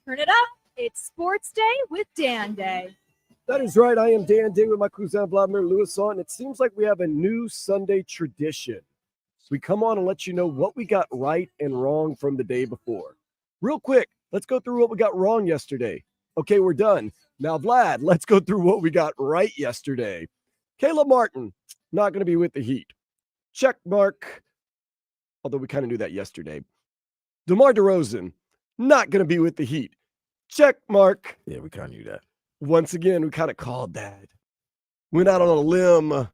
Turn it up. It's Sports Day with Dan Day. That is right. I am Dan Day with my cousin Vladimir Lewis on. It seems like we have a new Sunday tradition. We come on and let you know what we got right and wrong from the day before. Real quick, let's go through what we got wrong yesterday. Okay, we're done. Now, Vlad, let's go through what we got right yesterday. Caleb Martin, not going to be with the Heat. Check mark. Although we kind of knew that yesterday. DeMar DeRozen, not going to be with the Heat. Check mark. Yeah, we kind of knew that. Once again, we kind of called that. Went out on a limb.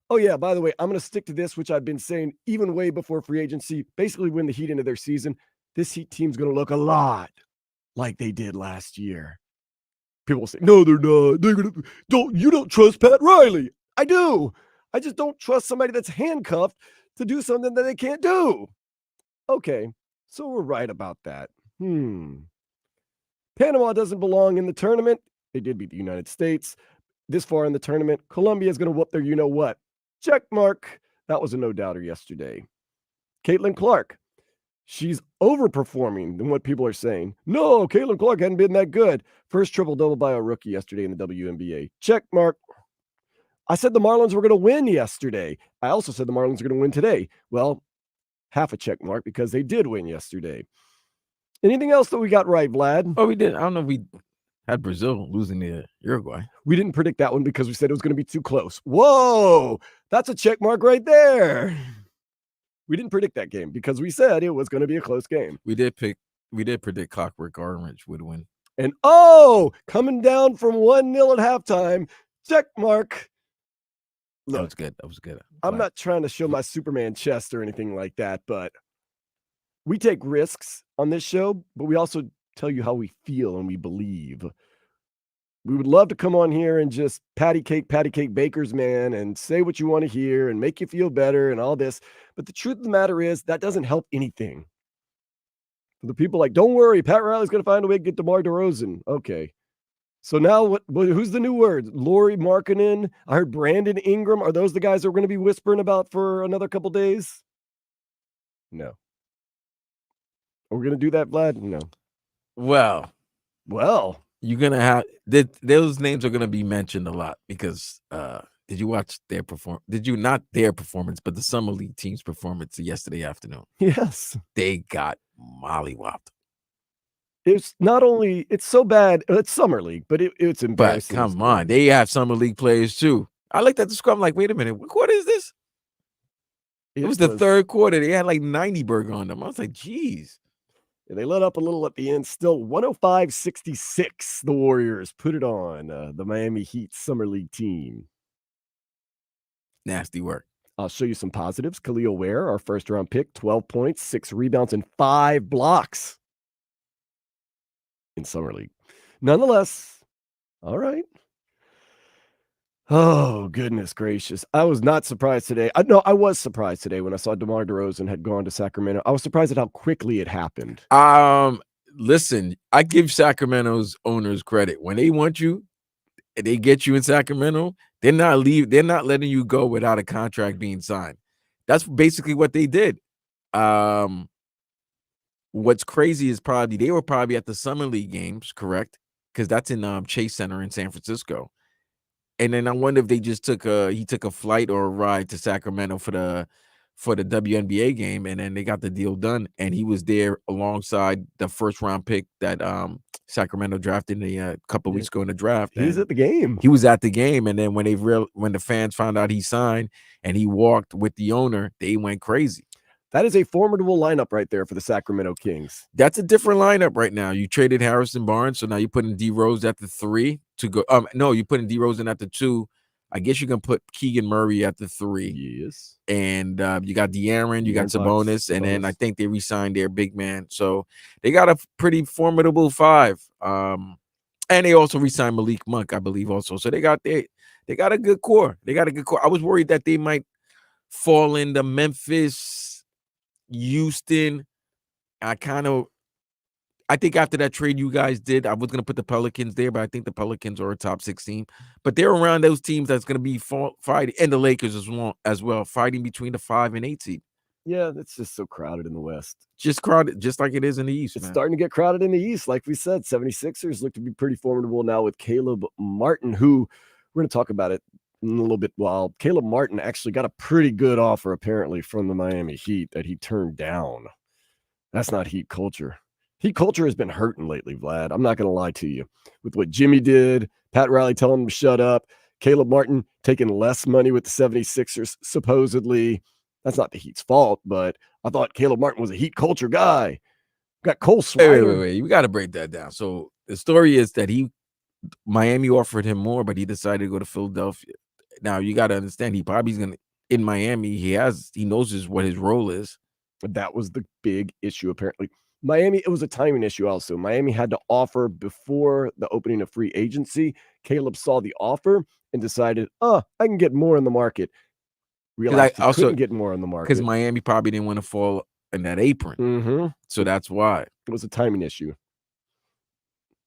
Oh, yeah, by the way, I'm going to stick to this, which I've been saying even way before free agency. Basically, when the Heat into their season, this Heat team's going to look a lot like they did last year. People will say, no, they're not. You don't trust Pat Riley. I do. I just don't trust somebody that's handcuffed to do something that they can't do. Okay, so we're right about that. Panama doesn't belong in the tournament. They did beat the United States. This far in the tournament, Colombia is going to whoop their you-know-what. Check mark. That was a no-doubter yesterday. Caitlin Clark. She's overperforming than what people are saying. No, Caitlin Clark hadn't been that good. First triple-double by a rookie yesterday in the WNBA. Check mark. I said the Marlins were going to win yesterday. I also said the Marlins are going to win today. Well, half a check mark because they did win yesterday. Anything else that we got right, Vlad? Oh, we did. I don't know if we had Brazil losing to Uruguay. We didn't predict that one because we said it was going to be too close. Whoa, that's a check mark right there. We didn't predict that game because we said it was going to be a close game. We did predict Clockwork Orange would win. And coming down from 1-0 at halftime, check mark. Look, that was good. I'm not trying to show my Superman chest or anything like that, but we take risks on this show, but we also tell you how we feel and we believe. We would love to come on here and just patty cake bakers, man, and say what you want to hear and make you feel better and all this. But the truth of the matter is that doesn't help anything. For the people like, don't worry, Pat Riley's going to find a way to get DeMar DeRozan. Okay. So now who's the new word? Lauri Markkanen. I heard Brandon Ingram. Are those the guys that we're going to be whispering about for another couple days? No. Are we going to do that, Vlad? No. Well, you're going to have those names are going to be mentioned a lot because did you watch their performance? Did you not their performance, but the Summer League team's performance yesterday afternoon? Yes. They got mollywopped. It's so bad. It's Summer League, but it's embarrassing. But come on, they have Summer League players too. I looked at the score. I'm like, wait a minute, what quarter is this? It was the third quarter. They had like 90 burger on them. I was like, geez. They let up a little at the end. Still 105-66. The Warriors put it on the Miami Heat Summer League team. Nasty work. I'll show you some positives. Khalil Ware, our first-round pick, 12 points, 6 rebounds, and 5 blocks in Summer League. Nonetheless, all right. Oh, goodness gracious. I was not surprised today. I was surprised today when I saw DeMar DeRozan had gone to Sacramento. I was surprised at how quickly it happened. Listen, I give Sacramento's owners credit. When they want you, they get you in Sacramento, they're not letting you go without a contract being signed. That's basically what they did. What's crazy is they were probably at the Summer League games, correct? Because that's in Chase Center in San Francisco. And then I wonder if they just took a flight or a ride to Sacramento for the WNBA game, and then they got the deal done. And he was there alongside the first round pick that Sacramento drafted a couple of weeks ago in the draft. He was at the game. He was at the game, and then when the fans found out he signed and he walked with the owner, they went crazy. That is a formidable lineup right there for the Sacramento Kings. That's a different lineup right now. You traded Harrison Barnes, so now you're putting D-Rose at the 3 to go. No, you're putting DeRozan at the 2. I guess you can put Keegan Murray at the 3. Yes. And you got De'Aaron, you got Sabonis, and then I think they re-signed their big man. So they got a pretty formidable 5. And they also re-signed Malik Monk, I believe, also. So they got a good core. I was worried that they might fall into Memphis, Houston. I think after that trade you guys did, I was going to put the Pelicans there, but I think the Pelicans are a top 6 team. But they're around those teams that's going to be fighting, and the Lakers as well, fighting between the 5 and 8 seed. Yeah, it's just so crowded in the West. Just crowded, just like it is in the East. It's man. starting to get crowded in the East. Like we said, 76ers look to be pretty formidable now with Caleb Martin, who we're going to talk about it in a little bit. While Caleb Martin actually got a pretty good offer, apparently, from the Miami Heat that he turned down. That's not Heat culture. Heat culture has been hurting lately, Vlad. I'm not going to lie to you. With what Jimmy did, Pat Riley telling him to shut up, Caleb Martin taking less money with the 76ers, supposedly. That's not the Heat's fault, but I thought Caleb Martin was a Heat culture guy. Got Cole Swider. Wait. We got to break that down. So the story is that Miami offered him more, but he decided to go to Philadelphia. Now you got to understand, he probably's going to, in Miami, he knows what his role is. That was the big issue, apparently. Miami, it was a timing issue also. Miami had to offer before the opening of free agency. Caleb saw the offer and decided, I can get more in the market. Realized he couldn't get more in the market. Because Miami probably didn't want to fall in that apron. Mm-hmm. So that's why. It was a timing issue.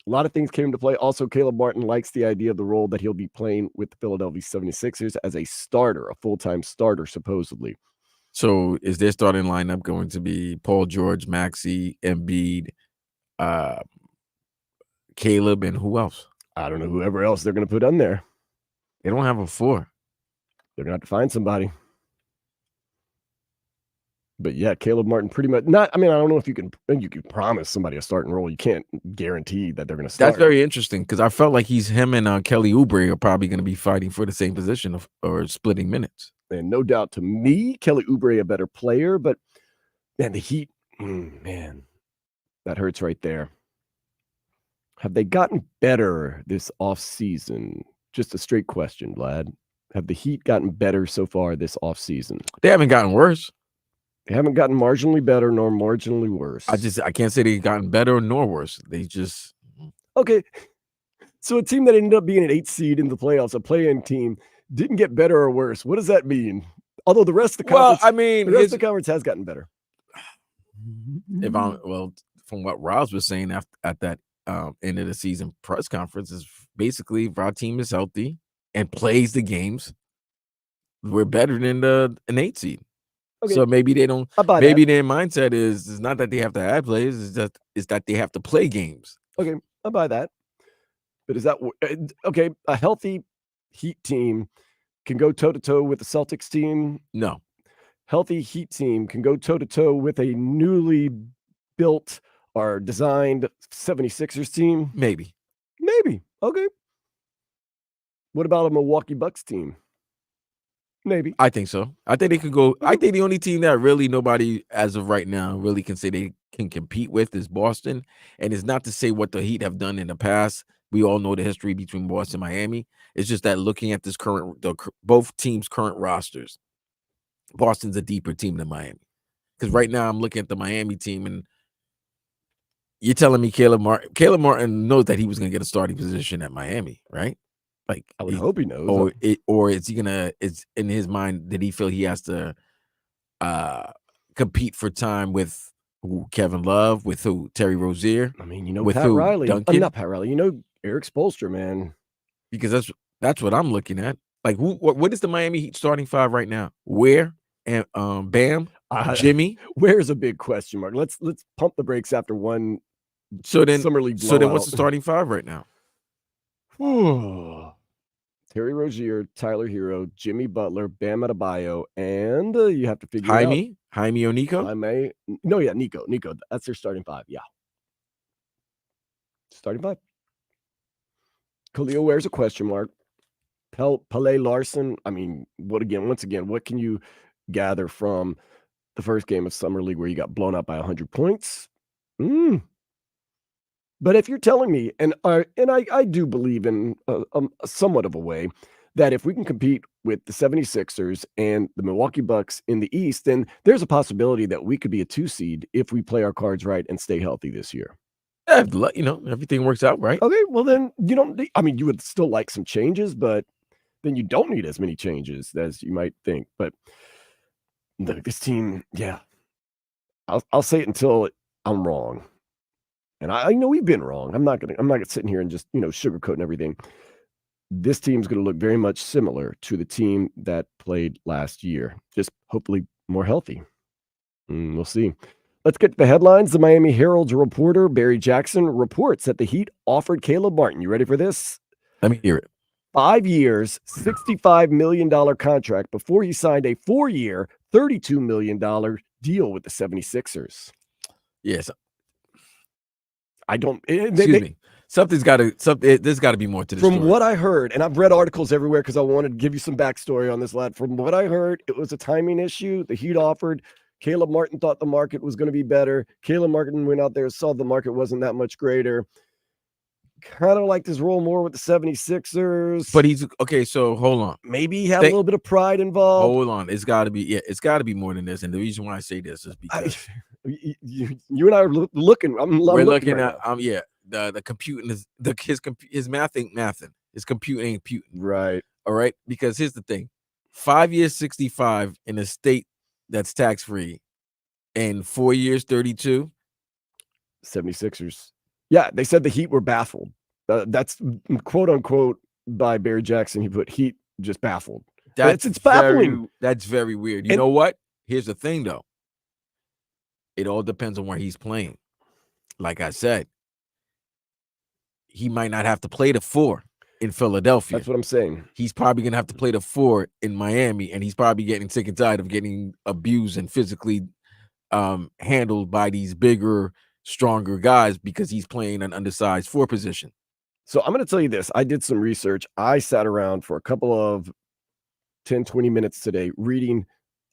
A lot of things came into play. Also, Caleb Martin likes the idea of the role that he'll be playing with the Philadelphia 76ers as a starter, a full-time starter, supposedly. So is their starting lineup going to be Paul George, Maxey, Embiid, Caleb, and who else? I don't know whoever else they're going to put on there. They don't have a 4. They're going to have to find somebody. But yeah, Caleb Martin pretty much I don't know if you can promise somebody a starting role. You can't guarantee that they're going to start. That's very interesting because I felt like him and Kelly Oubre are probably going to be fighting for the same position or splitting minutes. And no doubt to me, Kelly Oubre a better player, but man, the Heat, man, that hurts right there. Have they gotten better this offseason? Just a straight question, Vlad. Have the Heat gotten better so far this offseason? They haven't gotten worse. They haven't gotten marginally better nor marginally worse. I can't say they've gotten better nor worse. They just okay. So a team that ended up being an 8th seed in the playoffs, a play-in team, didn't get better or worse. What does that mean? Although the rest of the conference, the rest of the conference has gotten better. From what Roz was saying at that end of the season press conference, is basically if our team is healthy and plays the games, we're better than an 8 seed. Okay. So maybe they don't. Maybe their mindset is not that they have to add players; it's that they have to play games. Okay, I buy that. But is that okay? A healthy Heat team can go toe-to-toe with the Celtics team? No. Healthy Heat team can go toe-to-toe with a newly built or designed 76ers team? Maybe. Okay. What about a Milwaukee Bucks team? Maybe. I think so. I think they could go. I think the only team that really nobody as of right now really can say they can compete with is Boston. And it's not to say what the Heat have done in the past. We all know the history between Boston and Miami. It's just that looking at this both teams' current rosters, Boston's a deeper team than Miami. Because right now I'm looking at the Miami team, and you're telling me Caleb Martin knows that he was going to get a starting position at Miami, right? Like I would hope he knows. Or is he gonna? It's in his mind. Did he feel he has to compete for time with Kevin Love, with Terry Rozier? I mean, with Pat Riley. Duncan? Not Pat Riley. Eric Spoelstra, man. Because that's what I'm looking at. Like, what is the Miami Heat starting 5 right now? Where and Bam, Jimmy. Where's a big question mark? Let's pump the brakes after one. Summer League blowout. So then, what's the starting 5 right now? Terry Rozier, Tyler Hero, Jimmy Butler, Bam Adebayo, and you have to figure out Jaime or Nico? Nico. That's their starting 5. Yeah. Starting 5. Khalil wears a question mark. Pele Larson. I mean, once again, what can you gather from the first game of Summer League where you got blown out by 100 points? But if you're telling me, and I do believe in somewhat of a way, that if we can compete with the 76ers and the Milwaukee Bucks in the East, then there's a possibility that we could be a 2 seed if we play our cards right and stay healthy this year. Yeah, everything works out, right? Okay, well then you would still like some changes, but then you don't need as many changes as you might think. But this team, yeah, I'll say it until I'm wrong. And I know we've been wrong. I'm not sitting here and just, sugarcoating everything. This team's going to look very much similar to the team that played last year, just hopefully more healthy. We'll see. Let's get to the headlines. The Miami Herald's reporter, Barry Jackson, reports that the Heat offered Caleb Martin. You ready for this? Let me hear it. 5 years, $65 million contract before he signed a 4-year, $32 million deal with the 76ers. Yes. I don't. Excuse me. There's got to be more to this. From what I heard, and I've read articles everywhere because I wanted to give you some backstory on this lad. From what I heard, it was a timing issue. The Heat offered. Caleb Martin thought the market was going to be better. Caleb Martin went out there and saw the market wasn't that much greater. Kind of liked his role more with the 76ers. But he's okay. So hold on. Maybe he had a little bit of pride involved. Hold on. It's got to be. Yeah, it's got to be more than this. And the reason why I say this is because you and I are looking. We're looking at. Yeah. The computing is his math ain't mathing. His compute ain't puting. Right. All right. Because here's the thing: 5 years, 65 in a state that's tax free, and 4 years, 32. 76ers. Yeah, they said the Heat were baffled. That's quote unquote by Barry Jackson. He put Heat just baffled. It's baffling. That's very weird. You know what? Here's the thing, though. It all depends on where he's playing. Like I said, he might not have to play the 4 in Philadelphia. That's what I'm saying. He's probably going to have to play the 4 in Miami, and he's probably getting sick and tired of getting abused and physically handled by these bigger, stronger guys because he's playing an undersized 4 position. So I'm going to tell you this. I did some research. I sat around for a couple of 10, 20 minutes today reading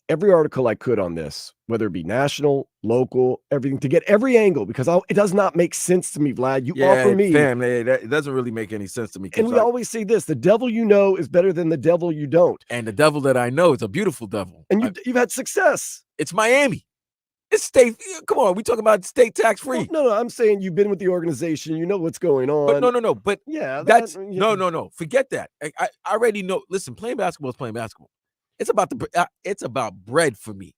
every article I could on this, whether it be national, local, everything, to get every angle, because it does not make sense to me, Vlad. You offer me. Fam, it doesn't really make any sense to me. And we always say this, the devil you know is better than the devil you don't. And the devil that I know is a beautiful devil. And you've had success. It's Miami. It's state. Come on, we talking about state tax free. Well, no, I'm saying you've been with the organization. You know what's going on. But no. But yeah, no. Forget that. I already know. Listen, playing basketball is playing basketball. It's about bread for me.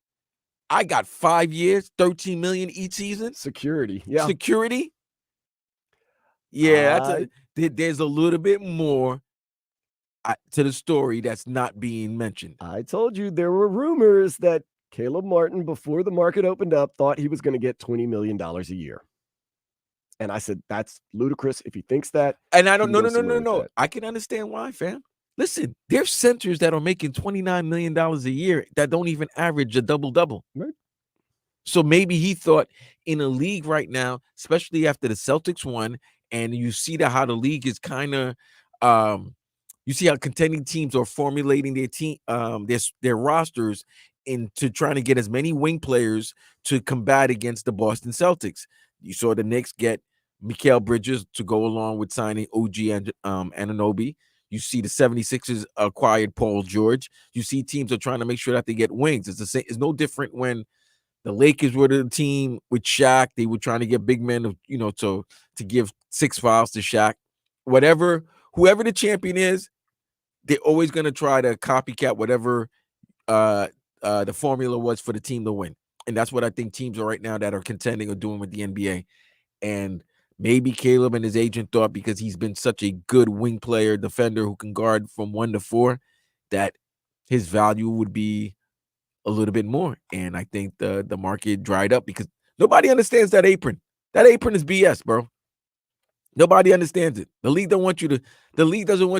I got 5 years, $13 million each season. Security, yeah. Security. Yeah, there's a little bit more to the story that's not being mentioned. I told you there were rumors that Caleb Martin, before the market opened up, thought he was going to get $20 million a year. And I said, that's ludicrous if he thinks that. And I don't, no. I can understand why, fam. Listen, there's centers that are making $29 million a year that don't even average a double-double. Right. So maybe he thought in a league right now, especially after the Celtics won, and you see how the league is kind of, you see how contending teams are formulating their team, their rosters into trying to get as many wing players to combat against the Boston Celtics. You saw the Knicks get Mikal Bridges to go along with signing OG and Anunoby. You see the 76ers acquired Paul George. You see teams are trying to make sure that they get wings. It's the same. It's no different when the Lakers were the team with Shaq. They were trying to get big men, to give 6 fouls to Shaq. Whoever the champion is, they're always going to try to copycat whatever the formula was for the team to win. And that's what I think teams are right now that are contending or doing with the NBA. And maybe Caleb and his agent thought, because he's been such a good wing player, defender who can guard from 1 to 4, that his value would be a little bit more. And I think the market dried up because nobody understands that apron. That apron is BS, bro. Nobody understands it. The league doesn't want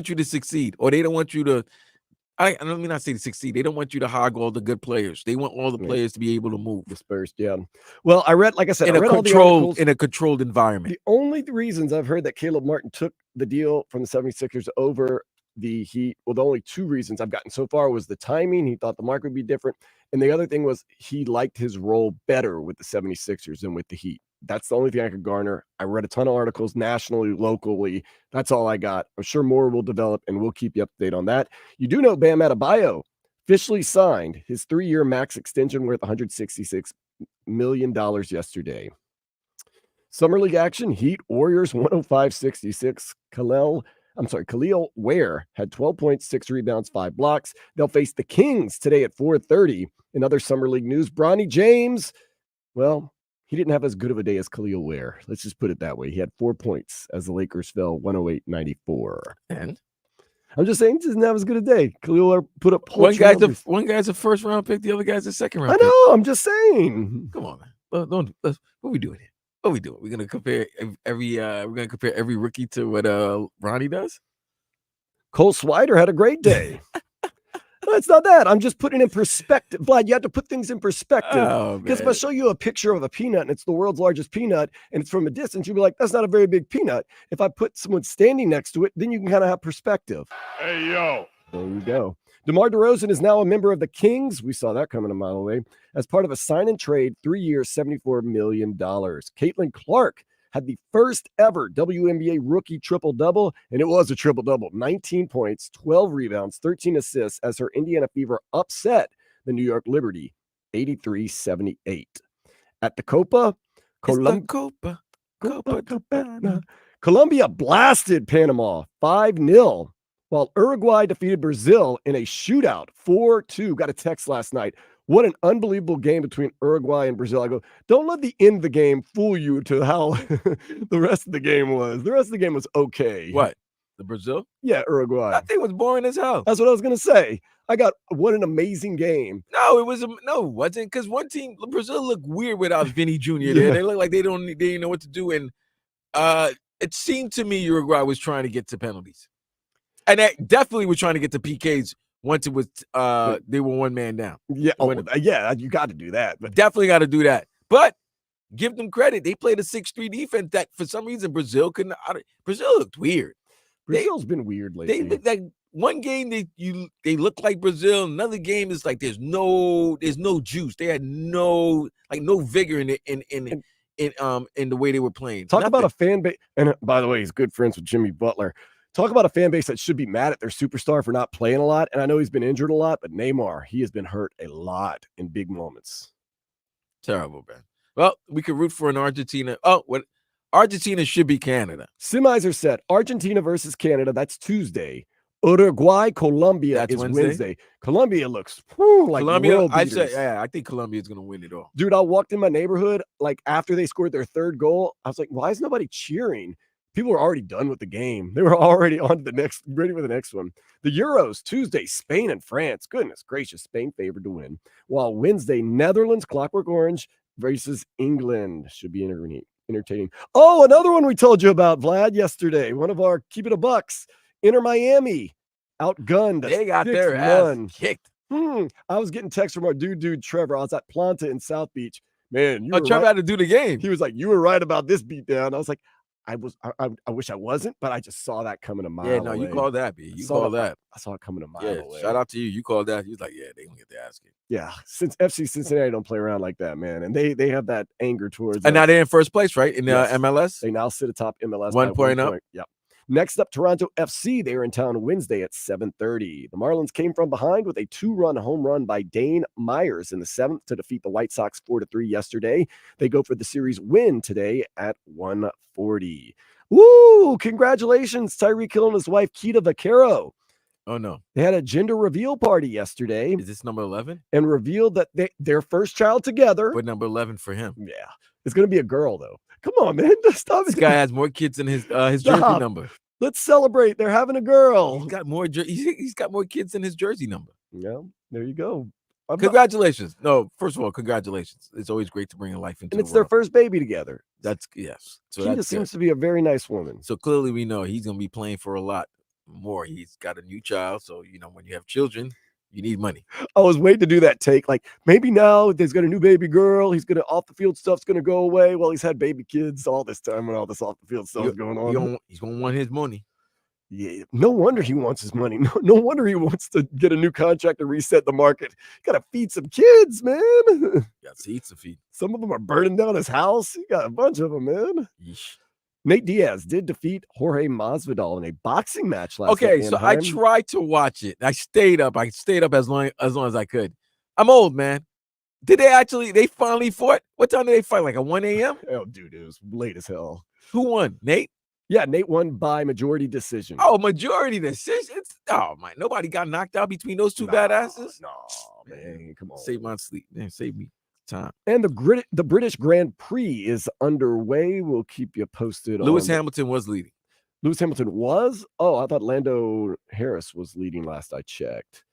you to succeed, or they don't want you to. I don't mean I say to succeed. They don't want you to hog all the good players. They want all the players to be able to move. Dispersed, yeah. Well, I read in a controlled environment. The only reasons I've heard that Caleb Martin took the deal from the 76ers over the Heat, well, the only 2 reasons I've gotten so far was the timing. He thought the market would be different. And the other thing was he liked his role better with the 76ers than with the Heat. That's the only thing I could garner. I read a ton of articles nationally, locally. That's all I got. I'm sure more will develop, and we'll keep you up to date on that. You do know Bam Adebayo officially signed his 3-year max extension worth $166 million yesterday. Summer League action, Heat Warriors 105-66. Khalil Ware had 12 points, 6 rebounds, 5 blocks. They'll face the Kings today at 4:30. In other Summer League news, Bronny James, well, he didn't have as good of a day as Khalil Ware. Let's just put it that way. He had 4 points as the Lakers fell 108-94. And I'm just saying, he doesn't have as good a day. Khalil put up One numbers. guy's a first round pick, the other guy's a second round I pick. know. I'm just saying. Come on, man. What are we doing here? What are we doing? We're gonna compare every rookie to what Ronnie does. Cole Swider had a great day. No, it's not that. I'm just putting it in perspective. Vlad, you have to put things in perspective. Because if I show you a picture of a peanut and it's the world's largest peanut and it's from a distance, you'll be like, that's not a very big peanut. If I put someone standing next to it, then you can kind of have perspective. Hey, yo. There you go. DeMar DeRozen is now a member of the Kings. We saw that coming a mile away. As part of a sign and trade, 3 years, $74 million. Caitlin Clark had the first ever WNBA rookie triple-double, and it was a triple-double. 19 points, 12 rebounds, 13 assists as her Indiana Fever upset the New York Liberty 83-78. At the Copa, Colombia blasted Panama 5-0, while Uruguay defeated Brazil in a shootout 4-2. Got a text last night. What an unbelievable game between Uruguay and Brazil. I go, don't let the end of the game fool you to how the rest of the game was. The rest of the game was okay. What? The Brazil? Yeah, Uruguay. That thing was boring as hell. That's what I was going to say. I got, what an amazing game. No, it wasn't. Because one team, Brazil looked weird without Vinny Jr. there. Yeah. They look like they didn't know what to do. And it seemed to me Uruguay was trying to get to penalties. And they definitely were trying to get to PKs once it was they were one man down. Yeah, you got to do that. But Definitely got to do that. But give them credit. They played a 6-3 defense that for some reason Brazil couldn't. Brazil looked weird. Brazil's been weird lately. They look like one game they look like Brazil. Another game is like there's no juice. They had no vigor in the way they were playing. Talk about a fan base. And by the way, he's good friends with Jimmy Butler. Talk about a fan base that should be mad at their superstar for not playing a lot. And I know he's been injured a lot, but Neymar, he has been hurt a lot in big moments. Terrible, man. Well, we could root for an Argentina. Oh, what? Argentina should be Canada. Semis are set. Argentina versus Canada. That's Tuesday. Uruguay, Colombia is Wednesday. Colombia looks like Colombia. I think Colombia is going to win it all. Dude, I walked in my neighborhood like after they scored their third goal. I was like, why is nobody cheering? People were already done with the game. They were already on to the ready for the next one. The Euros, Tuesday, Spain and France. Goodness gracious, Spain favored to win. While Wednesday, Netherlands, Clockwork Orange versus England. Should be entertaining. Oh, another one we told you about, Vlad, yesterday. One of our Keep It a Bucks. Inter Miami, outgunned. They got their ass kicked. I was getting texts from our dude Trevor. I was at Planta in South Beach. Man, Trevor had to do the game. He was like, you were right about this beatdown. I was like, I wish I wasn't, but I just saw that coming a mile away. Yeah, no, you called that, B. You called that. I saw it coming a mile away. Shout out to you. You called that. He was like, yeah, they gonna get their ass kicked. Yeah, since FC Cincinnati don't play around like that, man. And they have that anger towards And now they're in first place, right? In the MLS? They now sit atop MLS. 1 point up. Yep. Next up, Toronto FC. They are in town Wednesday at 7:30. The Marlins came from behind with a 2-run home run by Dane Myers in the 7th to defeat the White Sox 4-3 yesterday. They go for the series win today at 1:40. Woo! Congratulations, Tyreek Hill and his wife, Keita Vaquero. Oh, no. They had a gender reveal party yesterday. Is this number 11? And revealed that their first child together. But number 11 for him. Yeah. It's going to be a girl, though. Come on, man. Stop. This guy has more kids than his jersey number. Let's celebrate. They're having a girl. He's got more kids than his jersey number. Yeah, there you go. Congratulations. No, first of all, congratulations. It's always great to bring a life into and it's the their world. first baby together. That's yes. So Keita seems to be a very nice woman. So clearly we know he's going to be playing for a lot more. He's got a new child. So, when you have children, you need money. I was waiting to do that take. Like, maybe now there's got a new baby girl. He's going to off the field stuff's going to go away. Well, he's had baby kids all this time when all this off the field stuff's going on. He's going to want his money. Yeah, no wonder he wants his money. No wonder he wants to get a new contract and reset the market. Got to feed some kids, man. Got seeds to feed. Some of them are burning down his house. He got a bunch of them, man. Yeesh. Nate Diaz did defeat Jorge Masvidal in a boxing match last night. Okay, so I tried to watch it. I stayed up as long as I could. I'm old, man. They finally fought? What time did they fight? Like at 1 a.m.? Oh, dude, it was late as hell. Who won? Nate? Yeah, Nate won by majority decision. Oh, majority decision? Oh, my. Nobody got knocked out between those two badasses? No, man. Come on. Save my sleep. Man, save me time. And the British Grand Prix is underway. We'll keep you posted. Lewis Hamilton was leading. Lewis Hamilton was? Oh, I thought Lando Harris was leading last I checked.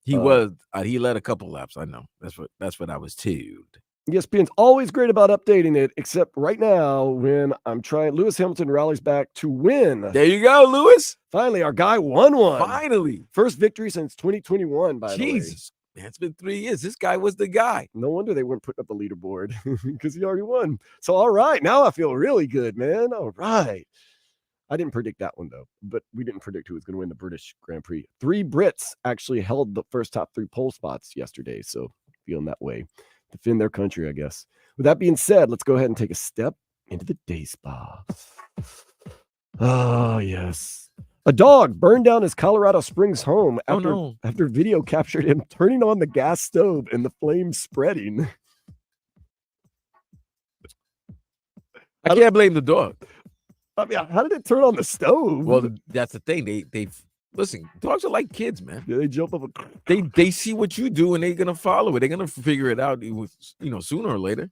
He was. He led a couple laps. I know. That's what I was told. ESPN's always great about updating it, except right now when I'm trying. Lewis Hamilton rallies back to win. There you go, Lewis. Finally, our guy won one. Finally. First victory since 2021, by the way. Jesus. Man, it's been 3 years. This guy was the guy. No wonder they weren't putting up a leaderboard because he already won. So, all right. Now I feel really good, man. All right. I didn't predict that one, though, but we didn't predict who was going to win the British Grand Prix. 3 Brits actually held the first top 3 pole spots yesterday. So, feeling that way. Defend their country, I guess. With that being said, let's go ahead and take a step into the day spa. Oh, yes. A dog burned down his Colorado Springs home after video captured him turning on the gas stove and the flames spreading. I can't blame the dog. I mean, how did it turn on the stove? Well, that's the thing. They listen. Dogs are like kids, man. Yeah, they jump up. They see what you do and they're gonna follow it. They're gonna figure it out, sooner or later.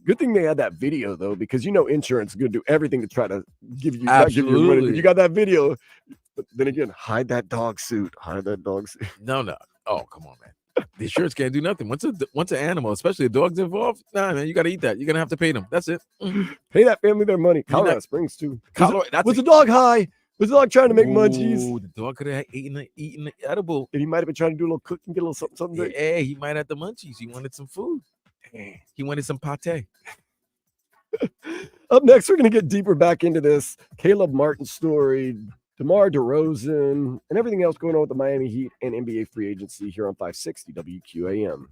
Good thing they had that video though, because insurance is gonna do everything to try to give you Absolutely. money. You got that video, but then again, hide that dog suit. Hide that dog suit. No. Oh, come on, man. The insurance can't do nothing. Once an animal, especially a dog's involved, nah, man, you gotta eat that. You're gonna have to pay them. That's it. Pay that family their money. Colorado Springs too. Was the dog high? Was the dog trying to make munchies? The dog could have eaten the edible. And he might have been trying to do a little cooking, get a little something. Yeah, he might have the munchies. He wanted some food. He wanted some pate. Up next, we're going to get deeper back into this Caleb Martin story, DeMar DeRozen, and everything else going on with the Miami Heat and NBA free agency here on 560 WQAM.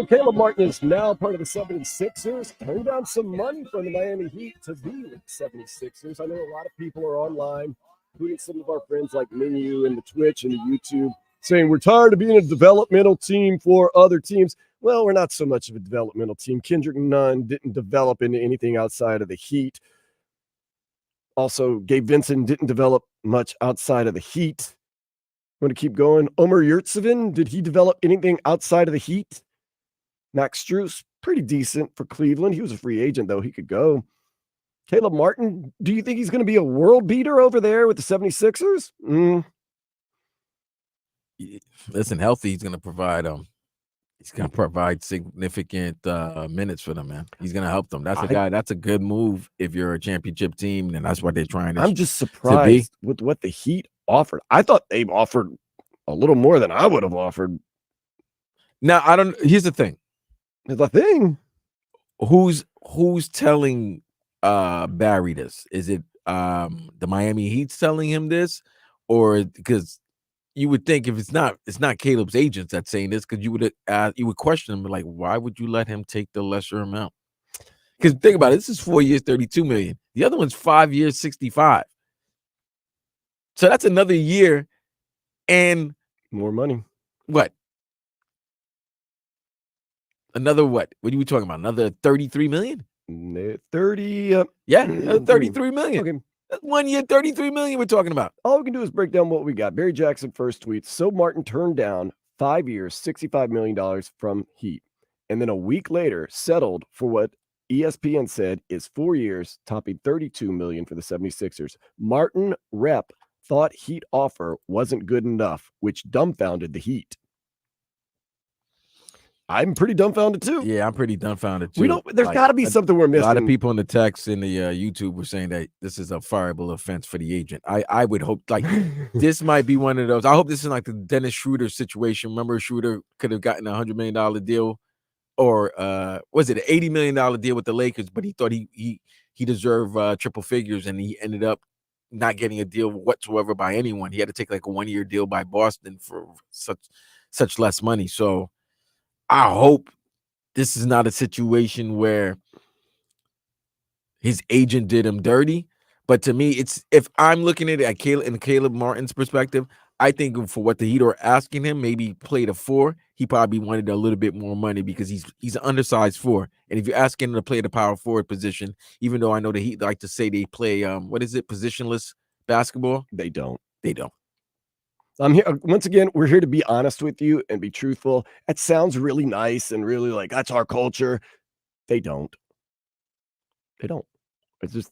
So Caleb Martin is now part of the 76ers. Turned down some money from the Miami Heat to be with the 76ers. I know a lot of people are online, including some of our friends like Minu and the Twitch and the YouTube, saying we're tired of being a developmental team for other teams. Well, we're not so much of a developmental team. Kendrick Nunn didn't develop into anything outside of the Heat. Also, Gabe Vincent didn't develop much outside of the Heat. Want to keep going? Omer Yurtseven, did he develop anything outside of the Heat? Max Strus, pretty decent for Cleveland. He was a free agent, though. He could go. Caleb Martin, do you think he's going to be a world beater over there with the 76ers? Listen, healthy, he's going to provide significant minutes for them, man. He's going to help them. That's a guy. That's a good move if you're a championship team, and that's what they're trying to. I'm just surprised with what the Heat offered. I thought they offered a little more than I would have offered. Now, here's the thing. The thing. Who's telling Barry this? Is it the Miami Heat telling him this, or because you would think if it's not Caleb's agents that's saying this, because you would question him like, why would you let him take the lesser amount? Because think about it, this is 4 years, $32 million. The other one's 5 years, $65. So that's another year and more money. What? Another what? What are we talking about? Another 33 million? 30. Yeah, 33 million. Okay. That's 1 year, 33 million we're talking about. All we can do is break down what we got. Barry Jackson first tweets. So Martin turned down 5 years, $65 million from Heat. And then a week later settled for what ESPN said is 4 years, topping $32 million for the 76ers. Martin rep thought Heat offer wasn't good enough, which dumbfounded the Heat. I'm pretty dumbfounded too. Yeah, I'm pretty dumbfounded too. There's got to be something we're missing. A lot of people in the text in the YouTube were saying that this is a fireable offense for the agent. I would hope like this might be one of those. I hope this is like the Dennis Schroeder situation. Remember, Schroeder could have gotten $100 million deal, or was it an $80 million deal with the Lakers? But he thought he deserved triple figures, and he ended up not getting a deal whatsoever by anyone. He had to take like a 1 year deal by Boston for such less money. So I hope this is not a situation where his agent did him dirty. But to me, it's if I'm looking at it in Caleb Martin's perspective, I think for what the Heat are asking him, maybe play the 4. He probably wanted a little bit more money because he's an undersized 4. And if you're asking him to play the power forward position, even though I know the Heat like to say they play positionless basketball, they don't. I'm here once again. We're here to be honest with you and be truthful. It sounds really nice and really like that's our culture. They don't. It's just.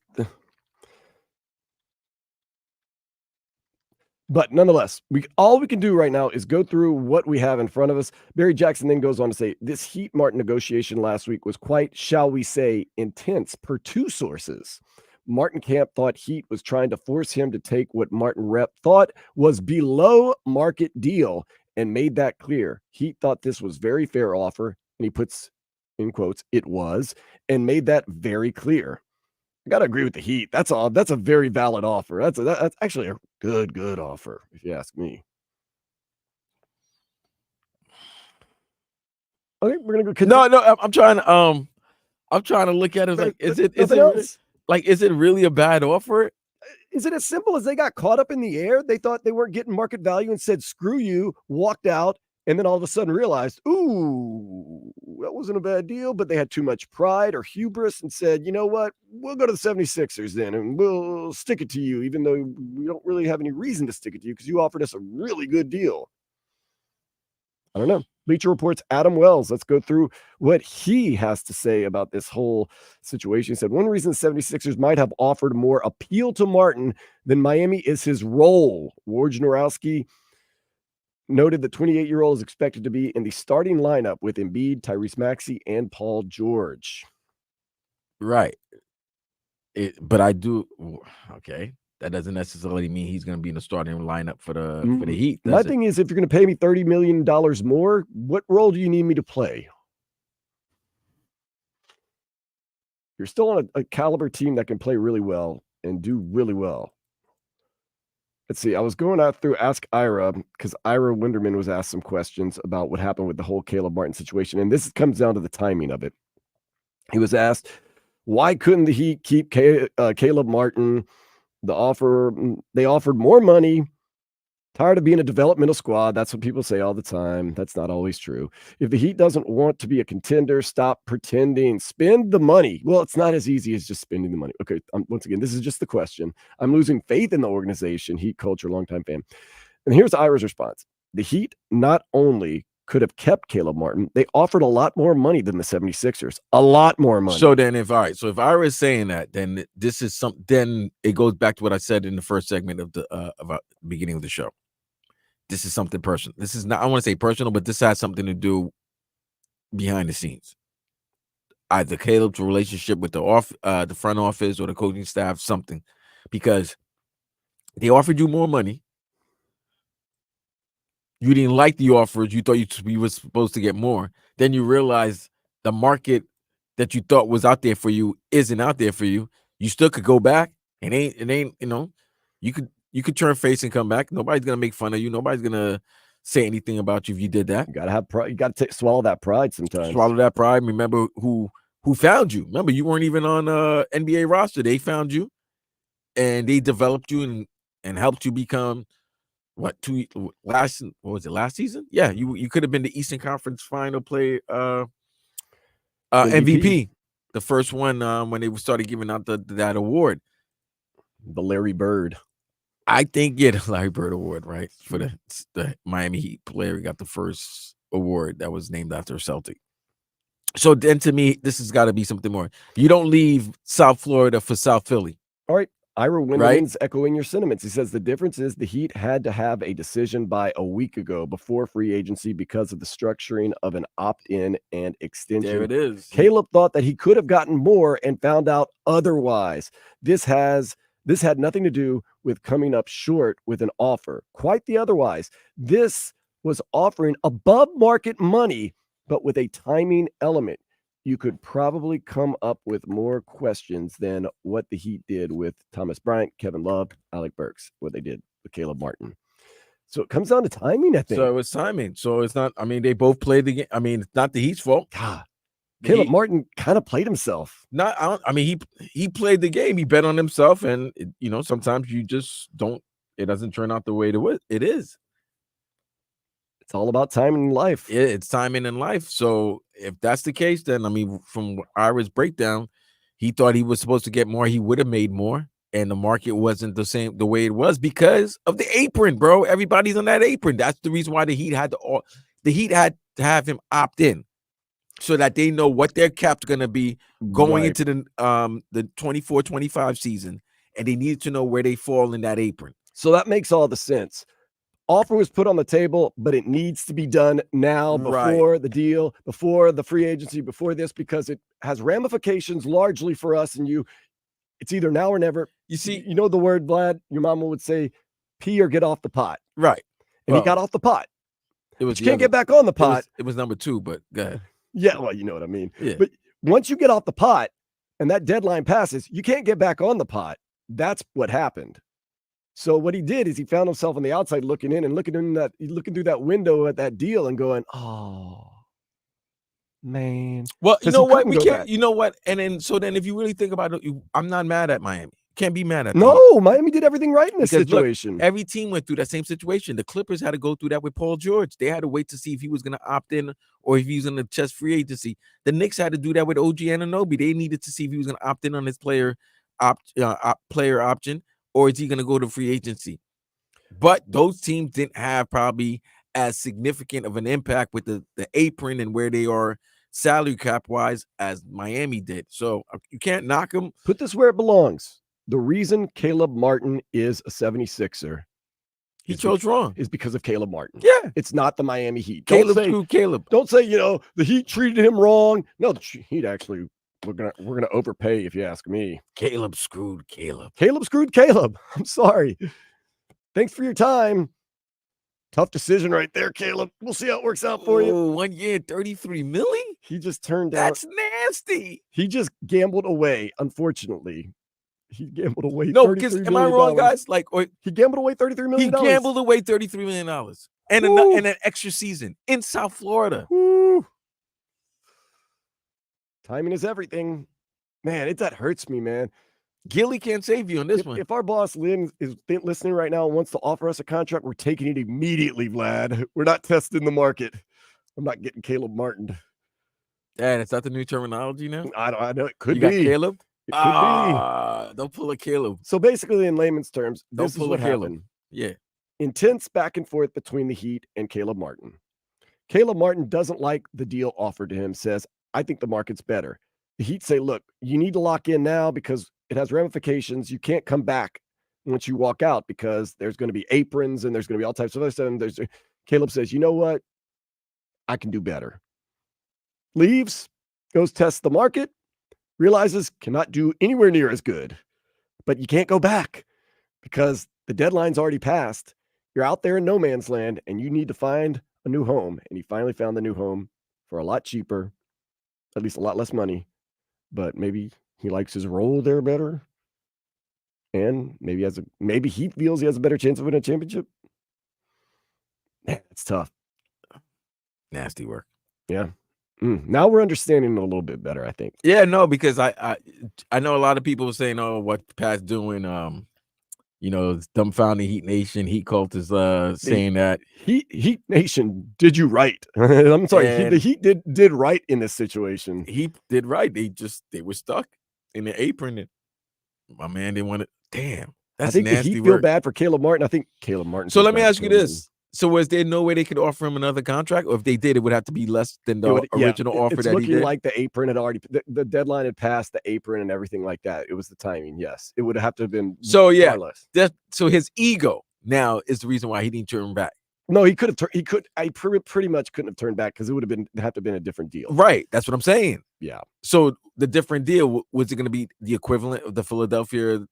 But nonetheless, all we can do right now is go through what we have in front of us. Barry Jackson then goes on to say, this Heat Martin negotiation last week was quite, shall we say, intense per 2 sources. Martin Camp thought Heat was trying to force him to take what Martin Rep thought was below market deal and made that clear. Heat thought this was very fair offer, and he puts in quotes, it was, and made that very clear. I got to agree with the Heat. That's a very valid offer. That's actually a good offer, if you ask me. Okay, we're gonna go. No, I'm trying to look at it like, is it really a bad offer? Is it as simple as they got caught up in the air? They thought they weren't getting market value and said, screw you, walked out, and then all of a sudden realized, ooh, that wasn't a bad deal, but they had too much pride or hubris and said, you know what, we'll go to the 76ers then, and we'll stick it to you, even though we don't really have any reason to stick it to you because you offered us a really good deal. I don't know. Bleacher Report's Adam Wells. Let's go through what he has to say about this whole situation. He said, one reason the 76ers might have offered more appeal to Martin than Miami is his role. Wojnarowski noted the 28-year-old is expected to be in the starting lineup with Embiid, Tyrese Maxey, and Paul George. Right. But I do. Okay. That doesn't necessarily mean he's going to be in the starting lineup for the Heat. My thing is, if you're going to pay me $30 million more, what role do you need me to play? You're still on a caliber team that can play really well and do really well. Let's see. I was going out through Ask Ira because Ira Winderman was asked some questions about what happened with the whole Caleb Martin situation. And this comes down to the timing of it. He was asked, why couldn't the Heat keep Caleb Martin? They offered more money. Tired of being a developmental squad. That's what people say all the time. That's not always true. If the Heat doesn't want to be a contender, stop pretending. Spend the money. Well, it's not as easy as just spending the money. Okay, once again, this is just the question. I'm losing faith in the organization, Heat culture, longtime fan. And here's Ira's response. The Heat not only could have kept Caleb Martin, they offered a lot more money than the 76ers. A lot more money. So then if Ira is saying that, then this is then it goes back to what I said in the first segment of the beginning of the show. This is something personal. This is not, I want to say personal, but this has something to do behind the scenes. Either Caleb's relationship with the front office or the coaching staff, something. Because they offered you more money. You didn't like the offers. You thought you were supposed to get more. Then you realize the market that you thought was out there for you isn't out there for you. You still could go back. It ain't, you could turn face and come back. Nobody's gonna make fun of you. Nobody's gonna say anything about you if you did that. You gotta have pride. You gotta swallow that pride sometimes. Swallow that pride. Remember who found you. Remember, you weren't even on NBA roster. They found you, and they developed you and helped you become last season? Yeah, you could have been the Eastern Conference Final play MVP. The first one when they started giving out that award. The Larry Bird. I think, the Larry Bird Award, right? For the Miami Heat player who got the first award that was named after a Celtic. So then to me, this has got to be something more. You don't leave South Florida for South Philly. All right. Ira Winderman's echoing your sentiments. He says the difference is the Heat had to have a decision by a week ago before free agency because of the structuring of an opt-in and extension. There it is. Caleb thought that he could have gotten more and found out otherwise. This had nothing to do with coming up short with an offer. Quite the otherwise. This was offering above market money, but with a timing element. You could probably come up with more questions than what the Heat did with Thomas Bryant, Kevin Love, Alec Burks, what they did with Caleb Martin. So it comes down to timing, I think. So it's timing. So it's not, they both played the game. It's not the Heat's fault. God. Caleb Martin kind of played himself. He played the game. He bet on himself, and sometimes you just don't. It doesn't turn out the way it is. It's all about timing in life. It's timing in life. So if that's the case, then from Ira's breakdown, he thought he was supposed to get more. He would have made more, and the market wasn't the way it was because of the apron, bro. Everybody's on that apron. That's the reason why the Heat had to have him opt in, so that they know what their cap's going to be going into the 24-25 season, and they need to know where they fall in that apron. So that makes all the sense. Offer was put on the table, but it needs to be done now before the deal, before the free agency, before this, because it has ramifications largely for us and you. It's either now or never. You see, you know the word, Vlad, your mama would say, pee or get off the pot. Right. And he got off the pot. You can't get back on the pot. It was number 2, but go ahead. Yeah, well, you know what I mean. Yeah. But once you get off the pot and that deadline passes, you can't get back on the pot. That's what happened. So what he did is he found himself on the outside looking in and looking through that window at that deal and going, oh, man. Well, you know what? We can't, you know what? And then, if you really think about it, I'm not mad at Miami. Can't be mad at them. No, Miami did everything right in this situation. Look, every team went through that same situation. The Clippers had to go through that with Paul George. They had to wait to see if he was going to opt in or if he was going to test free agency. The Knicks had to do that with OG Anunoby. They needed to see if he was going to opt in on his player option, or is he going to go to free agency? But those teams didn't have probably as significant of an impact with the apron and where they are salary cap wise as Miami did. So you can't knock them. Put this where it belongs. The reason Caleb Martin is a 76er, he chose wrong, is because of Caleb Martin. Yeah. It's not the Miami Heat. Caleb. Don't say, the Heat treated him wrong. No, the Heat actually, we're gonna overpay if you ask me. Caleb screwed Caleb. Caleb screwed Caleb. I'm sorry. Thanks for your time. Tough decision right there, Caleb. We'll see how it works out for you. 1 year, $33 million? He just turned out. That's nasty. He just gambled away, unfortunately. He gambled away No, $33 because million. am I wrong, guys? Like, or He gambled away $33 million. he gambled away $33 million and an extra season in South Florida. Woo. Timing is everything. Man, that hurts me, man. Gilly can't save you on this one. If our boss Lynn is listening right now and wants to offer us a contract, we're taking it immediately, Vlad. We're not testing the market. I'm not getting Caleb Martin. Dad, is that the new terminology now? I know it could you be. Got Caleb? It could be. Don't pull a Caleb. So basically, in layman's terms, this is what happened. Yeah. Intense back and forth between the Heat and Caleb Martin. Caleb Martin doesn't like the deal offered to him, says, I think the market's better. The Heat say, look, you need to lock in now because it has ramifications. You can't come back once you walk out because there's going to be aprons and there's going to be all types of other stuff. And Caleb says, you know what? I can do better. Leaves, goes test the market, realizes cannot do anywhere near as good. But you can't go back because the deadline's already passed. You're out there in no man's land and you need to find a new home. And he finally found the new home for a lot cheaper, at least a lot less money. But maybe he likes his role there better. And maybe he feels he has a better chance of winning a championship. Man, it's tough. Nasty work. Yeah. Now we're understanding it a little bit better, I think. Yeah, no, because I know a lot of people saying, "Oh, what Pat's doing?" Dumbfounding Heat Nation, Heat Cult is saying that Heat Nation did you right. I'm sorry, the Heat did right in this situation. He did right. They were stuck in the apron. And my man didn't want it. Damn, that's I think nasty the Heat work. feel bad for Caleb Martin. I think Caleb Martin. So let me ask you this. So was there no way they could offer him another contract? Or if they did, it would have to be less than the original offer that he did? It's looking like the apron had already, the deadline had passed, the apron and everything like that. It was the timing, yes. It would have to have been far less. So his ego now is the reason why he didn't turn back. No, he could have. I pretty much couldn't have turned back because it would have to been a different deal. Right. That's what I'm saying. Yeah. So the different deal, was it going to be the equivalent of the Philadelphia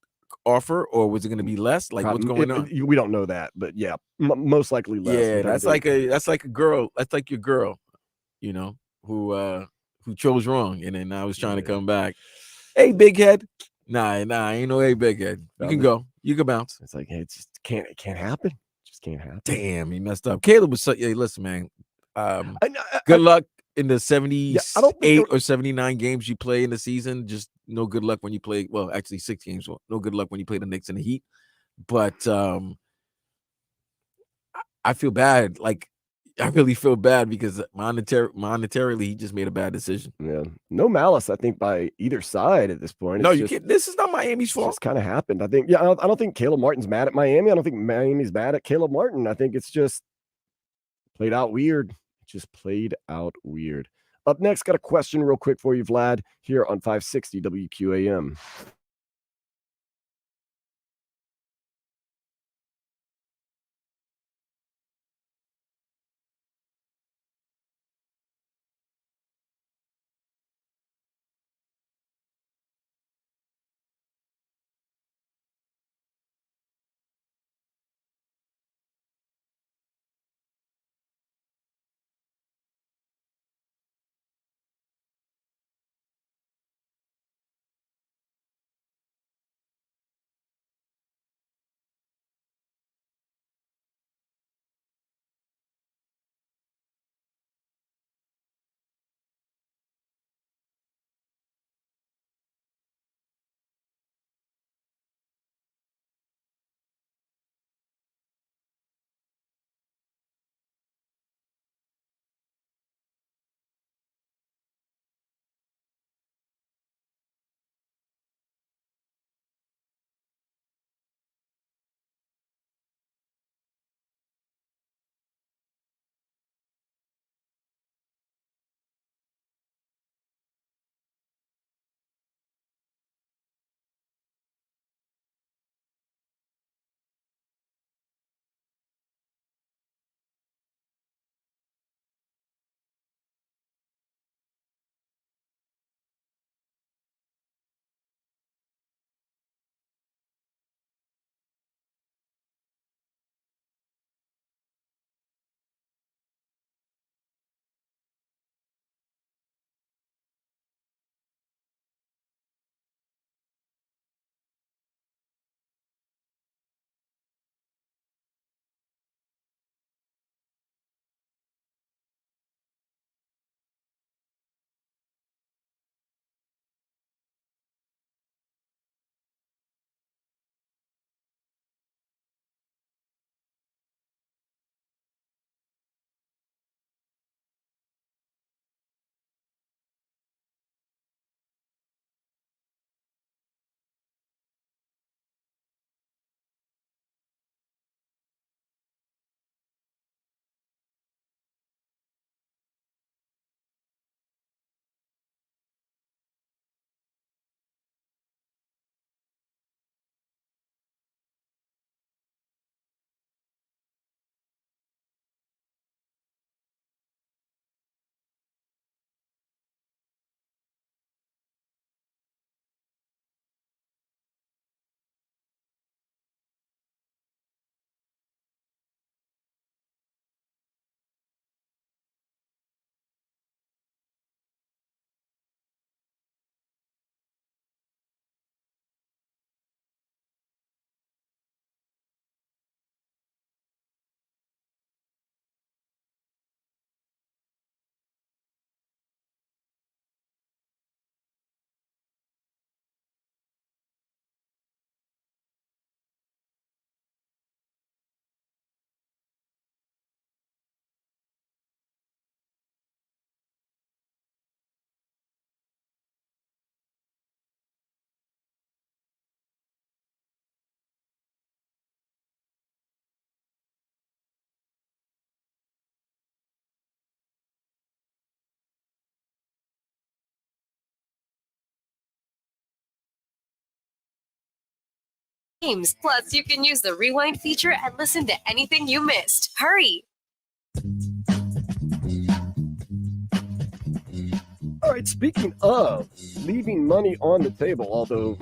offer, or was it going to be less? Like, what's going on? We don't know that, but yeah, most likely less. Yeah, that's like a girl. That's like your girl, who chose wrong, and then I was trying to come back. Hey, big head. Nah, ain't no hey, big head. You can go. You can bounce. It's like, hey, it can't happen. Just can't happen. Damn, he messed up. Caleb was listen, man. Good luck in the 78 or 79 games you play in the season. Just no good luck when you play. Well, actually 6 games. Well, no good luck when you play the Knicks and the Heat. But I feel bad. Like, I really feel bad because monetarily he just made a bad decision. Yeah, no malice, I think, by either side at this point. No, you can't. This is not Miami's fault. It's kind of happened. I think. Yeah, I don't think Caleb Martin's mad at Miami. I don't think Miami's mad at Caleb Martin. I think it's just played out weird. Just played out weird. Up next, got a question real quick for you, Vlad, here on 560 WQAM. games. Plus, you can use the rewind feature and listen to anything you missed. Hurry! All right, speaking of leaving money on the table, although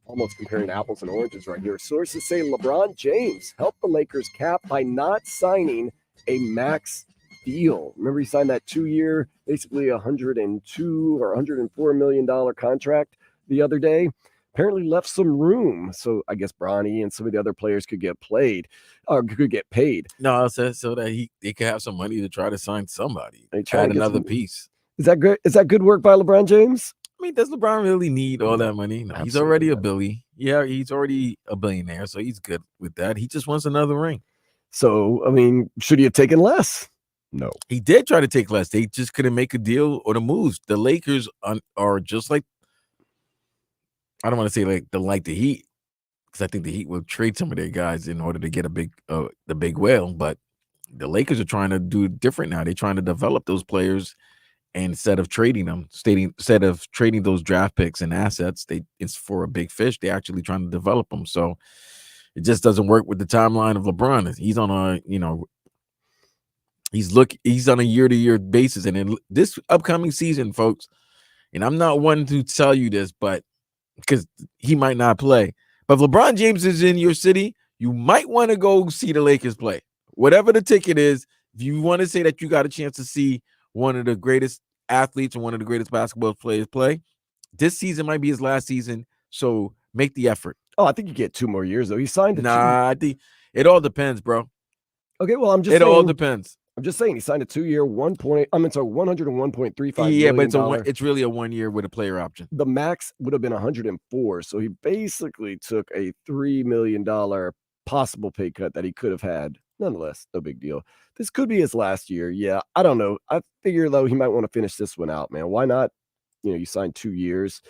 almost comparing apples and oranges right here, sources say LeBron James helped the Lakers cap by not signing a max deal. Remember, he signed that 2-year, basically $102 or $104 million contract the other day. Apparently left some room, so I guess Bronny and some of the other players could get paid. No, so that they could have some money to try to sign somebody. They try add to get another some- piece. Is that good? Is that good work by LeBron James? I mean, does LeBron really need all that money? No, he's already a Billy. Yeah, he's already a billionaire, so he's good with that. He just wants another ring. So, I mean, should he have taken less? No. He did try to take less. They just couldn't make a deal or the moves. The Lakers are just like, I don't want to say like the Heat, because I think the Heat will trade some of their guys in order to get the big whale. But the Lakers are trying to do it different now. They're trying to develop those players. And instead of trading them, instead of trading those draft picks and assets, it's for a big fish. They're actually trying to develop them. So it just doesn't work with the timeline of LeBron. He's on he's on a year-to-year basis. And in this upcoming season, folks, and I'm not one to tell you this, but because he might not play. But if LeBron James is in your city, you might want to go see the Lakers play. Whatever the ticket is, if you want to say that you got a chance to see one of the greatest athletes and one of the greatest basketball players play, this season might be his last season, so make the effort. Oh, I think you get 2 more years, though. He signed a I think it all depends, bro. Okay, well, I'm just saying. It all depends. I'm just saying he signed a 2-year, $101.35 Yeah, million. but it's really a 1 year with a player option. The max would have been 104, so he basically took a $3 million possible pay cut that he could have had. Nonetheless, no big deal. This could be his last year. Yeah, I don't know. I figure, though, he might want to finish this one out, man. Why not? You signed 2 years.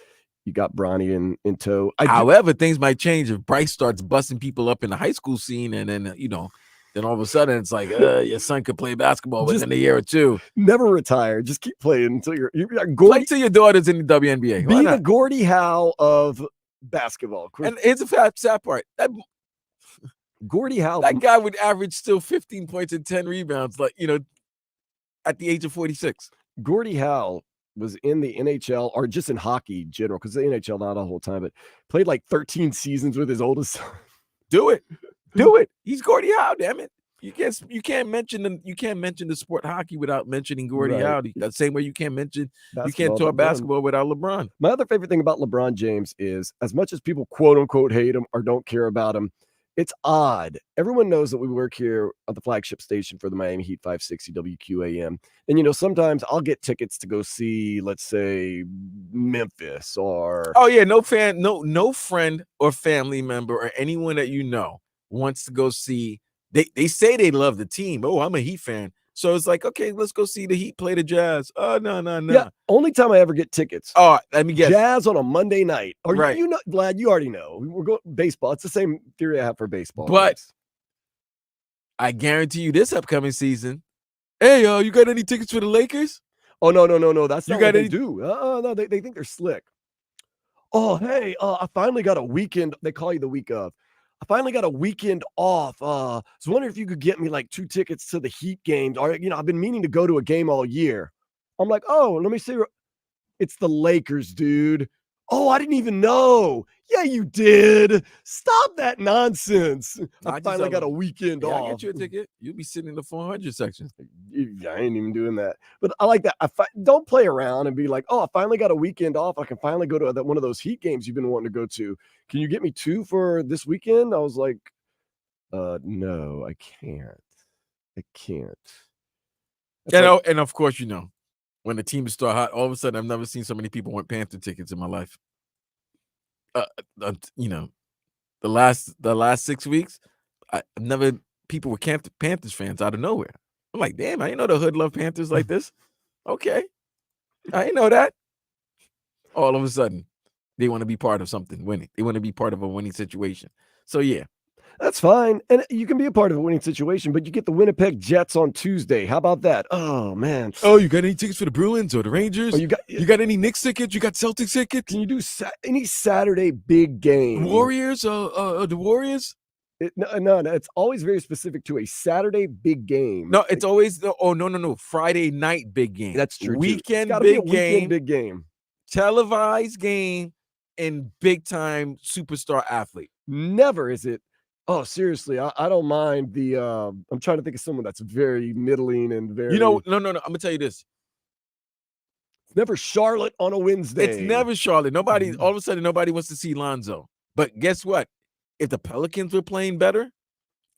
You got Bronny in tow. However, things might change if Bryce starts busting people up in the high school scene, and then, then all of a sudden it's like, your son could play basketball within a year or two. Never retire. Just keep playing until you're play till your daughter's in the WNBA. Be the Gordie Howe of basketball. And here's a sad part. Gordie Howe. That guy would average still 15 points and 10 rebounds, at the age of 46. Gordie Howe was in the NHL, or just in hockey in general, because the NHL not a whole time, but played like 13 seasons with his oldest son. Do it. He's Gordie Howe, damn it. You can't mention the sport hockey without mentioning Gordie Howe. The same way you can't talk basketball without LeBron. My other favorite thing about LeBron James is, as much as people quote unquote hate him or don't care about him, it's odd. Everyone knows that we work here at the flagship station for the Miami Heat 560 WQAM. And, sometimes I'll get tickets to go see, let's say, Memphis or... Oh, yeah, no friend or family member or anyone that wants to go see... They say they love the team. Oh, I'm a Heat fan. So it's like, okay, let's go see the Heat play the Jazz. Oh, no. Yeah, only time I ever get tickets. Oh, let me guess. Jazz on a Monday night. Or right. Vlad, you already know. We're going baseball. It's the same theory I have for baseball. But I guarantee you this upcoming season, hey, you got any tickets for the Lakers? Oh, no. That's not what they do. No, they think they're slick. Oh, hey, I finally got a weekend. They call you the week of. I finally got a weekend off. I was wondering if you could get me like 2 tickets to the Heat games. Or, I've been meaning to go to a game all year. I'm like, oh, let me see. It's the Lakers, dude. Oh, I didn't even know. Yeah, you did. Stop that nonsense. I finally got a weekend off. I'll get you a ticket. You'll be sitting in the 400 section. I ain't even doing that. But I like that. Don't play around and be like, oh, I finally got a weekend off. I can finally go to one of those Heat games you've been wanting to go to. Can you get me 2 for this weekend? I was like, no, I can't. And of course, when the team is still hot, all of a sudden, I've never seen so many people want Panther tickets in my life. The last 6 weeks, people were Panthers fans out of nowhere. I'm like, damn, I didn't know the hood loved Panthers like this. Okay. I didn't know that. All of a sudden, they want to be part of something winning. They want to be part of a winning situation. So, yeah. That's fine. And you can be a part of a winning situation, but you get the Winnipeg Jets on Tuesday. How about that? Oh, man. Oh, you got any tickets for the Bruins or the Rangers? Oh, you got any Knicks tickets? You got Celtics tickets? Can you do any Saturday big game? Warriors? The Warriors? No, it's always very specific to a Saturday big game. No, it's always no. Friday night big game. That's true. Weekend big game. Televised game, and big time superstar athlete. Never is it. Oh, seriously, I don't mind the. I'm trying to think of someone that's very middling and very. No. I'm gonna tell you this. It's never Charlotte on a Wednesday. It's never Charlotte. Nobody. All of a sudden, nobody wants to see Lonzo. But guess what? If the Pelicans were playing better,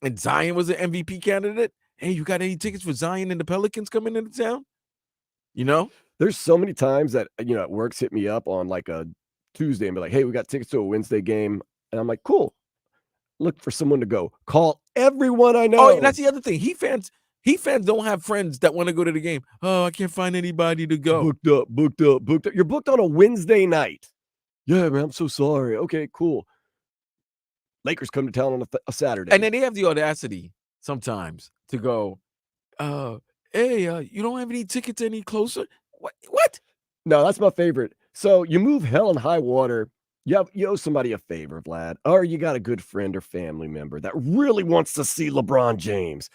and Zion was an MVP candidate, hey, you got any tickets for Zion and the Pelicans coming into town? There's so many times that at work's hit me up on like a Tuesday and be like, "Hey, we got tickets to a Wednesday game," and I'm like, "Cool." Look for someone to go. Call everyone I know. Oh, and that's the other thing. Heat fans don't have friends that want to go to the game. Oh, I can't find anybody to go. Booked up. You're booked on a Wednesday night. Yeah, man, I'm so sorry. Okay, cool. Lakers come to town on a Saturday. And then they have the audacity sometimes to go, hey, you don't have any tickets any closer? What? No, that's my favorite. So you move hell and high water. You owe somebody a favor, Vlad, or you got a good friend or family member that really wants to see LeBron James.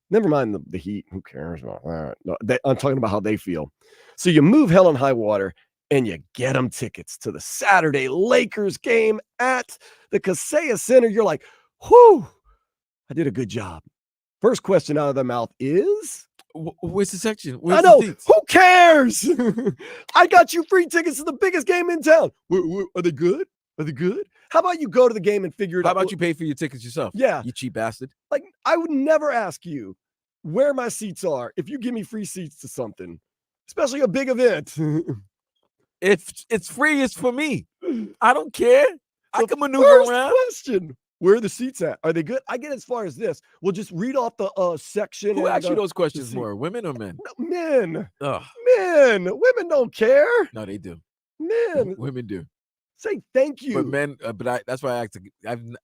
Never mind the Heat. Who cares about that? No, I'm talking about how they feel. So you move hell and high water and you get them tickets to the Saturday Lakers game at the Kaseya Center. You're like, whew, I did a good job. First question out of their mouth is... Where's the section? I know. Who cares? I got you free tickets to the biggest game in town. Are they good? How about you go to the game and figure it out? How about you pay for your tickets yourself? Yeah. You cheap bastard. Like, I would never ask you where my seats are if you give me free seats to something, especially a big event. If it's free, it's for me. I don't care. I can maneuver around. Question. Where are the seats at? Are they good? I get as far as this. We'll just read off the section. Who asks you those questions more, women or men? Men. Ugh. Men. Women don't care. No, they do. Men. Women do. Say thank you. But men, that's why I asked.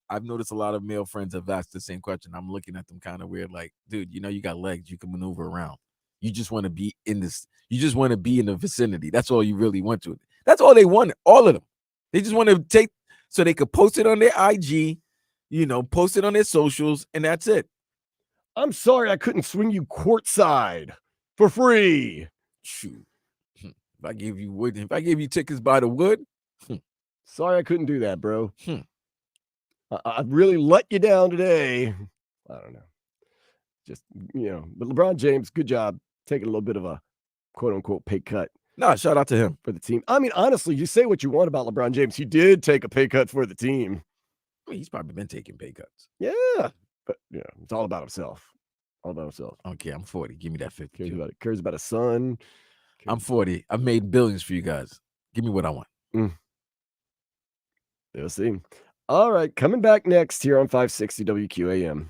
I've noticed a lot of male friends have asked the same question. I'm looking at them kind of weird, like, dude, you got legs, you can maneuver around. You just want to be in this. You just want to be in the vicinity. That's all you really want to. That's all they want. All of them. They just want to take so they could post it on their IG. Post it on their socials, and that's it. I'm sorry I couldn't swing you courtside for free. Shoot. If I gave you tickets by the wood. Sorry I couldn't do that, bro. I really let you down today. I don't know. Just, but LeBron James, good job taking a little bit of a quote-unquote pay cut. No, shout out to him. For the team. I mean, honestly, you say what you want about LeBron James. He did take a pay cut for the team. He's probably been taking pay cuts. Yeah, but it's all about himself. Okay, I'm 40. Give me that 50. Cares about a son. I'm 40. I've made billions for you guys. Give me what I want. We'll see. All right, coming back next here on 560 WQAM.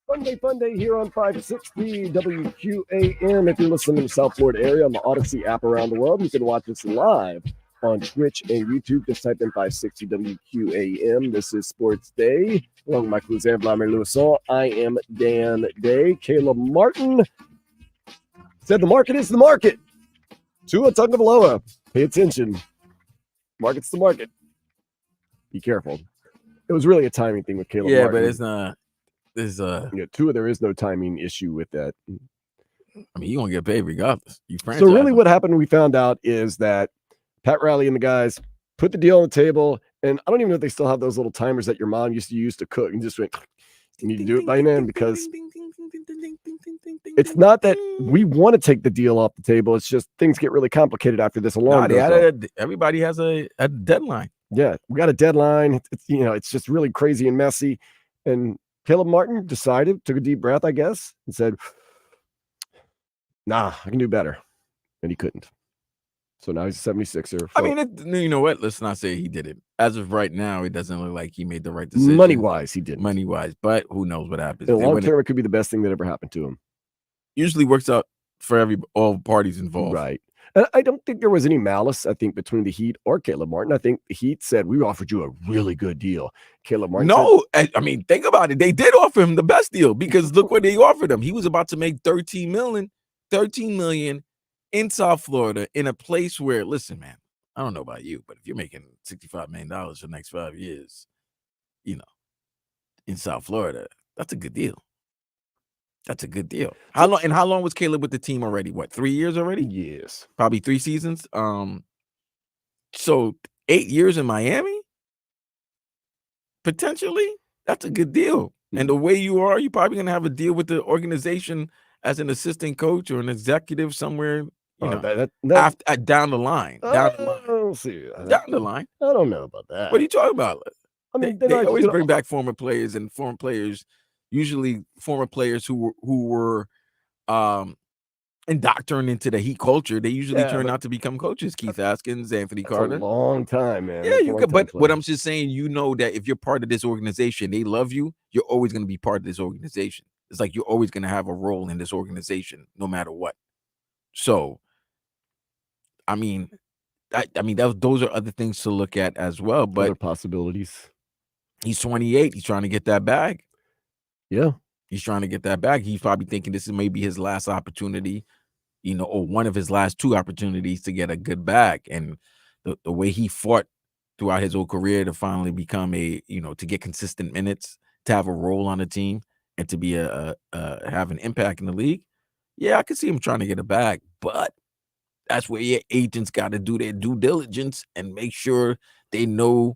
Fun day here on 560 WQAM. If you're listening in the South Florida area on the Odyssey app around the world, you can watch us live on Twitch and YouTube. Just type in 560 WQAM. This is Sports Day. Along with Michael Luzan, Vladimir Lewisson. I am Dan Day. Caleb Martin said the market is the market. Tua Tagovailoa. Pay attention. Market's the market. Be careful. It was really a timing thing with Caleb Martin. But it's not. Tua, there is no timing issue with that. I mean, you gonna get paid regardless. So really what happened, we found out, is that Pat Riley and the guys put the deal on the table, and I don't even know if they still have those little timers that your mom used to use to cook, and just went, you need to do it by then, because it's not that we want to take the deal off the table. It's just things get really complicated after this alarm. Everybody has a deadline. Yeah, we got a deadline. It's just really crazy and messy. And Caleb Martin decided, took a deep breath, I guess, and said, nah, I can do better. And he couldn't. So now he's a 76er. I mean, you know what? Let's not say he did it. As of right now, it doesn't look like he made the right decision. Money-wise, he did. Money-wise, but who knows what happens. In the long term, it could be the best thing that ever happened to him. Usually works out for all parties involved. Right. And I don't think there was any malice, I think, between the Heat or Caleb Martin. I think the Heat said, we offered you a really good deal. Caleb Martin said, I mean, think about it. They did offer him the best deal, because look what they offered him. He was about to make $13 million in South Florida, in a place where, listen, man, I don't know about you, but if you're making $65 million for the next 5 years, in South Florida, that's a good deal. That's a good deal. How long was Caleb with the team already? What, 3 years already? Yes. Probably 3 seasons. So 8 years in Miami? Potentially, that's a good deal. And the way you are, you're probably gonna have a deal with the organization as an assistant coach or an executive somewhere, down the line. We'll see. Down the line. I don't know about that. What are you talking about? I mean, they always bring back former players, and former players, usually former players who were indoctrinated into the Heat culture, they usually turn out to become coaches. Keith Askins, Anthony Carter. A long time, man. Yeah, you could. But what I'm just saying, that if you're part of this organization, they love you. You're always going to be part of this organization. It's like you're always going to have a role in this organization, no matter what. So, I mean, those are other things to look at as well. But other possibilities. He's 28. He's trying to get that bag. Yeah. He's trying to get that bag. He's probably thinking this is maybe his last opportunity, or one of his last 2 opportunities to get a good bag. And the way he fought throughout his whole career to finally become to get consistent minutes, to have a role on the team, and to be have an impact in the league. Yeah, I could see him trying to get a bag, but that's where your agents got to do their due diligence and make sure they know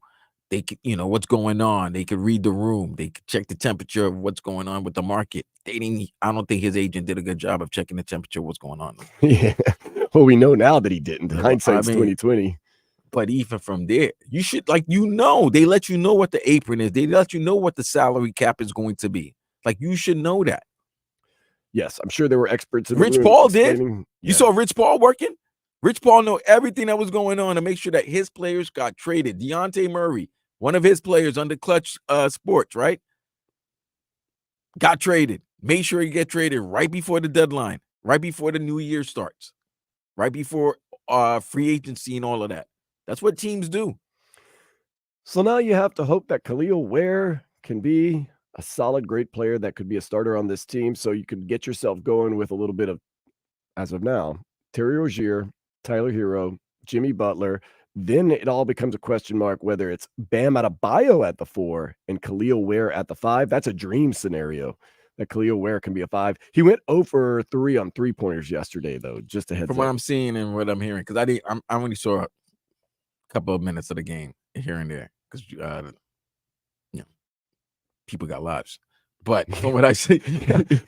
they could, what's going on. They could read the room. They could check the temperature of what's going on with the market. I don't think his agent did a good job of checking the temperature of what's going on. Yeah. Well, we know now that he didn't. Hindsight's 2020. But even from there, you should, they let you know what the apron is. They let you know what the salary cap is going to be. You should know that. Yes, I'm sure there were experts in Rich Paul did. You saw Rich Paul working? Rich Paul know everything that was going on to make sure that his players got traded. Dejounte Murray, one of his players under Clutch Sports, right? Got traded. Made sure he get traded right before the deadline, right before the new year starts, right before free agency and all of that. That's what teams do. So now you have to hope that Khalil Ware can be a solid, great player that could be a starter on this team, so you could get yourself going with a little bit of, as of now, Terry Rozier, Tyler Hero, Jimmy Butler. Then it all becomes a question mark whether it's Bam Adebayo at the 4 and Khalil Ware at the 5. That's a dream scenario that Khalil Ware can be a 5. He went 0 for 3 on 3-pointers yesterday, though, just a heads From up. what I'm seeing and what I'm hearing, because I only saw a couple of minutes of the game here and there, because people got lives. But from what I see,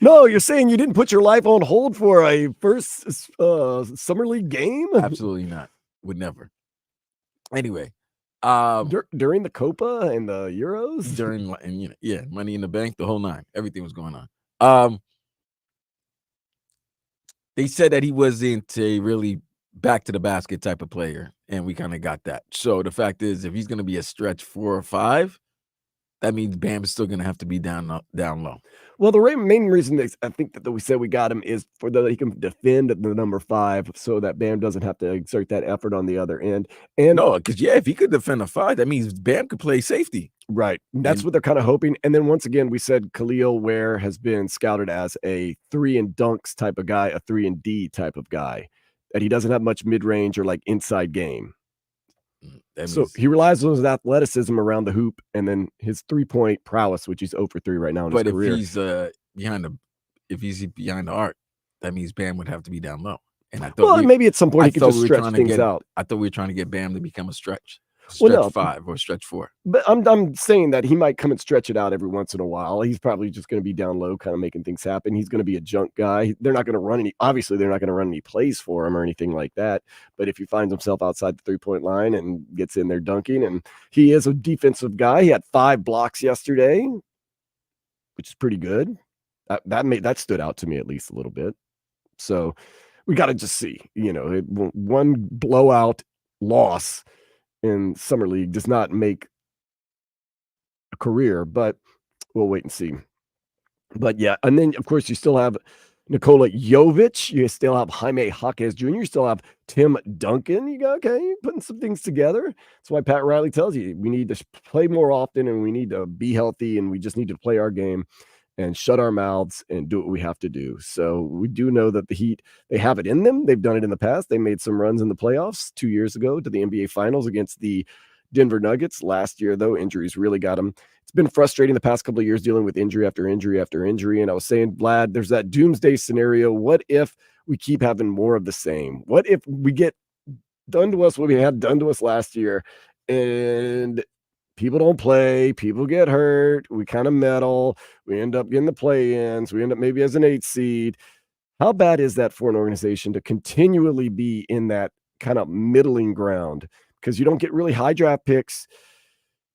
no, you're saying you didn't put your life on hold for a first summer league game? Absolutely not. Would never. Anyway, during the Copa and the Euros, Money in the Bank, the whole 9, everything was going on. They said that he wasn't a really back to the basket type of player, and we kind of got that. So the fact is, if he's going to be a stretch 4 or 5, that means Bam is still going to have to be down low. Well, the main reason I think that we said we got him is for that he can defend at the number 5 so that Bam doesn't have to exert that effort on the other end. And no, because if he could defend a 5, that means Bam could play safety. Right. That's what they're kind of hoping. And then once again, we said Khalil Ware has been scouted as a 3 and dunks type of guy, a 3 and D type of guy, that he doesn't have much mid-range or like inside game. So he relies on his athleticism around the hoop and then his 3-point prowess, which he's 0 for 3 right now in his career. But if he's behind the arc, that means Bam would have to be down low. And I thought maybe at some point he could just stretch things out. I thought we were trying to get Bam to become a stretch 5 or stretch 4. But I'm saying that he might come and stretch it out every once in a while. He's probably just going to be down low, kind of making things happen. He's going to be a junk guy. They're not going to run any plays for him or anything like that. But if he finds himself outside the 3-point line and gets in there dunking, and he is a defensive guy. He had 5 blocks yesterday, which is pretty good. That stood out to me at least a little bit. So we got to just see, one blowout loss in Summer League does not make a career, but we'll wait and see. But yeah, and then of course you still have Nikola Jovic, you still have Jaime Jaquez Jr., you still have Tim Duncan. You go, okay, you're putting some things together. That's why Pat Riley tells you we need to play more often and we need to be healthy and we just need to play our game and shut our mouths and do what we have to do. So we do know that the Heat, they have it in them. They've done it in the past. They made some runs in the playoffs 2 years ago to the NBA Finals against the Denver Nuggets. Last year, though, injuries really got them. It's been frustrating the past couple of years dealing with injury after injury after injury. And I was saying, Vlad, there's that doomsday scenario. What if we keep having more of the same? What if we get done to us what we had done to us last year and people don't play, people get hurt, we kind of meddle, we end up getting the play-ins, we end up maybe as an 8 seed. How bad is that for an organization to continually be in that kind of middling ground? Because you don't get really high draft picks.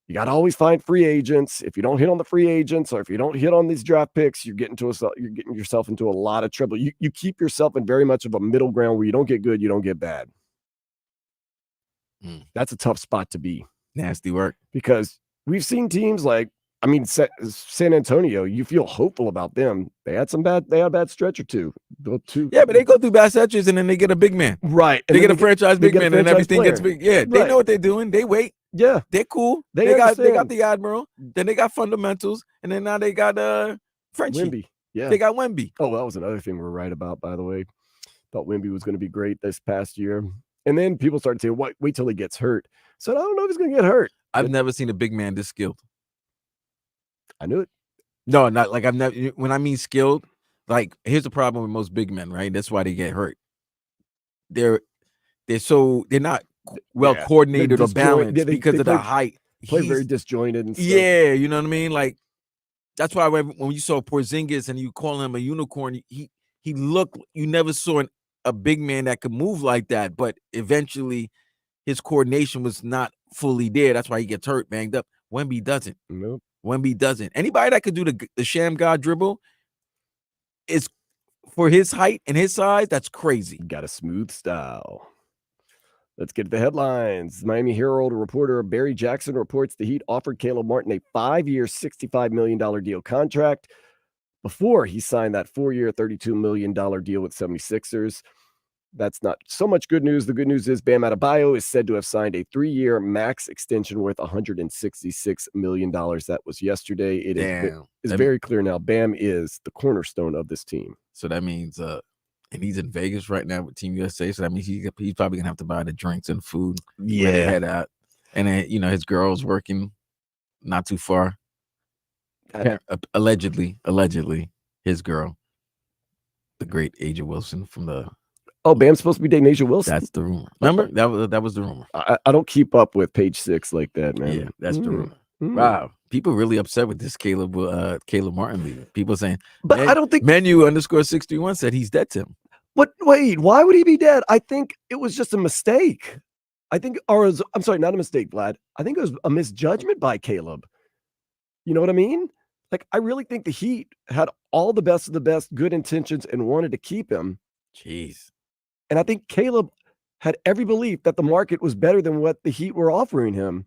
You got to always find free agents. If you don't hit on the free agents or if you don't hit on these draft picks, you're getting yourself into a lot of trouble. You keep yourself in very much of a middle ground where you don't get good, you don't get bad. That's a tough spot to be. Nasty work. Because we've seen teams like, San Antonio, you feel hopeful about them. They had a bad stretch or two. Yeah, but they go through bad stretches and then they get a big man. Right. They get a franchise big man and everything gets big. Yeah, right. They know what they're doing. They wait. Yeah. They're cool. They got the Admiral. Then they got fundamentals. And then now they got Frenchie. Wemby. Yeah. They got Wemby. Oh, that was another thing we're right about, by the way. Thought Wemby was going to be great this past year. And then people started saying, wait till he gets hurt. So I don't know if he's going to get hurt. I've never seen a big man this skilled. I knew it. No, not like I've never. When I mean skilled, like here's the problem with most big men, right? That's why they get hurt. They're not well coordinated or balanced because of the height. Play very disjointed and stuff. Yeah, you know what I mean. Like that's why when you saw Porzingis and you call him a unicorn, he looked. You never saw a big man that could move like that, but eventually his coordination was not fully there. That's why he gets hurt, banged up. Wemby doesn't. Nope. Wemby doesn't. Anybody that could do the sham god dribble is for his height and his size. That's crazy. Got a smooth style. Let's get to the headlines. Miami Herald reporter Barry Jackson reports the Heat offered Caleb Martin a 5-year, $65 million deal contract before he signed that 4-year, $32 million deal with 76ers. That's not so much good news. The good news is Bam Adebayo is said to have signed a 3-year max extension worth $166 million. That was yesterday. It is very clear now. Bam is the cornerstone of this team. So that means, and he's in Vegas right now with Team USA. So that means he's probably gonna have to buy the drinks and food. Yeah, head out, and then his girl's working not too far. Allegedly, his girl, the great Aja Wilson from the. Oh, Bam's supposed to be dating Aja Wilson. That's the rumor. Remember that was the rumor. I don't keep up with Page 6 like that, man. Yeah, that's the rumor. Wow, people really upset with this Caleb Martin leaving. People saying, but I don't think Menu_631 said he's dead to him. But wait, why would he be dead? I think it was just a mistake. I'm sorry, not a mistake, Vlad. I think it was a misjudgment by Caleb. You know what I mean? Like, I really think the Heat had all the best of the best good intentions and wanted to keep him. Jeez. And I think Caleb had every belief that the market was better than what the Heat were offering him.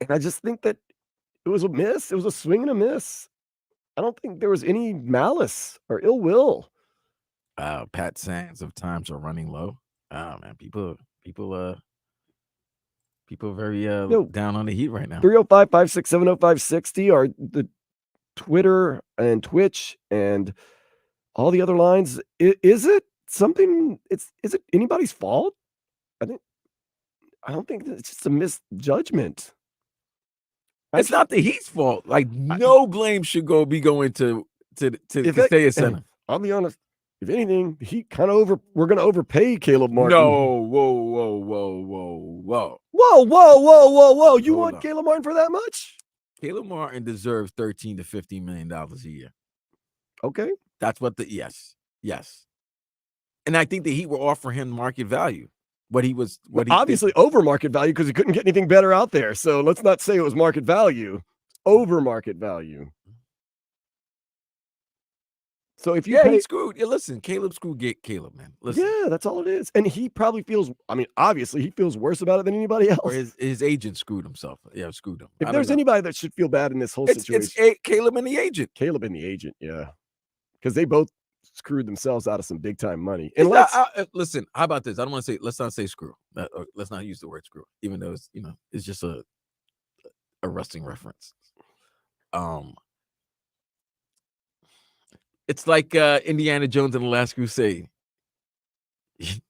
And I just think that It was a miss. It was a swing and a miss. I don't think there was any malice or ill will. Pat Sands of times are running low. Oh man, people are very down on the Heat right now. 305-567-0560 are the Twitter and Twitch and all the other lines. Is it something? Is it anybody's fault? I don't think it's just a misjudgment. It's not the Heat's fault. Like no blame should be going to stay at center. I'll be honest. If anything, Heat we're going to overpay Caleb Martin. No, whoa. You want Caleb Martin for that much? Caleb Martin deserves $13 to $15 million a year. Okay. That's what yes. And I think the Heat were offering him market value. Obviously over market value because he couldn't get anything better out there. So let's not say it was market value. Over market value. So if he screwed. Yeah, listen, Caleb screwed Caleb, man. Listen. Yeah, that's all it is. And he probably obviously he feels worse about it than anybody else. Or his agent screwed himself. Yeah, screwed him. If there's anybody that should feel bad in this whole situation. It's Caleb and the agent. Yeah. Because they both screwed themselves out of some big time money. And listen, how about this? I don't want to say, let's not say screw. Let's not use the word screw, even though it's just a wrestling reference. It's like Indiana Jones and the Last Crusade. He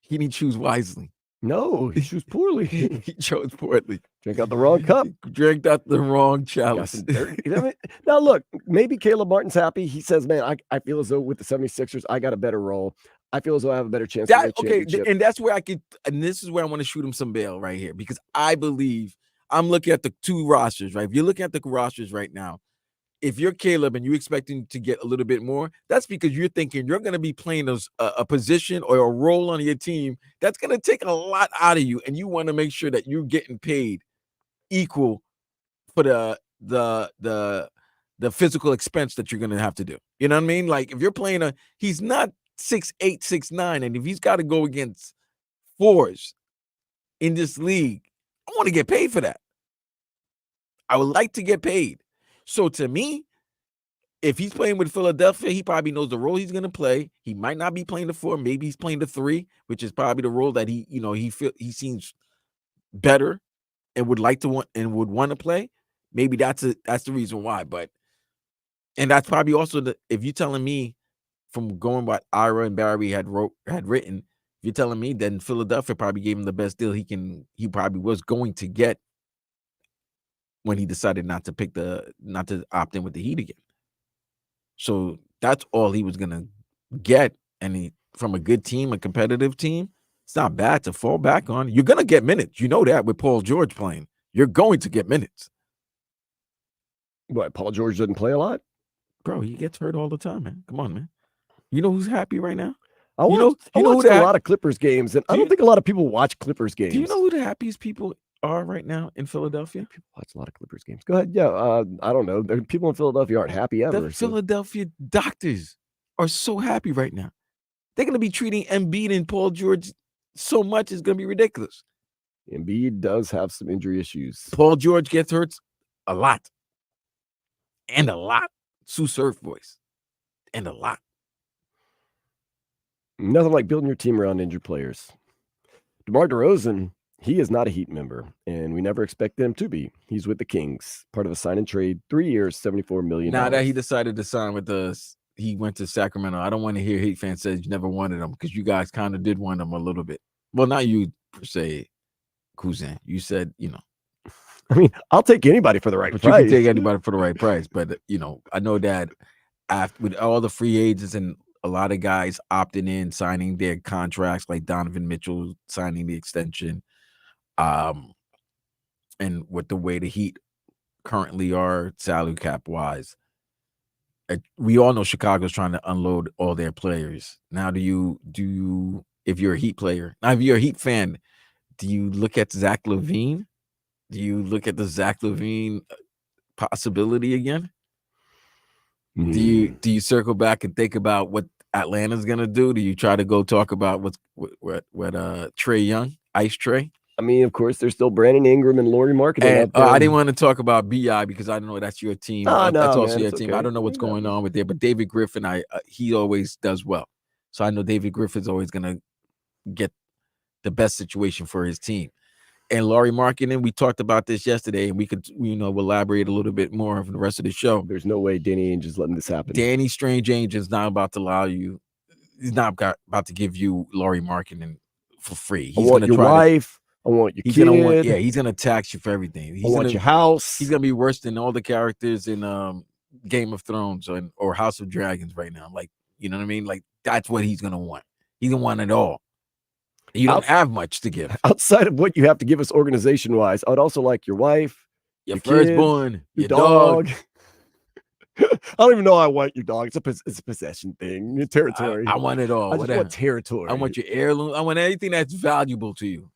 didn't choose wisely. No, he chose poorly. He chose poorly. Drank out the wrong cup. Drank out the wrong chalice. Now, look, maybe Caleb Martin's happy. He says, man, I feel as though with the 76ers, I got a better role. I feel as though I have a better chance to win a championship. And that's where and this is where I want to shoot him some bail right here, because I believe I'm looking at the two rosters, right? If you're looking at the rosters right now, if you're Caleb and you're expecting to get a little bit more, that's because you're thinking you're going to be playing a position or a role on your team that's going to take a lot out of you, and you want to make sure that you're getting paid equal for the physical expense that you're going to have to do. You know what I mean? Like if you're playing he's not 6'8", 6'9", and if he's got to go against fours in this league, I want to get paid for that. I would like to get paid. So to me, if he's playing with Philadelphia, he probably knows the role he's going to play. He might not be playing the 4. Maybe he's playing the 3, which is probably the role that he seems better and would want to play. Maybe that's the reason why. And that's probably also if you're telling me from going what Ira and Barry had written, if you're telling me then Philadelphia probably gave him the best deal he probably was going to get when he decided not to opt in with the Heat again. So that's all he was gonna get, and from a good team, a competitive team, it's not bad to fall back on. You're gonna get minutes, you know that with Paul George playing. You're going to get minutes. What? Paul George doesn't play a lot, bro. He gets hurt all the time, man. Come on, man. You know who's happy right now? I watched a lot of Clippers games, and I don't think a lot of people watch Clippers games. Do you know who the happiest people are right now in Philadelphia? People watch a lot of Clippers games. Go ahead. Yeah, I don't know. People in Philadelphia aren't happy ever. The Philadelphia doctors are so happy right now. They're going to be treating Embiid and Paul George so much, it's going to be ridiculous. Embiid does have some injury issues. Paul George gets hurt a lot. And a lot. Sue Surf voice. And a lot. Nothing like building your team around injured players. DeMar DeRozen, he is not a Heat member, and we never expected him to be. He's with the Kings, part of a sign and trade, 3 years, $74 million. Now that he decided to sign with us, he went to Sacramento. I don't want to hear Heat fans say you never wanted him, because you guys kind of did want him a little bit. Well, not you per se, Cousin. You said, I mean, I'll take anybody for the right price. You can take anybody for the right price, but I know that with all the free agents and a lot of guys opting in, signing their contracts, like Donovan Mitchell signing the extension, and with the way the Heat currently are salary cap wise, we all know Chicago's trying to unload all their players. Now, do you if you're a Heat player, now if you're a Heat fan, do you look at Zach LaVine? Do you look at the Zach LaVine possibility again? Do you circle back and think about what Atlanta's gonna do? Do you try to go talk about what Trey Young, Ice Trey? I mean, of course, there's still Brandon Ingram and Laurie Marketing And out there. I didn't want to talk about BI because I don't know that's your team. No, That's no, also man, your it's team. okay. I don't know what's going on with there, but David Griffin, he always does well. So I know David Griffin's always gonna get the best situation for his team. And Laurie Marketing, we talked about this yesterday, and we could, elaborate a little bit more for the rest of the show. There's no way Danny Ainge is letting this happen. Danny Strange Ainge is not about to allow you. He's not about to give you Laurie Marketing for free. I want your wife. I want your kid. He's gonna tax you for everything. I want your house. He's gonna be worse than all the characters in Game of Thrones or House of Dragons right now. Like, you know what I mean? Like, that's what he's gonna want. He's gonna want it all. You don't have much to give. Outside of what you have to give us organization-wise, I would also like your wife, your firstborn, kids, your dog. I don't even know I want your dog. It's a possession thing. Your territory. I want it all. I just want territory. I want your heirloom. I want anything that's valuable to you.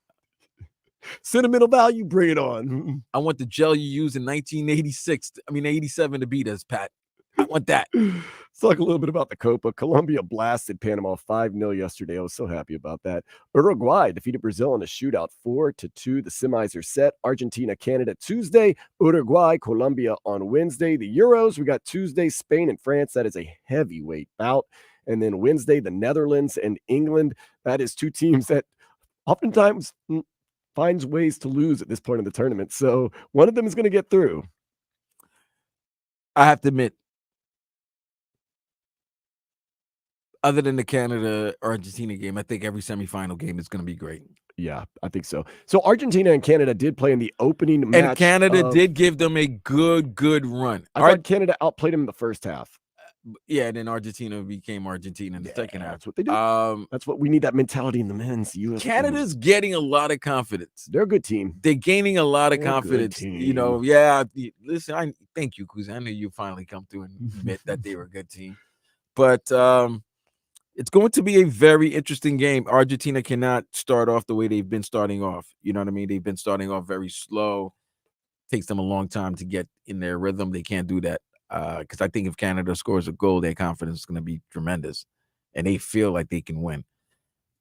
Sentimental value, bring it on. I want the gel you used in 87 to beat us, Pat. I want that. Let's talk a little bit about the Copa. Colombia blasted Panama 5-0 yesterday. I was so happy about that. Uruguay defeated Brazil in a shootout 4-2. The semis are set. Argentina, Canada Tuesday. Uruguay, Colombia on Wednesday. The Euros, we got Tuesday, Spain and France. That is a heavyweight bout. And then Wednesday, the Netherlands and England. That is two teams that oftentimes finds ways to lose at this point in the tournament. So one of them is going to get through. I have to admit, other than the Canada-Argentina game, I think every semifinal game is going to be great. Yeah, I think so. So Argentina and Canada did play in the opening match. And Canada did give them a good run. I thought Canada outplayed them in the first half. Yeah, and then Argentina became Argentina in the second half. That's what they do. That's what we need, that mentality in the men's U.S. Canada's getting a lot of confidence. They're a good team. They're gaining a lot of confidence. Listen, I thank you, Kuz. I knew you finally come through and admit that they were a good team. But it's going to be a very interesting game. Argentina cannot start off the way they've been starting off. You know what I mean? They've been starting off very slow. Takes them a long time to get in their rhythm. They can't do that. Because I think if Canada scores a goal, their confidence is going to be tremendous. And they feel like they can win.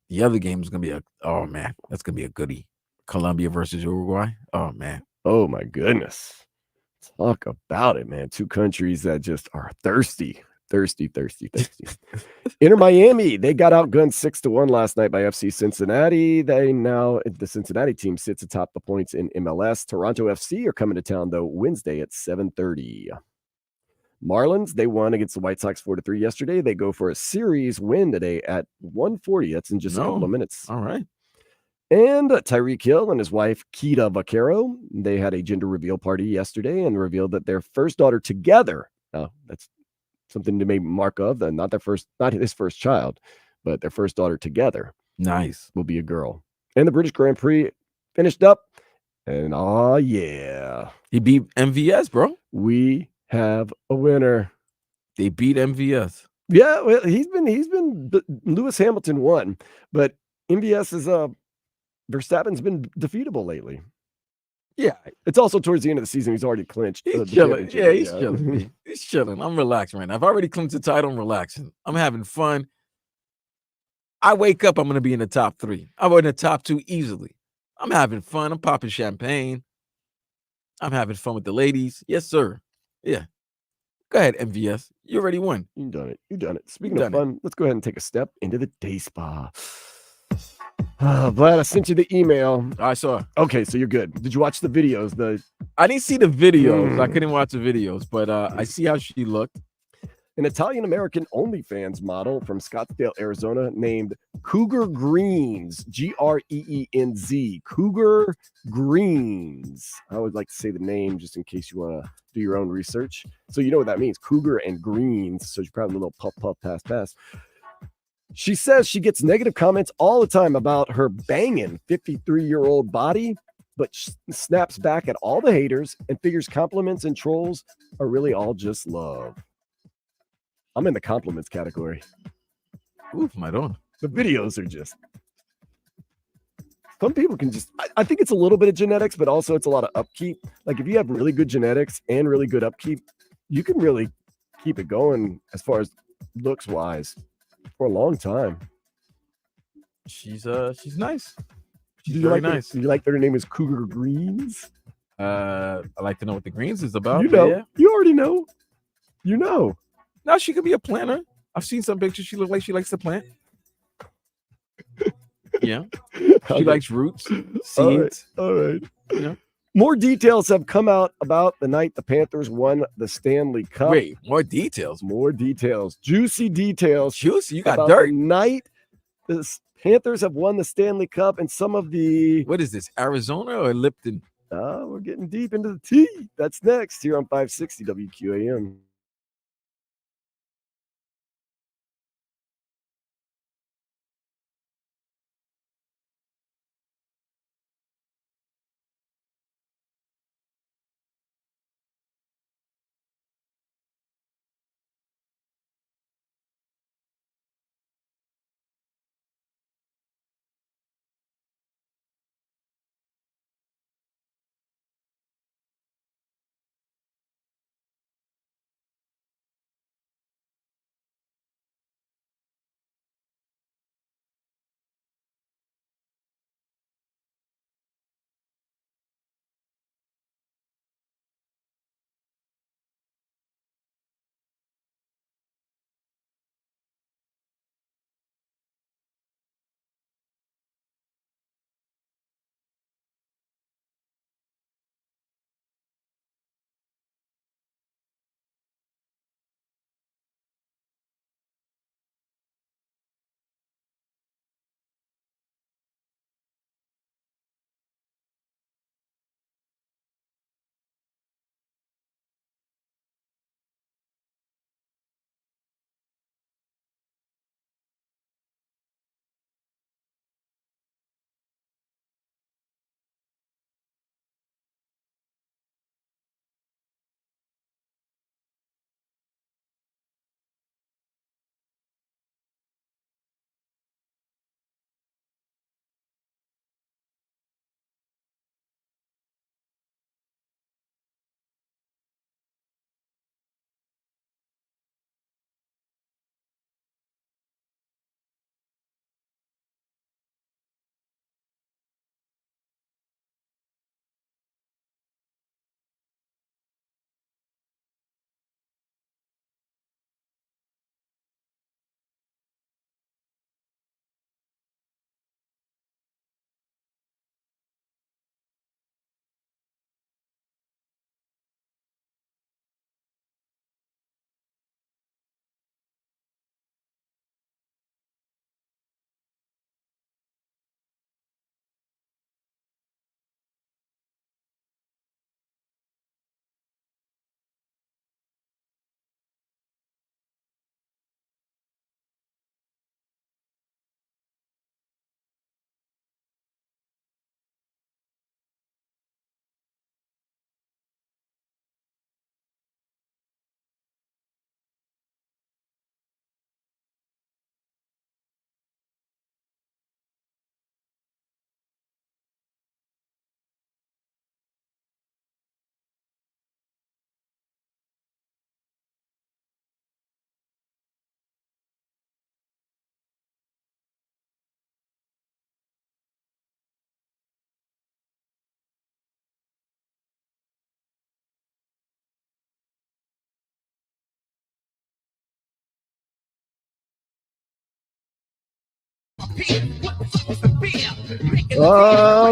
The other game is going to be that's going to be a goodie. Colombia versus Uruguay. Oh, man. Oh, my goodness. Talk about it, man. Two countries that just are thirsty. Inter Miami, they got outgunned 6-1 last night by FC Cincinnati. The Cincinnati team sits atop the points in MLS. Toronto FC are coming to town, though, Wednesday at 7:30. Marlins, they won against the White Sox 4-3 yesterday. They go for a series win today at 1:40. That's in just a couple of minutes. All right. And Tyreek Hill and his wife, Kita Vaquero, they had a gender reveal party yesterday and revealed that their first daughter together. Now, that's something to make mark of, and not his first child, but their first daughter together. Nice. Will be a girl. And the British Grand Prix finished up, and yeah, he beat MVS, bro. We have a winner. They beat MVS. Yeah, well, he's been Lewis Hamilton won, but MVS is Verstappen's been defeatable lately. Yeah, it's also towards the end of the season. He's already clinched. He's chilling. Yeah, he's chilling. He's chilling. I'm relaxing right now. I've already clinched the title. I'm relaxing. I'm having fun. I wake up, I'm going to be in the top 3. I'm in the top 2 easily. I'm having fun. I'm popping champagne. I'm having fun with the ladies. Yes, sir. Yeah. Go ahead, MVS. You already won. You done it. Speaking of fun, let's go ahead and take a step into the day spa. Vlad, I sent you the email. I saw. Okay, so you're good. Did you watch the videos? I didn't see the videos. I couldn't watch the videos, but I see how she looked. An Italian-American OnlyFans model from Scottsdale, Arizona, named Cougar Greens, Greenz. Cougar Greens. I always like to say the name just in case you want to do your own research. So you know what that means, Cougar and Greens. So you're probably a little puff, pass. She says she gets negative comments all the time about her banging 53-year-old body, but snaps back at all the haters and figures compliments and trolls are really all just love. I'm in the compliments category. Oof, my own. The videos are just... Some people can just... I think it's a little bit of genetics, but also it's a lot of upkeep. Like if you have really good genetics and really good upkeep, you can really keep it going as far as looks-wise for a long time. She's nice. She's very nice. Do you like that her name is Cougar Greens? I like to know what the greens is about. You know, Yeah. you already know. You know. No, she could be a planter. I've seen some pictures. She looks like she likes to plant. Yeah. She likes roots, seeds. All right. Yeah. More details have come out about the night the Panthers won the Stanley Cup. Wait, more details. More details. Juicy details. Juicy. You got about dirt. the night the Panthers have won the Stanley Cup and some of the. What is this? Arizona or Lipton? We're getting deep into the tea. That's next here on 560 WQAM.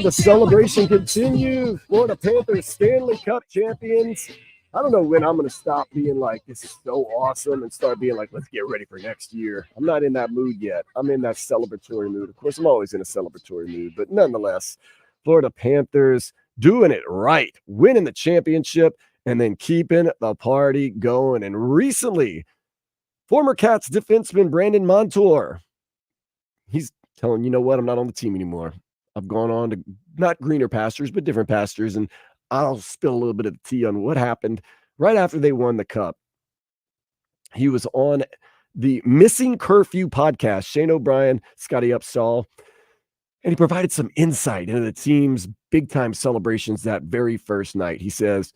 The celebration continues. Florida Panthers Stanley Cup champions. I don't know when I'm going to stop being like, this is so awesome, and start being like, let's get ready for next year. I'm not in that mood yet. I'm in that celebratory mood. Of course, I'm always in a celebratory mood, but nonetheless, Florida Panthers doing it right, winning the championship, and then keeping the party going. And recently, former Cats defenseman Brandon Montour, he's telling, you know what, I'm not on the team anymore. I've gone on to not greener pastures, but different pastures. And I'll spill a little bit of the tea on what happened right after they won the cup. He was on the Missing Curfew podcast, Shane O'Brien, Scotty Upsall, and he provided some insight into the team's big-time celebrations that very first night. He says,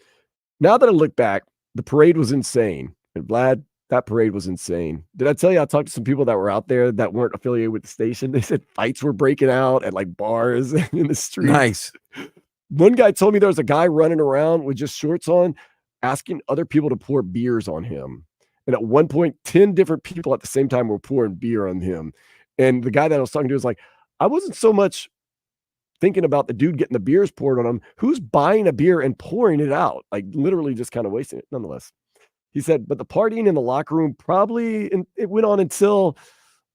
now that I look back, the parade was insane. And Vlad, That parade was insane. Did I tell you I talked to some people that were out there that weren't affiliated with the station? They said fights were breaking out at like bars in the streets. Nice. One guy told me there was a guy running around with just shorts on, asking other people to pour beers on him. And at one point, 10 different people at the same time were pouring beer on him. And the guy that I was talking to was like, I wasn't so much thinking about the dude getting the beers poured on him. Who's buying a beer and pouring it out? Like literally just kind of wasting it nonetheless. He said, but the partying in the locker room it went on until,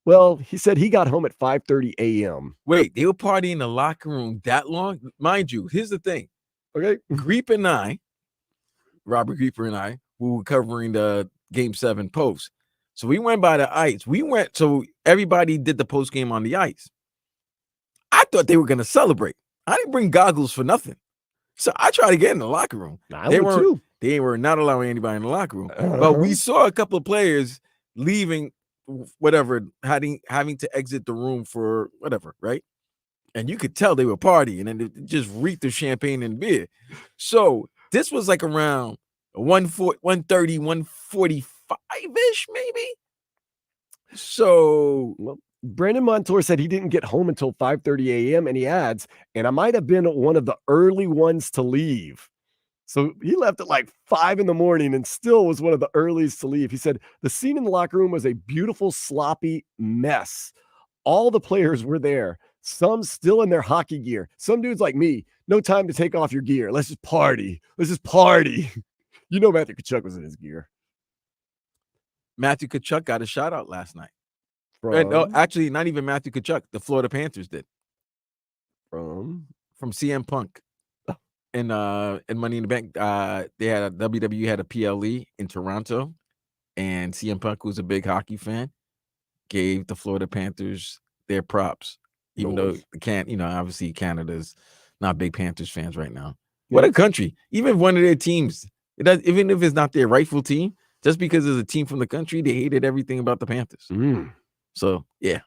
well, he said he got home at 5:30 a.m. Wait, they were partying in the locker room that long? Mind you, here's the thing. Okay. Robert Grieper and I, who were covering the Game 7 post. So we went by the ice. So everybody did the post game on the ice. I thought they were going to celebrate. I didn't bring goggles for nothing. So I tried to get in the locker room. They were not allowing anybody in the locker room. But we saw a couple of players leaving, whatever, having to exit the room for whatever, right? And you could tell they were partying, and it just reeked of champagne and beer. So this was like around 1:30, 1:45-ish, maybe. So, well, Brandon Montour said he didn't get home until 5:30 a.m. and he adds, and I might have been one of the early ones to leave. So he left at like 5 a.m. and still was one of the earliest to leave. He said the scene in the locker room was a beautiful, sloppy mess. All the players were there. Some still in their hockey gear. Some dudes like me, no time to take off your gear. Let's just party. You know Matthew Tkachuk was in his gear. Matthew Tkachuk got a shout out last night. No, actually, not even Matthew Tkachuk. The Florida Panthers did. From CM Punk. And Money in the Bank, they had WWE had a PLE in Toronto, and CM Punk, who's a big hockey fan, gave the Florida Panthers their props. Even though obviously Canada's not big Panthers fans right now. What a country! Even one of their teams, even if it's not their rightful team, just because it's a team from the country, they hated everything about the Panthers. So yeah.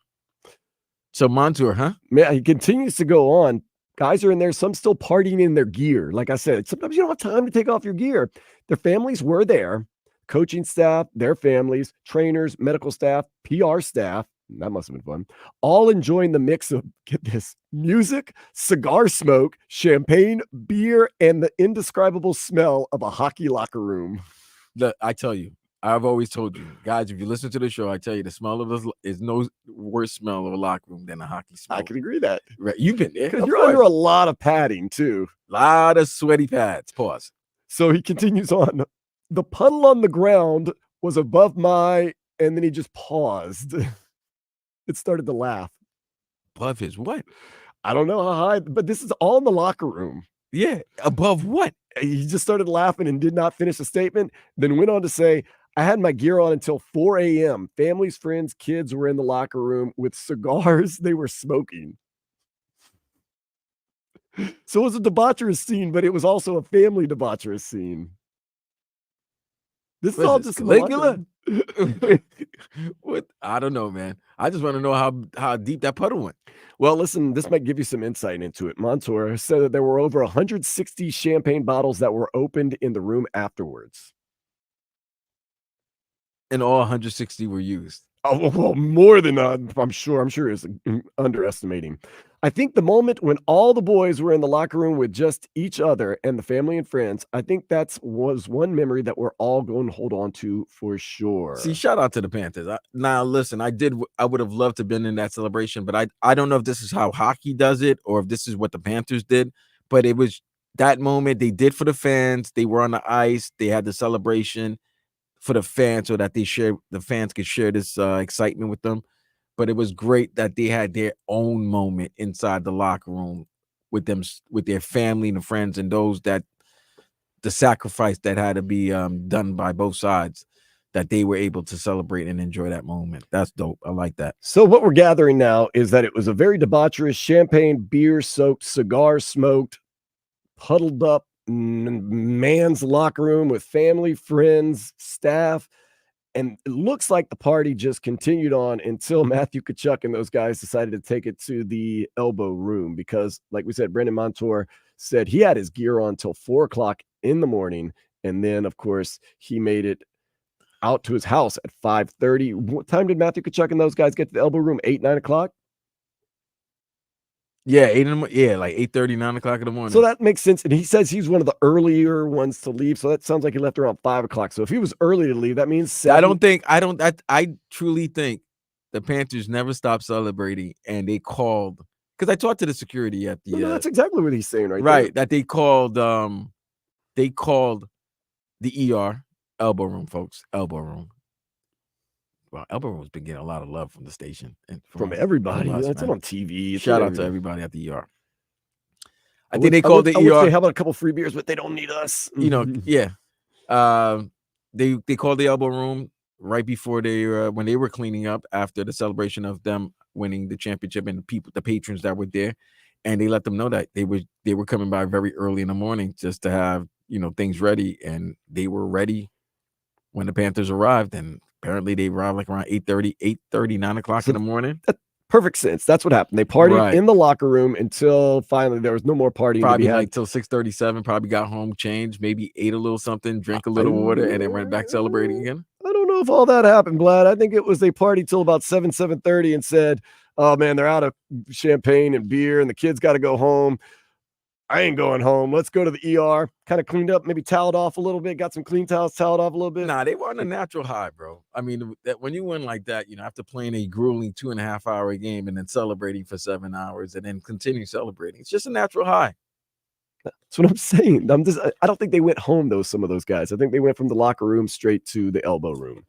So Montour, huh? Man, he continues to go on. Guys are in there, some still partying in their gear. Like I said, sometimes you don't have time to take off your gear. Their families were there, coaching staff, their families, trainers, medical staff, PR staff. That must have been fun. All enjoying the mix of, get this, music, cigar smoke, champagne, beer, and the indescribable smell of a hockey locker room. I tell you, I've always told you, guys, if you listen to the show, I tell you the smell of this is no worse smell of a locker room than a hockey smell. I can agree that. Right. You've been there. Because you're under a lot of padding, too. A lot of sweaty pads. Pause. So he continues on. The puddle on the ground was above and then he just paused. It started to laugh. Above his what? I don't know how high, but this is all in the locker room. Yeah. Above what? He just started laughing and did not finish the statement, then went on to say, I had my gear on until 4 a.m. Families, friends, kids were in the locker room with cigars they were smoking. So it was a debaucherous scene, but it was also a family debaucherous scene. This is all just Caligula. What? I don't know, man. I just want to know how deep that puddle went. Well, listen, this might give you some insight into it. Montour said that there were over 160 champagne bottles that were opened in the room afterwards. And all 160 were used. Oh, well, more than I'm sure is underestimating. I think the moment when all the boys were in the locker room with just each other and the family and friends, I think was one memory that we're all going to hold on to for sure. See, shout out to the Panthers. Now, listen, I would have loved to have been in that celebration, but I don't know if this is how hockey does it or if this is what the Panthers did, but it was that moment they did for the fans. They were on the ice. They had the celebration for the fans so that the fans could share this excitement with them. But it was great that they had their own moment inside the locker room with them, with their family and the friends and those that the sacrifice that had to be done by both sides, that they were able to celebrate and enjoy that moment. That's dope. I like that. So what we're gathering now is that it was a very debaucherous, champagne, beer-soaked, cigar-smoked, huddled up man's locker room with family, friends, staff. And it looks like the party just continued on until Matthew Tkachuk and those guys decided to take it to the elbow room because, like we said, Brandon Montour said he had his gear on till 4 o'clock in the morning. And then, of course, he made it out to his house at 5:30. What time did Matthew Tkachuk and those guys get to the elbow room? 8, 9 o'clock? Yeah, 8 in the like 8:30, 9 o'clock in the morning. So that makes sense. And he says he's one of the earlier ones to leave. So that sounds like he left around 5 o'clock. So if he was early to leave, that means 7. I truly think the Panthers never stopped celebrating, and they called, because I talked to the security at the No, that's exactly what he's saying right there. that they called the ER, elbow room, folks, elbow room. Well, elbow room's been getting a lot of love from the station and From everybody. us, That's man. on TV. Shout out to everybody at the ER. I would- think they I called would- the I would ER. say, how about a couple free beers, but they don't need us. You know, yeah. They called the elbow room right before they when they were cleaning up after the celebration of them winning the championship, and the patrons that were there, and they let them know that they were coming by very early in the morning just to have, you know, things ready, and they were ready when the Panthers arrived, and apparently they arrived like around 8:30, 9 o'clock in the morning. Perfect sense. That's what happened. They partied Right. in the locker room until finally there was no more partying to Probably be had. like till 6:37, probably got home, changed, maybe ate a little something, drank a little water, and then went back celebrating again. I don't know if all that happened, Vlad. I think it was they partied till about 7:30 and said, oh man, they're out of champagne and beer and the kids got to go home. I ain't going home. Let's go to the ER. Kind of cleaned up, maybe toweled off a little bit, got some clean towels, toweled off a little bit. Nah, they were on a natural high, bro. I mean, when you win like that, you know, after playing a grueling 2.5-hour game and then celebrating for 7 hours and then continue celebrating, it's just a natural high. That's what I'm saying. I don't think they went home, though, some of those guys. I think they went from the locker room straight to the elbow room.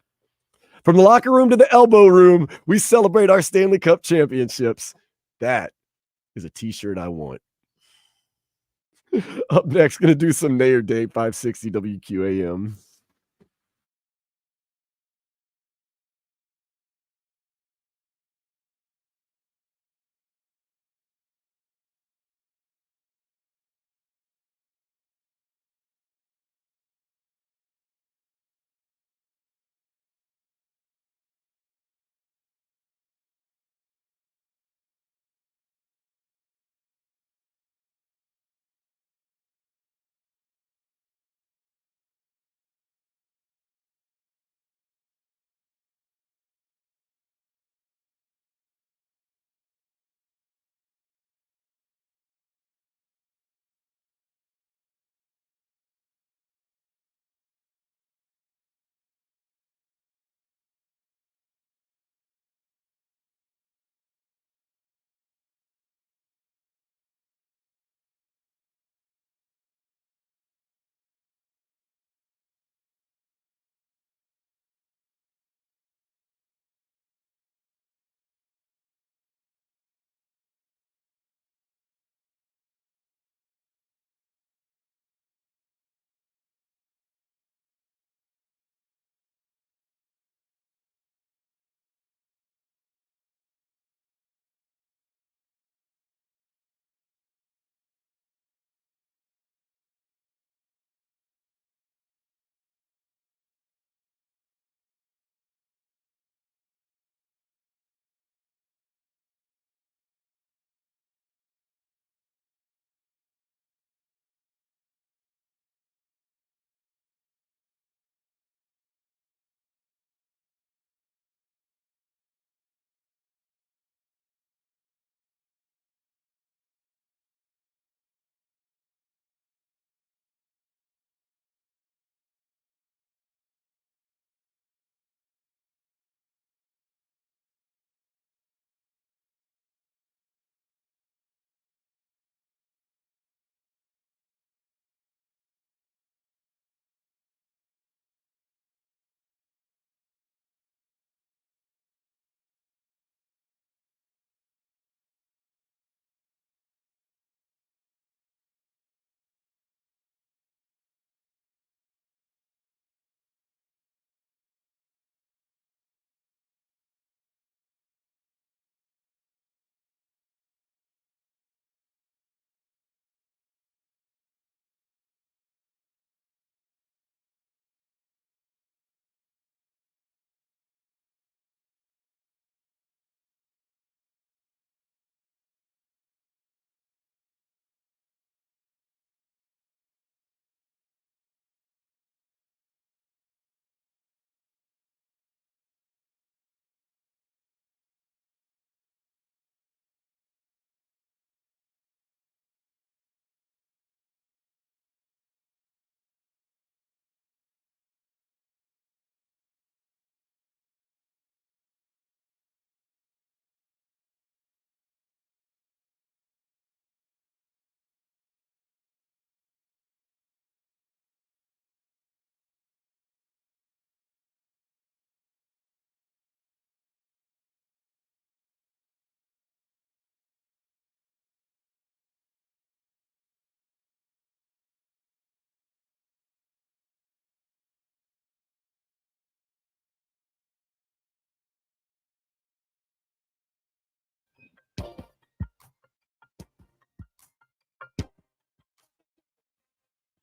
From the locker room to the elbow room, we celebrate our Stanley Cup championships. That is a t-shirt I want. Up next, going to do some Nair Day, 560 WQAM.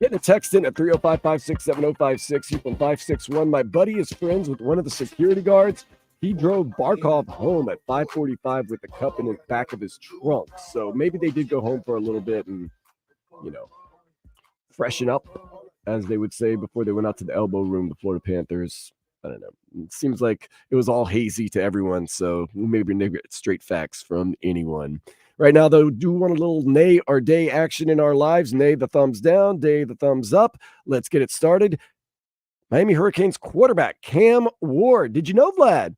Get a text in at 305-567-056. You from 561. My buddy is friends with one of the security guards. He drove Barkov home at 5:45 with the cup in the back of his trunk. So maybe they did go home for a little bit and, freshen up, as they would say, before they went out to the elbow room, the Florida Panthers. I don't know. It seems like it was all hazy to everyone, so maybe never get straight facts from anyone. Right now, though, do want a little nay or day action in our lives. Nay the thumbs down, day the thumbs up. Let's get it started. Miami Hurricanes quarterback Cam Ward. Did you know, Vlad?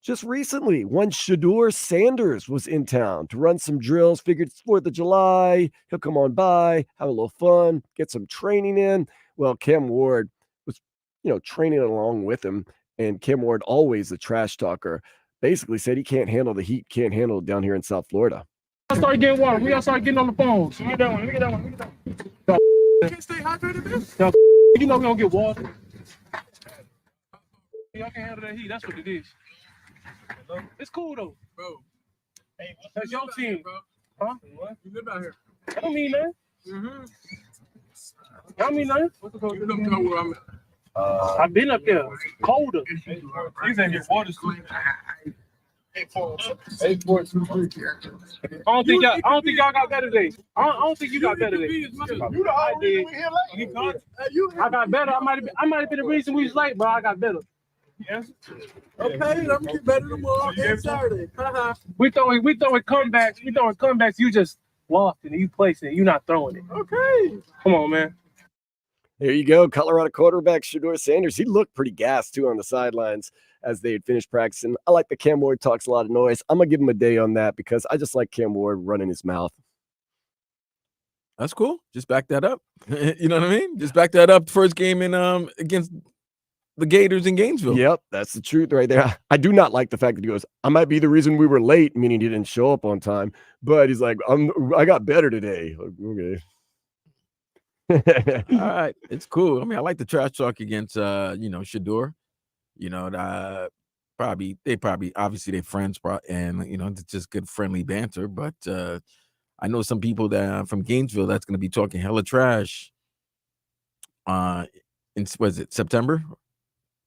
Just recently, one Shedeur Sanders was in town to run some drills. Figured it's 4th of July. He'll come on by, have a little fun, get some training in. Well, Cam Ward was, training along with him. And Cam Ward, always a trash talker, basically said he can't handle the heat, can't handle it down here in South Florida. I start getting water. We gotta start getting on the phone. So get that one. Get that one. Get that one. You can't stay hydrated, man. You know we don't get water. Y'all can handle that heat. That's what it is. It's cool though, bro. Hey, that's your team, bro. Huh? What? You live out here? I don't mean that. I don't mean nothing. What's the code? You don't know where I'm at. I've been up there. Colder. These ain't your water's clean. 8-4-2-3. I don't think y'all got better days. I don't think you got better days. You the only reason we here late. I got better. I might have been the reason we was late, but I got better. Yes. Okay, I'm gonna get better tomorrow and Saturday. we throwing comebacks. You just lost it and you placed it. You're not throwing it. Okay. Come on, man. There you go. Colorado quarterback Shedeur Sanders. He looked pretty gassed too on the sidelines as they had finished practicing. I like that Cam Ward talks a lot of noise. I'm gonna give him a day on that because I just like Cam Ward running his mouth. That's cool. Just back that up. You know what I mean? Just back that up. First game in against the Gators in Gainesville. Yep, that's the truth right there. I do not like the fact that he goes, I might be the reason we were late, meaning he didn't show up on time. But he's like, I got better today. Okay. All right, it's cool. I mean, I like the trash talk against Shedeur. Obviously they're friends, and it's just good friendly banter. But I know some people that from Gainesville that's going to be talking hella trash. Was it September?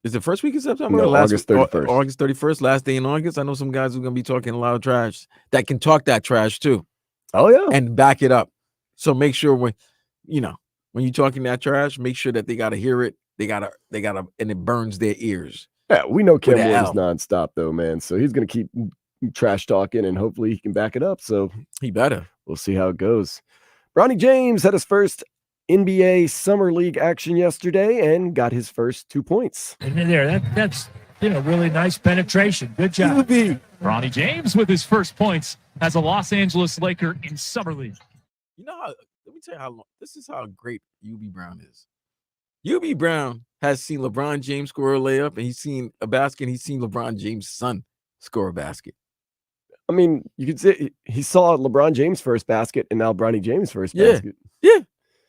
Is it first week of September? No, August 31st. August 31st, last day in August. I know some guys who are going to be talking a lot of trash that can talk that trash too. Oh yeah, and back it up. So make sure when you're talking that trash, make sure that they got to hear it. They gotta, and it burns their ears. Yeah, we know Cam Ward is nonstop though, man. So he's gonna keep trash talking, and hopefully he can back it up. So he better. We'll see how it goes. Bronny James had his first NBA Summer League action yesterday and got his first 2 points. And that's really nice penetration. Good job. Bronny James with his first points as a Los Angeles Laker in Summer League. Let me tell you how long. This is how great UB Brown is. UB Brown has seen LeBron James score a layup, and he's seen a basket, and he's seen LeBron James' son score a basket. I mean, you could say he saw LeBron James' first basket and now Bronny James' first basket. Yeah.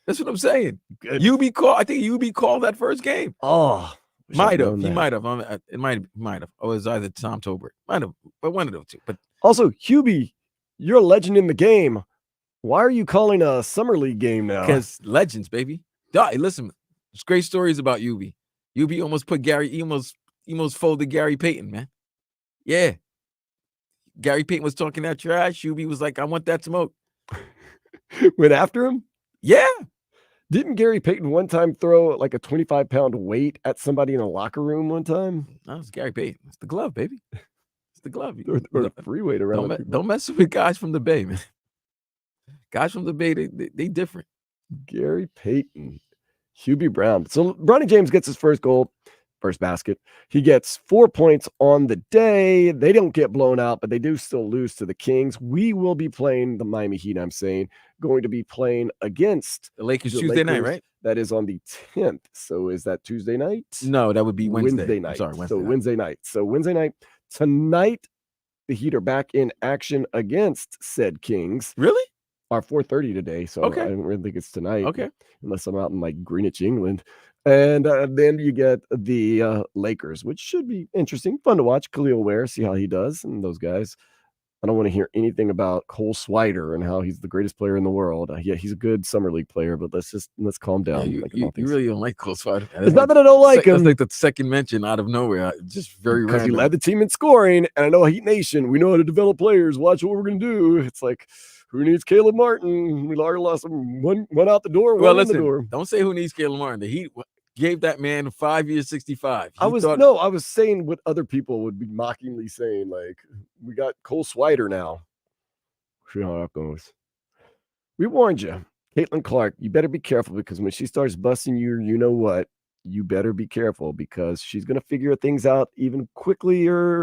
That's what I'm saying. Good. I think UB called that first game. Oh, might have. He might have. It might have. Oh, it was either Tom Tolbert. Might have, but one of those two. But also, Hubie, you're a legend in the game. Why are you calling a summer league game now? Because legends, baby. Listen, there's great stories about UB. UB almost put he almost folded Gary Payton, man. Yeah. Gary Payton was talking that trash. UB was like, I want that smoke. Went after him? Yeah. Didn't Gary Payton one time throw like a 25-pound weight at somebody in a locker room one time? No, it's Gary Payton. It's the glove, baby. It's the glove. Or the free weight around. Don't mess with guys from the Bay, man. Guys from the Bay, they different. Gary Payton, Hubie Brown. So Bronny James gets his first goal, first basket. He gets 4 points on the day. They don't get blown out, but they do still lose to the Kings. We will be playing the Miami Heat, going to be playing against the Lakers Tuesday night, right? That is on the 10th. So is that Tuesday night? No, that would be Wednesday night. Sorry, Wednesday. So Wednesday night. So Wednesday night. Tonight, the Heat are back in action against said Kings. Really? Are 4:30 today, so okay. I don't really think it's tonight. Okay. Unless I'm out in like Greenwich, England. And then you get the Lakers, which should be interesting, fun to watch. Khalil Ware, see how he does, and those guys. I don't want to hear anything about Cole Swider and how he's the greatest player in the world. Yeah, he's a good summer league player, but let's calm down. Yeah, you really don't like Cole Swider. It's not that I don't like him. That's like the second mention out of nowhere. Just very because random. He led the team in scoring, and I know Heat Nation. We know how to develop players. Watch what we're gonna do. It's like, who needs Caleb Martin? We already lost him one out the door. Well, one listen, in the door. Don't say who needs Caleb Martin. The Heat gave that man 5 years, 65. I was saying what other people would be mockingly saying, like, we got Cole Swider now. See how that goes. We warned you. Caitlin Clark, you better be careful, because when she starts busting you know what, you better be careful, because she's going to figure things out even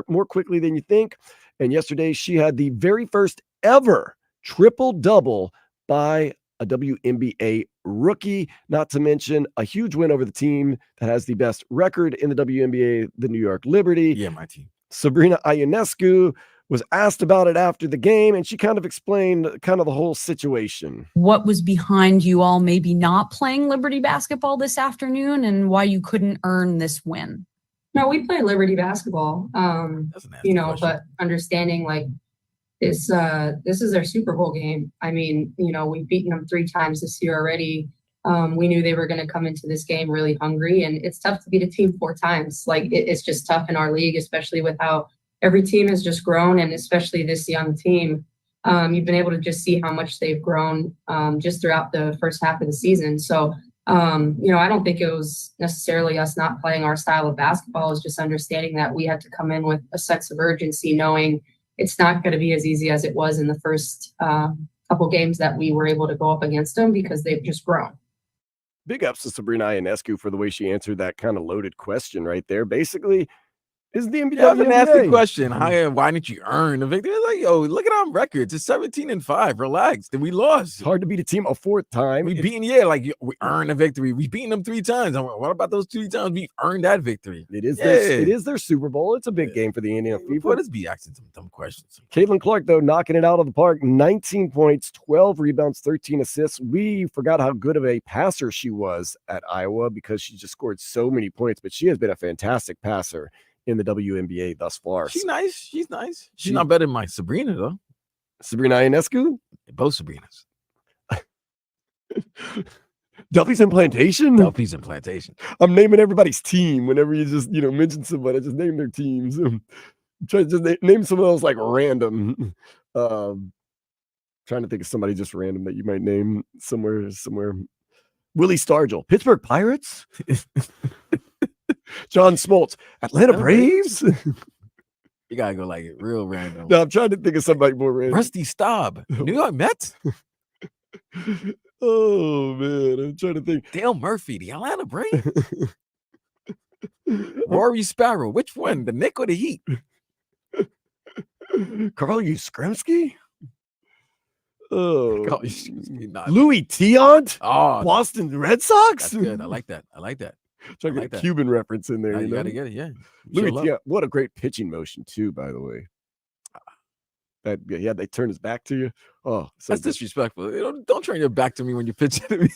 more quickly than you think. And yesterday she had the very first ever triple-double by a WNBA rookie, not to mention a huge win over the team that has the best record in the WNBA, the New York Liberty. Yeah, my team. Sabrina Ionescu was asked about it after the game, and she kind of explained kind of the whole situation. What was behind you all maybe not playing Liberty basketball this afternoon, and why you couldn't earn this win? No, we play Liberty basketball, question. but understanding like this is their Super Bowl game. I mean, we've beaten them 3 times this year already. We knew they were going to come into this game really hungry, and it's tough to beat a team 4 times. Like it's just tough in our league, especially with how every team has just grown, and especially this young team. You've been able to just see how much they've grown just throughout the first half of the season. So, I don't think it was necessarily us not playing our style of basketball. It's just understanding that we had to come in with a sense of urgency, knowing it's not going to be as easy as it was in the first couple games that we were able to go up against them, because they've just grown. Big ups to Sabrina Ionescu for the way she answered that kind of loaded question right there. Basically, is the NBA? That's a nasty question. Why didn't you earn a victory? Like, yo, look at our records. It's 17-5. Relax. Then we lost. It's hard to beat a team a 4th time. We earned a victory. We've beaten them 3 times. What about those 3 times we earned that victory? It is their Super Bowl. It's a big game for the Indiana people. Let us be asking some dumb questions. Caitlin Clark, though, knocking it out of the park. 19 points, 12 rebounds, 13 assists. We forgot how good of a passer she was at Iowa, because she just scored so many points, but she has been a fantastic passer in the WNBA thus far. She's nice. She's not better than my Sabrina, though. Sabrina Ionescu? Both Sabrinas. Duffy's and Plantation? Duffy's and Plantation. I'm naming everybody's team whenever you just, mention somebody. I just name their teams. Try to just name someone else like random. Trying to think of somebody just random that you might name somewhere. Willie Stargell. Pittsburgh Pirates? John Smoltz, Atlanta Braves. You gotta go like real random. No, I'm trying to think of somebody more random. Rusty Staub, New York Mets. Oh man, I'm trying to think. Dale Murphy, the Atlanta Braves. Rory Sparrow, which one, the Knicks or the Heat? Carl Yastrzemski. Oh, Louis Tiant. Oh, Boston Red Sox. That's good. I like that. Trying to get a Cuban reference in there. You gotta get it, yeah. Louis Tiant, what a great pitching motion too, by the way. They turn his back to you. Oh, that's disrespectful. Don't turn your back to me when you're pitching to me.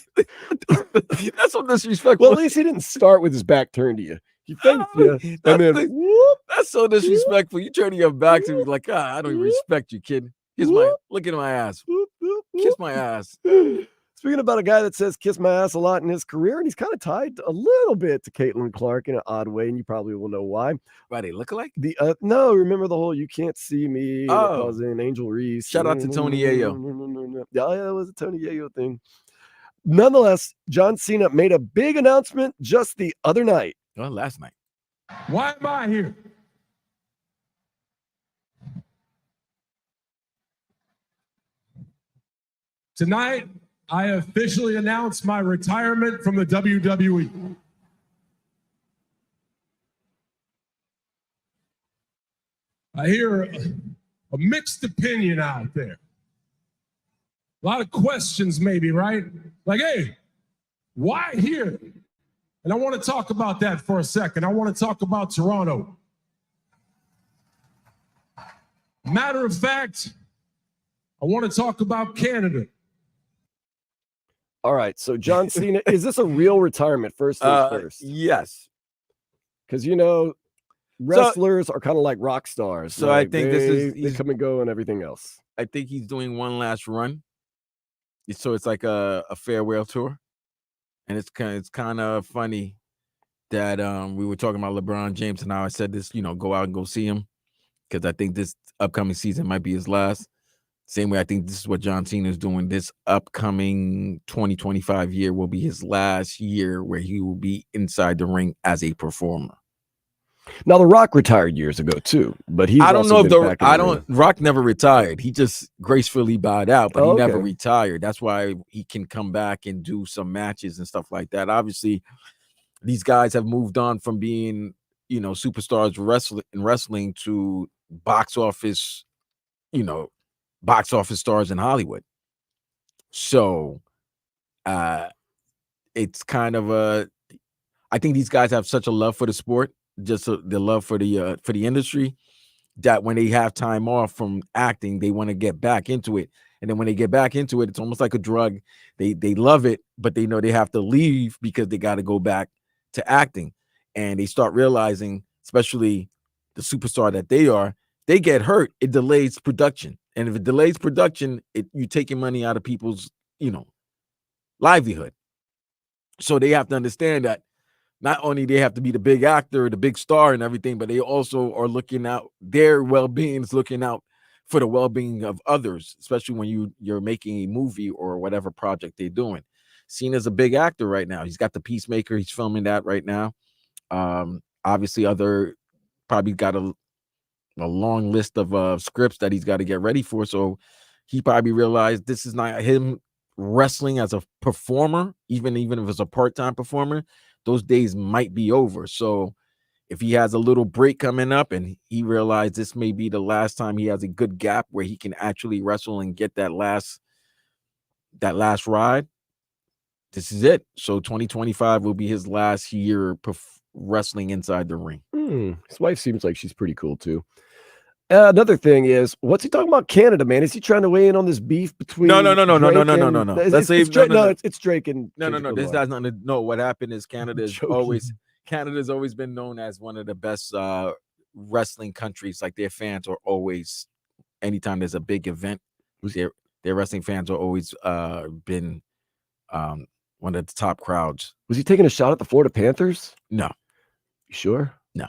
That's so disrespectful. Well, at least he didn't start with his back turned to you. He thanked you, and then that's so disrespectful. You turning your back to me like, I don't even respect you, kid. Look at my ass. Kiss my ass. Speaking about a guy that says kiss my ass a lot in his career, and he's kind of tied a little bit to Caitlin Clark in an odd way, and you probably will know why. Why they look alike? No, remember the whole "you can't see me" cousin Angel Reese. Shout out to Tony Yayo. Yeah, it was a Tony Yayo thing. Nonetheless, John Cena made a big announcement just the other night. Well, last night. Why am I here? Tonight, I officially announce my retirement from the WWE. I hear a mixed opinion out there. A lot of questions maybe, right? Like, hey, why here? And I want to talk about that for a second. I want to talk about Toronto. Matter of fact, I want to talk about Canada. All right, so John Cena, is this a real retirement? First things first. Yes. Because, wrestlers are kind of like rock stars. So like I think they come and go and everything else. I think he's doing one last run. So it's like a farewell tour. And it's kind of funny that we were talking about LeBron James and how I said this, go out and go see him, because I think this upcoming season might be his last. Same way I think this is what John Cena is doing. This upcoming 2025 year will be his last year where he will be inside the ring as a performer. Now, The Rock retired years ago too, but I don't know if Rock never retired. He just gracefully bowed out, but he never retired. That's why he can come back and do some matches and stuff like that. Obviously, these guys have moved on from being, superstars wrestling to box office stars in Hollywood. So, it's kind of I think these guys have such a love for the sport, just the love for the industry, that when they have time off from acting, they want to get back into it. And then when they get back into it, it's almost like a drug. They love it, but they know they have to leave because they got to go back to acting. And they start realizing, especially the superstar that they are, they get hurt, it delays production. And if it delays production, you're taking money out of people's, livelihood. So they have to understand that not only they have to be the big actor, the big star and everything, but they also are looking out, their well-being is looking out for the well-being of others, especially when you're making a movie or whatever project they're doing. Cena's a big actor right now. He's got The Peacemaker. He's filming that right now. Obviously, probably got a long list of scripts that he's got to get ready for. So he probably realized this is not him wrestling as a performer, even if it's a part-time performer. Those days might be over. So if he has a little break coming up and he realized this may be the last time he has a good gap where he can actually wrestle and get that last ride, this is it. So 2025 will be his last year wrestling inside the ring. His wife seems like she's pretty cool too. Another thing is, what's he talking about Canada, man? Is he trying to weigh in on this beef between? No. It's Drake and no. This has nothing to know. What happened is Canada's always been known as one of the best wrestling countries. Like their fans are always, anytime there's a big event, their wrestling fans are always been one of the top crowds. Was he taking a shot at the Florida Panthers? No. You sure? No.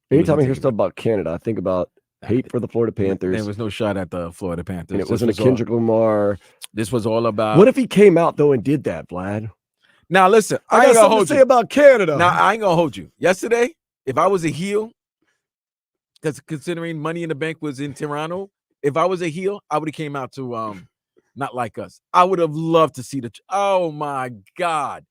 Anytime I hear stuff about Canada, I think about hate for the Florida Panthers. There was no shot at the Florida Panthers. And it wasn't a Kendrick Lamar. This was all about. What if he came out though and did that, Vlad? Now listen, I got something to say about Canada. Now I ain't gonna hold you. Yesterday, if I was a heel, because considering Money in the Bank was in Toronto, if I was a heel, I would have came out to Not Like Us. I would have loved to see oh my God.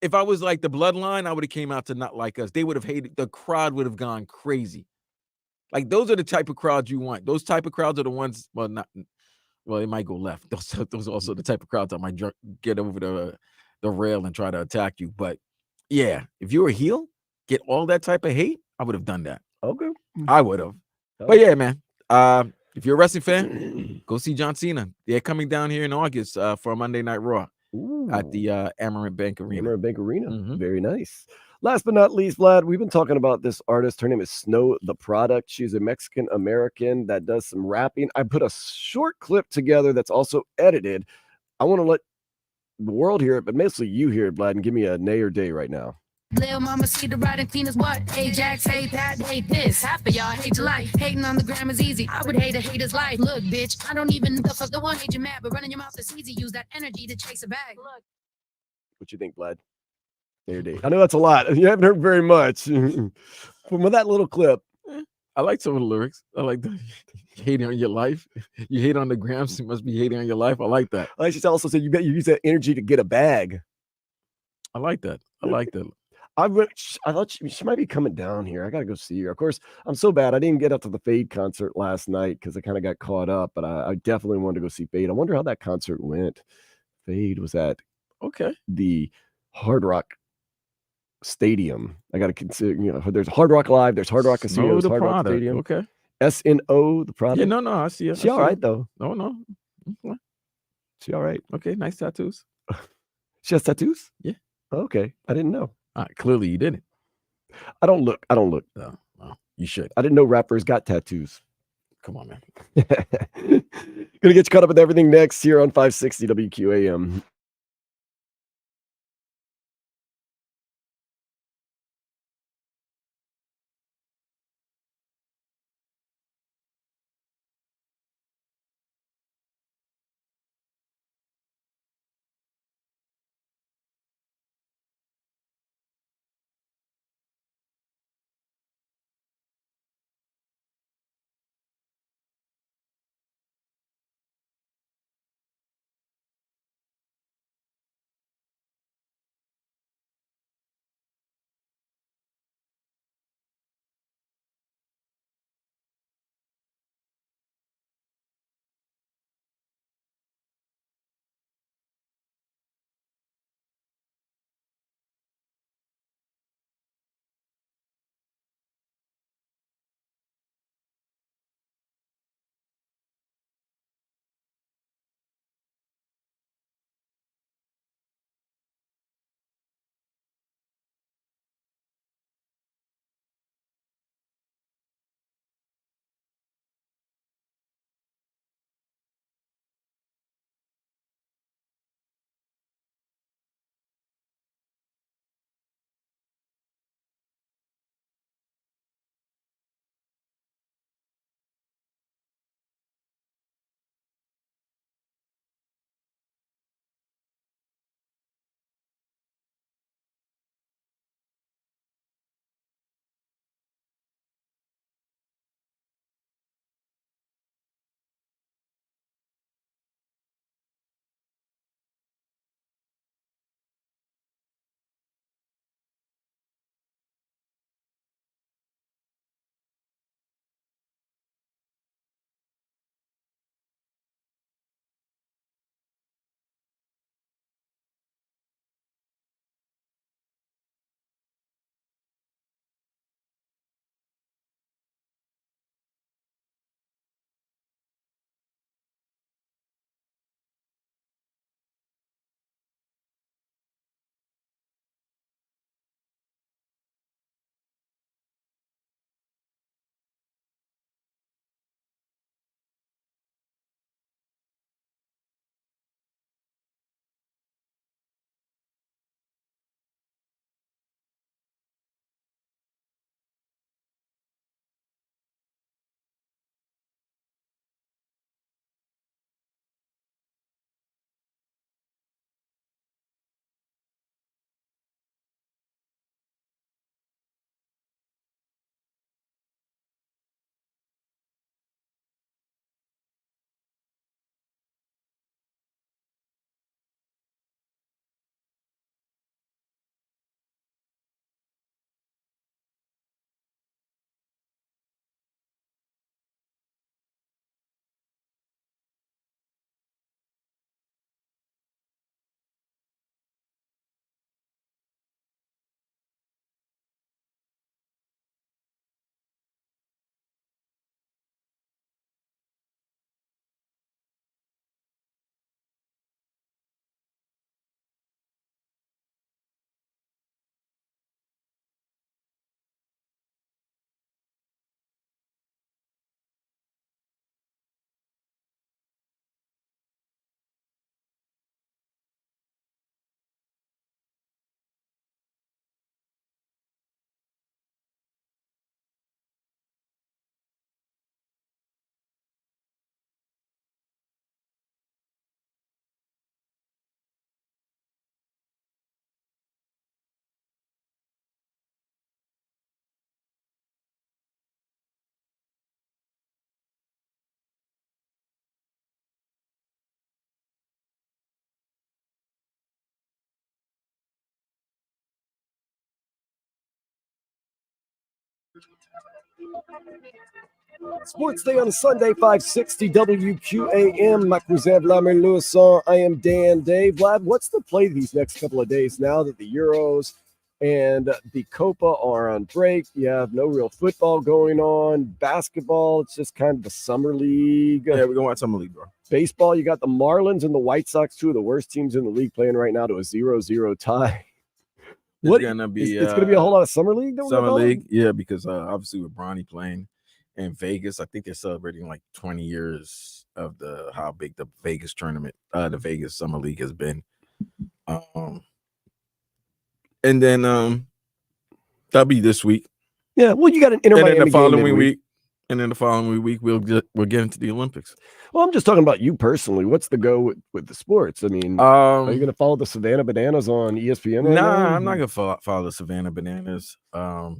If I was like the Bloodline, I would have came out to Not Like Us. They would have hated. The crowd would have gone crazy. Like those are the type of crowds you want. Those type of crowds are the ones. Well, it might go left. Those are also the type of crowds that might get over the rail and try to attack you. But yeah, if you're a heel, get all that type of hate, I would have done that. Okay, I would have. But yeah, man. If you're a wrestling fan, go see John Cena. They're coming down here in August for a Monday Night Raw. At the Amerant Bank Arena. Amerant Bank Arena. Very nice. Last but not least, Vlad, we've been talking about this artist. Her name is Snow the Product. She's a Mexican-American that does some rapping. I put a short clip together that's also edited. I want to let the world hear it, but mostly you hear it, Vlad, and give me a nay or day right now. Lil' mama see the riding clean as what? Ajax, hate that, hate this. Half of y'all hate your life. Hating on the gram is easy. I would hate a hater's life. Look, bitch, I don't even the fuck the one hate you mad, but running your mouth is easy. Use that energy to chase a bag. Look. What you think, Vlad? Nay or day? I know that's a lot. You haven't heard very much. From that little clip. I like some of the lyrics. I like the hating on your life. You hate on the gram, so you must be hating on your life. I like that. I should also say you use that energy to get a bag. I like that. I like that. I thought she might be coming down here. I got to go see her. Of course, I'm so bad. I didn't get out to the Fade concert last night because I kind of got caught up, but I definitely wanted to go see Fade. I wonder how that concert went. Fade was at the Hard Rock Stadium. I got to consider, there's Hard Rock Live, there's Hard Rock Casino, Hard Rock Stadium. Okay. SNO, the product. Yeah, no, I see it. She all right, though. No. She all right. Okay, nice tattoos. She has tattoos? Yeah. Okay. I didn't know. Clearly you didn't. I don't look. No, you should. I didn't know rappers got tattoos. Come on, man. Gonna get you caught up with everything next here on 560 WQAM. Sports Day on a Sunday, 560 WQAM. Ma cousin Vladimir Lewisson. I am Dan Dave. Vlad, what's the play these next couple of days now that the Euros and the Copa are on break? You have no real football going on. Basketball, it's just kind of the summer league. Yeah, we're going to watch summer league, bro. Baseball, you got the Marlins and the White Sox, two of the worst teams in the league, playing right now to a 0-0 tie. What? gonna be It's gonna be a whole lot of summer league. Summer league, yeah, because obviously with Bronny playing in Vegas, I think they're celebrating like 20 years of how big the Vegas tournament, the Vegas Summer League has been. And then that'll be this week. Yeah, well, you got an Inter And then Miami the following game week, and then the following week we'll get into the Olympics. Well, I'm just talking about you personally. What's the go with the sports? I mean, are you going to follow the Savannah Bananas on ESPN? Right now? I'm not gonna follow the Savannah Bananas. For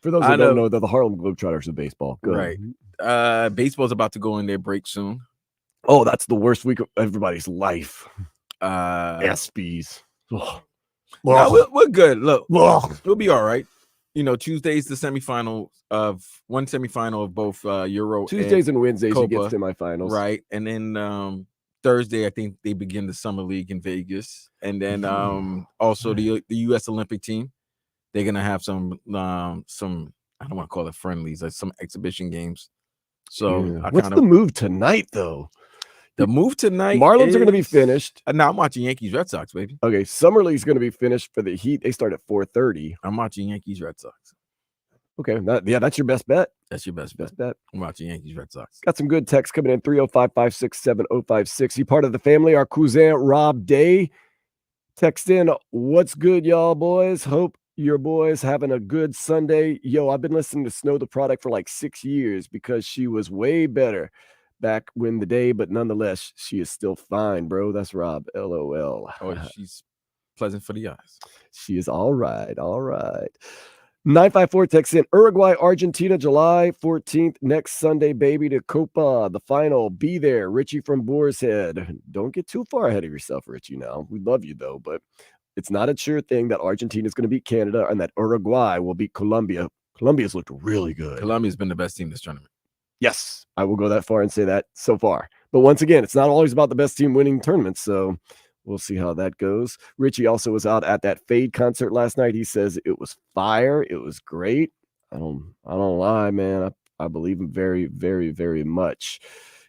those that don't know, they're the Harlem Globetrotters of baseball. Go right. Baseball's about to go in their break soon. Oh, that's the worst week of everybody's life. ESPYs. No, we're good. Look, we'll be all right. You know, Tuesday's the semifinal of both Euro. Tuesdays and Wednesdays Copa, you get semifinals, right? And then Thursday, I think they begin the summer league in Vegas, and then also the U.S. Olympic team. They're gonna have some I don't want to call it friendlies, like some exhibition games. So what's the move tonight, though? The move tonight, Marlins are going to be finished. Now I'm watching Yankees Red Sox, baby. Okay, Summer League's going to be finished for the Heat. They start at 4:30. I'm watching Yankees Red Sox. Okay, that's your best bet. That's your best bet. I'm watching Yankees Red Sox. Got some good texts coming in. 305-567-056. You part of the family. Our cousin Rob Day text in. What's good, y'all boys? Hope your boys having a good Sunday. Yo, I've been listening to Snow the Product for like 6 years because she was way better back when the day, but nonetheless, she is still fine, bro. That's Rob. LOL. Oh, she's pleasant for the eyes. She is all right. All right. 954 texts in. Uruguay, Argentina, July 14th. Next Sunday, baby, to Copa. The final. Be there. Richie from Boar's Head. Don't get too far ahead of yourself, Richie, now. We love you, though, but it's not a sure thing that Argentina is going to beat Canada and that Uruguay will beat Colombia. Colombia's looked really good. Colombia's been the best team this tournament. Yes, I will go that far and say that so far. But once again, it's not always about the best team winning tournaments, so we'll see how that goes. Richie also was out at that Fade concert last night. He says it was fire. It was great. I don't lie, man. I believe him very, very, very much.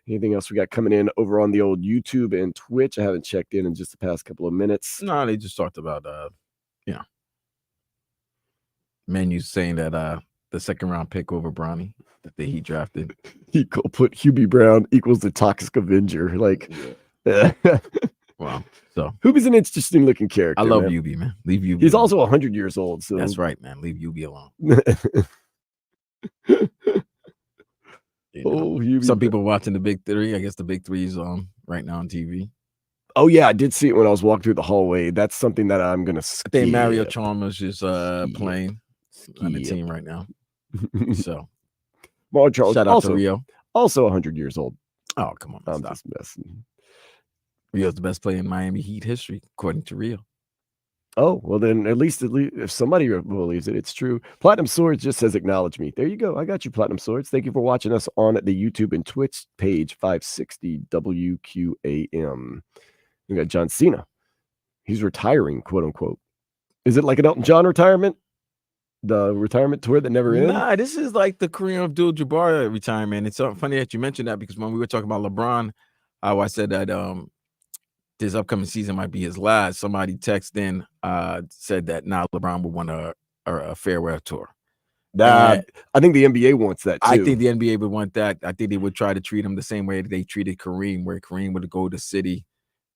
Anything else we got coming in over on the old YouTube and Twitch? I haven't checked in just the past couple of minutes. No, they just talked about Menu saying that the second round pick over Bronny that he drafted. He put Hubie Brown equals the Toxic Avenger. Like, wow. So Hubie's an interesting looking character. I love man. Hubie, man. Leave Hubie. He's also 100 years old. So that's right, man. Leave Hubie alone. Hubie. Some people watching the Big Three. I guess the Big Three is on right now on TV. Oh yeah, I did see it when I was walking through the hallway. That's something that I'm gonna skip. I think Mario Chalmers is playing on the team right now. So Charles, shout out to Rio. Also 100 years old. Oh, come on. I'm just messing. Rio's the best player in Miami Heat history, according to Rio. Oh, well then at least if somebody believes it, it's true. Platinum Swords just says acknowledge me. There you go. I got you, Platinum Swords. Thank you for watching us on the YouTube and Twitch page 560 WQAM. We got John Cena. He's retiring, quote unquote. Is it like an Elton John retirement? The retirement tour that never ends? Nah, this is like the Kareem Abdul-Jabbar retirement. It's so funny that you mentioned that because when we were talking about LeBron, I said that this upcoming season might be his last. Somebody texted in, said that now LeBron would want a farewell tour. I think the NBA wants that too. I think the NBA would want that. I think they would try to treat him the same way they treated Kareem, where Kareem would go to city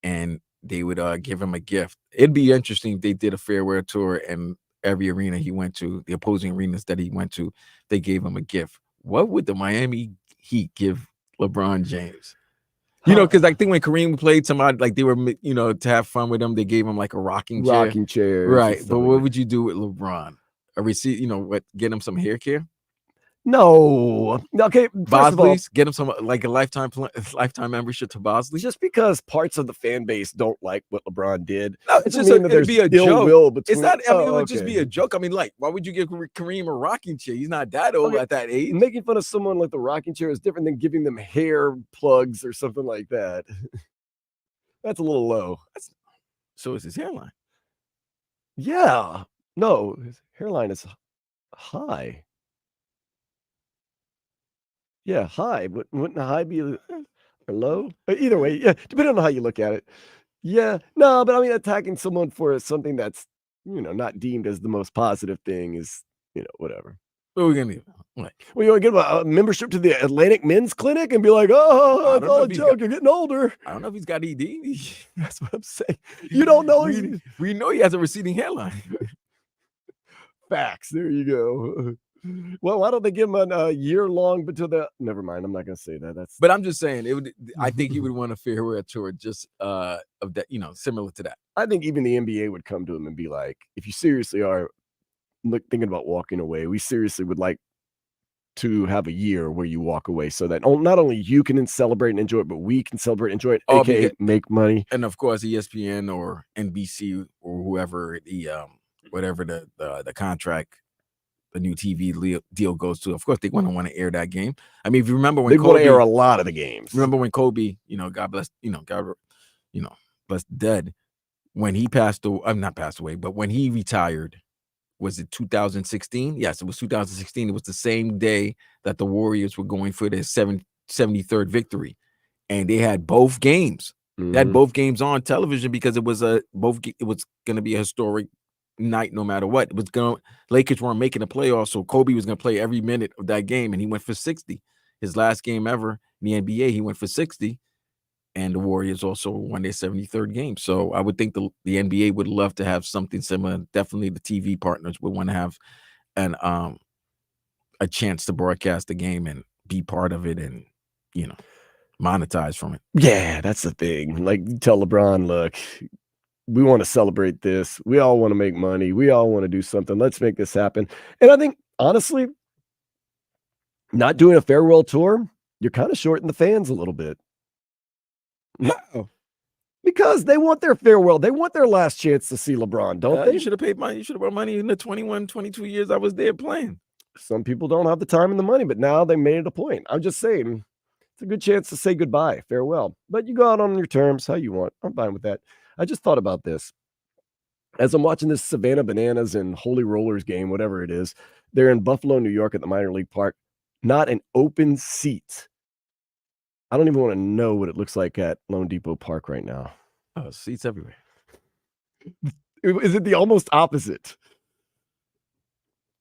and they would give him a gift. It'd be interesting if they did a farewell tour and every arena he went to, the opposing arenas that he went to, they gave him a gift. What would the Miami Heat give LeBron James? You know, because I think when Kareem played somebody, like they were, to have fun with him, they gave him like a rocking chair. Right. But what would you do with LeBron? A receipt, get him some hair care? No. Okay. Bosley's, get him some like a lifetime membership to Bosley. Just because parts of the fan base don't like what LeBron did. No, it's just it'd be a joke. It's not. I mean, it would just be a joke. I mean, like, why would you give Kareem a rocking chair? He's not that old at that age. Making fun of someone like the rocking chair is different than giving them hair plugs or something like that. That's a little low. So is his hairline. Yeah. No, his hairline is high. Yeah, high. Wouldn't a high be or low? Either way, yeah, depending on how you look at it. Yeah, no, but I mean, attacking someone for something that's not deemed as the most positive thing is, whatever. What are we gonna do? What? Well, you want to get a membership to the Atlantic Men's Clinic and be like, oh, it's all a joke. You're getting older. I don't know if he's got ED. That's what I'm saying. You don't know. We know he has a receding hairline. Facts. There you go. Well, why don't they give him a year long until the? Never mind. I'm not going to say that. But I'm just saying it would. I think he would want a farewell tour just of that. Similar to that. I think even the NBA would come to him and be like, if you seriously are thinking about walking away, we seriously would like to have a year where you walk away so that not only you can celebrate and enjoy it, but we can celebrate and enjoy it, aka make money. And of course, ESPN or NBC or whoever whatever the contract, the new TV deal goes to, of course they want to air that game. I mean, if you remember when they want to air a lot of the games. Remember when Kobe, God bless, bless dead, when he passed away, not passed away, but when he retired. Was it 2016? Yes, it was 2016. It was the same day that the Warriors were going for their 73rd victory. And they had both games. Mm-hmm. They had both games on television because it was it was going to be a historic night no matter what. Lakers weren't making the playoffs, so Kobe was going to play every minute of that game, and he went for 60. His last game ever in the NBA, he went for 60. And the Warriors also won their 73rd game. So I would think the NBA would love to have something similar. Definitely the TV partners would want to have a chance to broadcast the game and be part of it and, monetize from it. Yeah, that's the thing. Like, tell LeBron, look, we want to celebrate this. We all want to make money. We all want to do something. Let's make this happen. And I think, honestly, not doing a farewell tour, you're kind of shorting the fans a little bit. No. Because they want their farewell. They want their last chance to see LeBron, don't they? You should have paid money. You should have brought money in the 21, 22 years I was there playing. Some people don't have the time and the money, but now they made it a point. I'm just saying, it's a good chance to say goodbye, farewell. But you go out on your terms, how you want. I'm fine with that. I just thought about this. As I'm watching this Savannah Bananas and Holy Rollers game, whatever it is, they're in Buffalo, New York at the minor league park. Not an open seat. I don't even want to know what it looks like at Lone Depot Park right now. Oh, seats everywhere. Is it the almost opposite?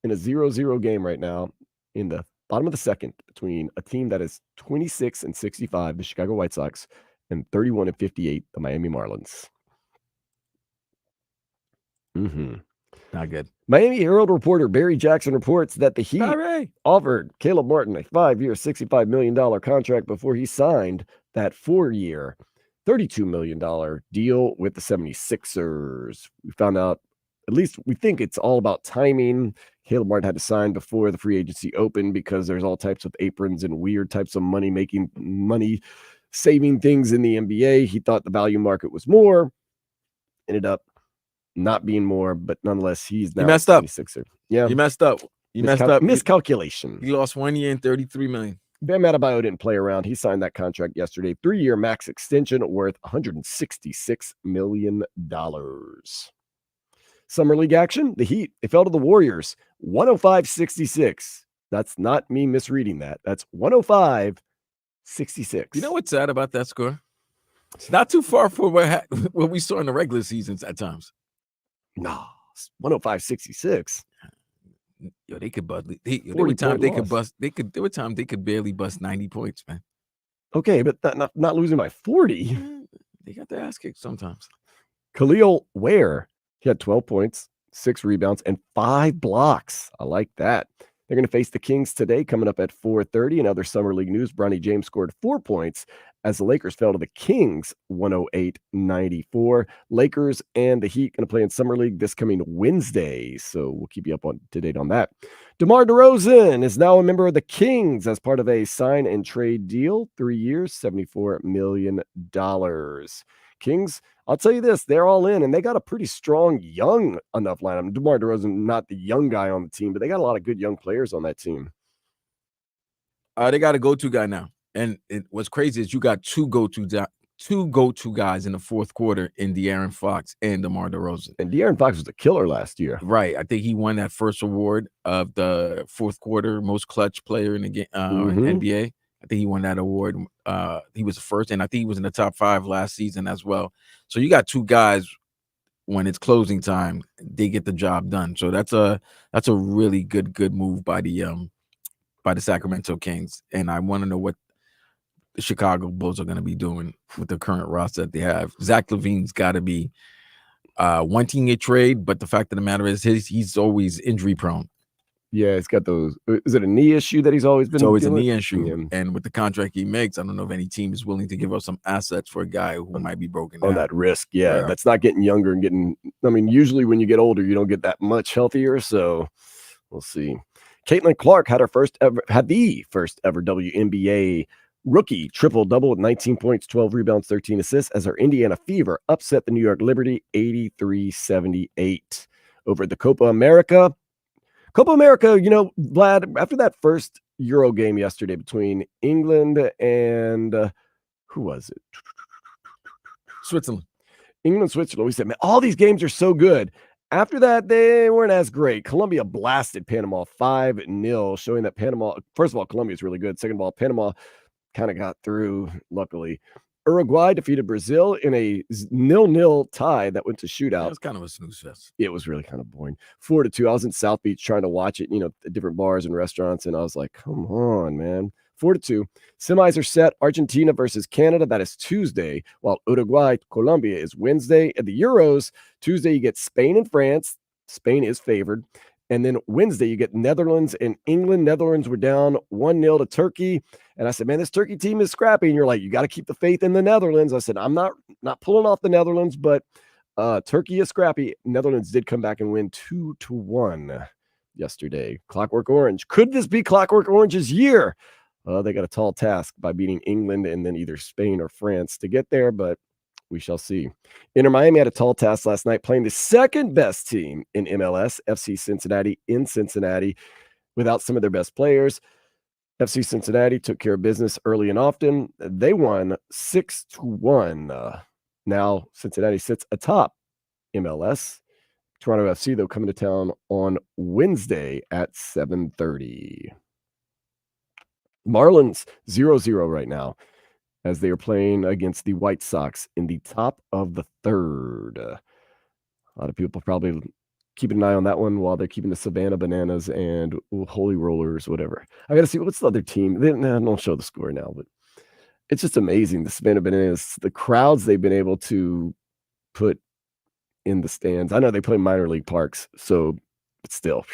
In a 0-0 game right now, in the bottom of the second, between a team that is 26-65, the Chicago White Sox, and 31-58, the Miami Marlins. Not good. Miami Herald reporter Barry Jackson reports that the Heat offered Caleb Martin a 5-year, $65 million contract before he signed that 4-year, $32 million deal with the 76ers. We found out, at least we think it's all about timing. Caleb Martin had to sign before the free agency opened because there's all types of aprons and weird types of money-saving things in the NBA. He thought the value market was more. Ended up not being more, but nonetheless, he's now messed up. 76er. Yeah, You messed up. Miscalculation. He lost 1 year and $33 million. Bam Adebayo didn't play around. He signed that contract yesterday. 3-year max extension worth $166 million. Summer League action. The Heat, they fell to the Warriors 105-66. That's not me misreading that. That's 105-66. You know what's sad about that score? It's not too far from what we saw in the regular seasons at times. No, 105-66. Yo, they could bust. There were times they could barely bust 90 points, man. Okay, but not losing by 40. They got their ass kicked sometimes. Khalil Ware, he had 12 points, 6 rebounds, and 5 blocks. I like that. They're going to face the Kings today, coming up at 4:30. In other Summer League news, Bronny James scored 4 points as the Lakers fell to the Kings 108-94. Lakers and the Heat going to play in Summer League this coming Wednesday, so we'll keep you up to date on that. DeMar DeRozen is now a member of the Kings as part of a sign and trade deal. 3 years, $74 million. Kings, I'll tell you this, they're all in, and they got a pretty strong, young enough lineup. DeMar DeRozan, not the young guy on the team, but they got a lot of good young players on that team. They got a go-to guy now. And what's crazy is you got two go-to guys in the fourth quarter in De'Aaron Fox and DeMar DeRozan. And De'Aaron Fox was a killer last year. Right. I think he won that first award of the fourth quarter most clutch player in the game in NBA. I think he won that award. He was the first, and I think he was in the top 5 last season as well. So you got two guys when it's closing time, they get the job done. So that's a really good move by the Sacramento Kings. And I want to know what the Chicago Bulls are going to be doing with the current roster that they have. Zach LaVine's got to be wanting a trade, but the fact of the matter is he's always injury prone. Yeah, he's got those. Is it a knee issue that he's always been? It's always dealing? a knee issue. Yeah. And with the contract he makes, I don't know if any team is willing to give up some assets for a guy who might be broken down. On that risk. Yeah, that's not getting younger and getting. I mean, usually when you get older, you don't get that much healthier. So we'll see. Caitlin Clark had the first ever WNBA rookie triple-double with 19 points, 12 rebounds, 13 assists as her Indiana Fever upset the New York Liberty 83-78 over the Copa America. Copa America, you know, Vlad, after that first Euro game yesterday between England and who was it? Switzerland. England, Switzerland. We said, man, all these games are so good. After that, they weren't as great. Colombia blasted Panama 5-0, showing that Panama, first of all, Colombia is really good. Second of all, Panama kind of got through, luckily. Uruguay defeated Brazil in a 0-0 tie that went to shootout. That was kind of a snooze fest. It was really kind of boring. 4-2. I was in South Beach trying to watch it, you know, at different bars and restaurants, and I was like, come on, man. 4-2. Semis are set. Argentina versus Canada. That is Tuesday, while Uruguay, Colombia is Wednesday. At the Euros, Tuesday you get Spain and France. Spain is favored. And then Wednesday, you get Netherlands and England. Netherlands were down 1-0 to Turkey. And I said, man, this Turkey team is scrappy. And you're like, you got to keep the faith in the Netherlands. I said, I'm not pulling off the Netherlands, but Turkey is scrappy. Netherlands did come back and win 2-1 yesterday. Clockwork Orange. Could this be Clockwork Orange's year? They got a tall task by beating England and then either Spain or France to get there, but we shall see. Inter Miami had a tall task last night, playing the second best team in MLS, FC Cincinnati, in Cincinnati, without some of their best players. FC Cincinnati took care of business early and often. They won 6-1. Now Cincinnati sits atop MLS. Toronto FC, though, coming to town on Wednesday at 7:30. Marlins 0-0 right now, as they are playing against the White Sox in the top of the third. A lot of people probably keeping an eye on that one while they're keeping the Savannah Bananas and Holy Rollers, whatever. I got to see what's the other team. They don't show the score now, but it's just amazing. The Savannah Bananas, the crowds they've been able to put in the stands. I know they play minor league parks, so but still,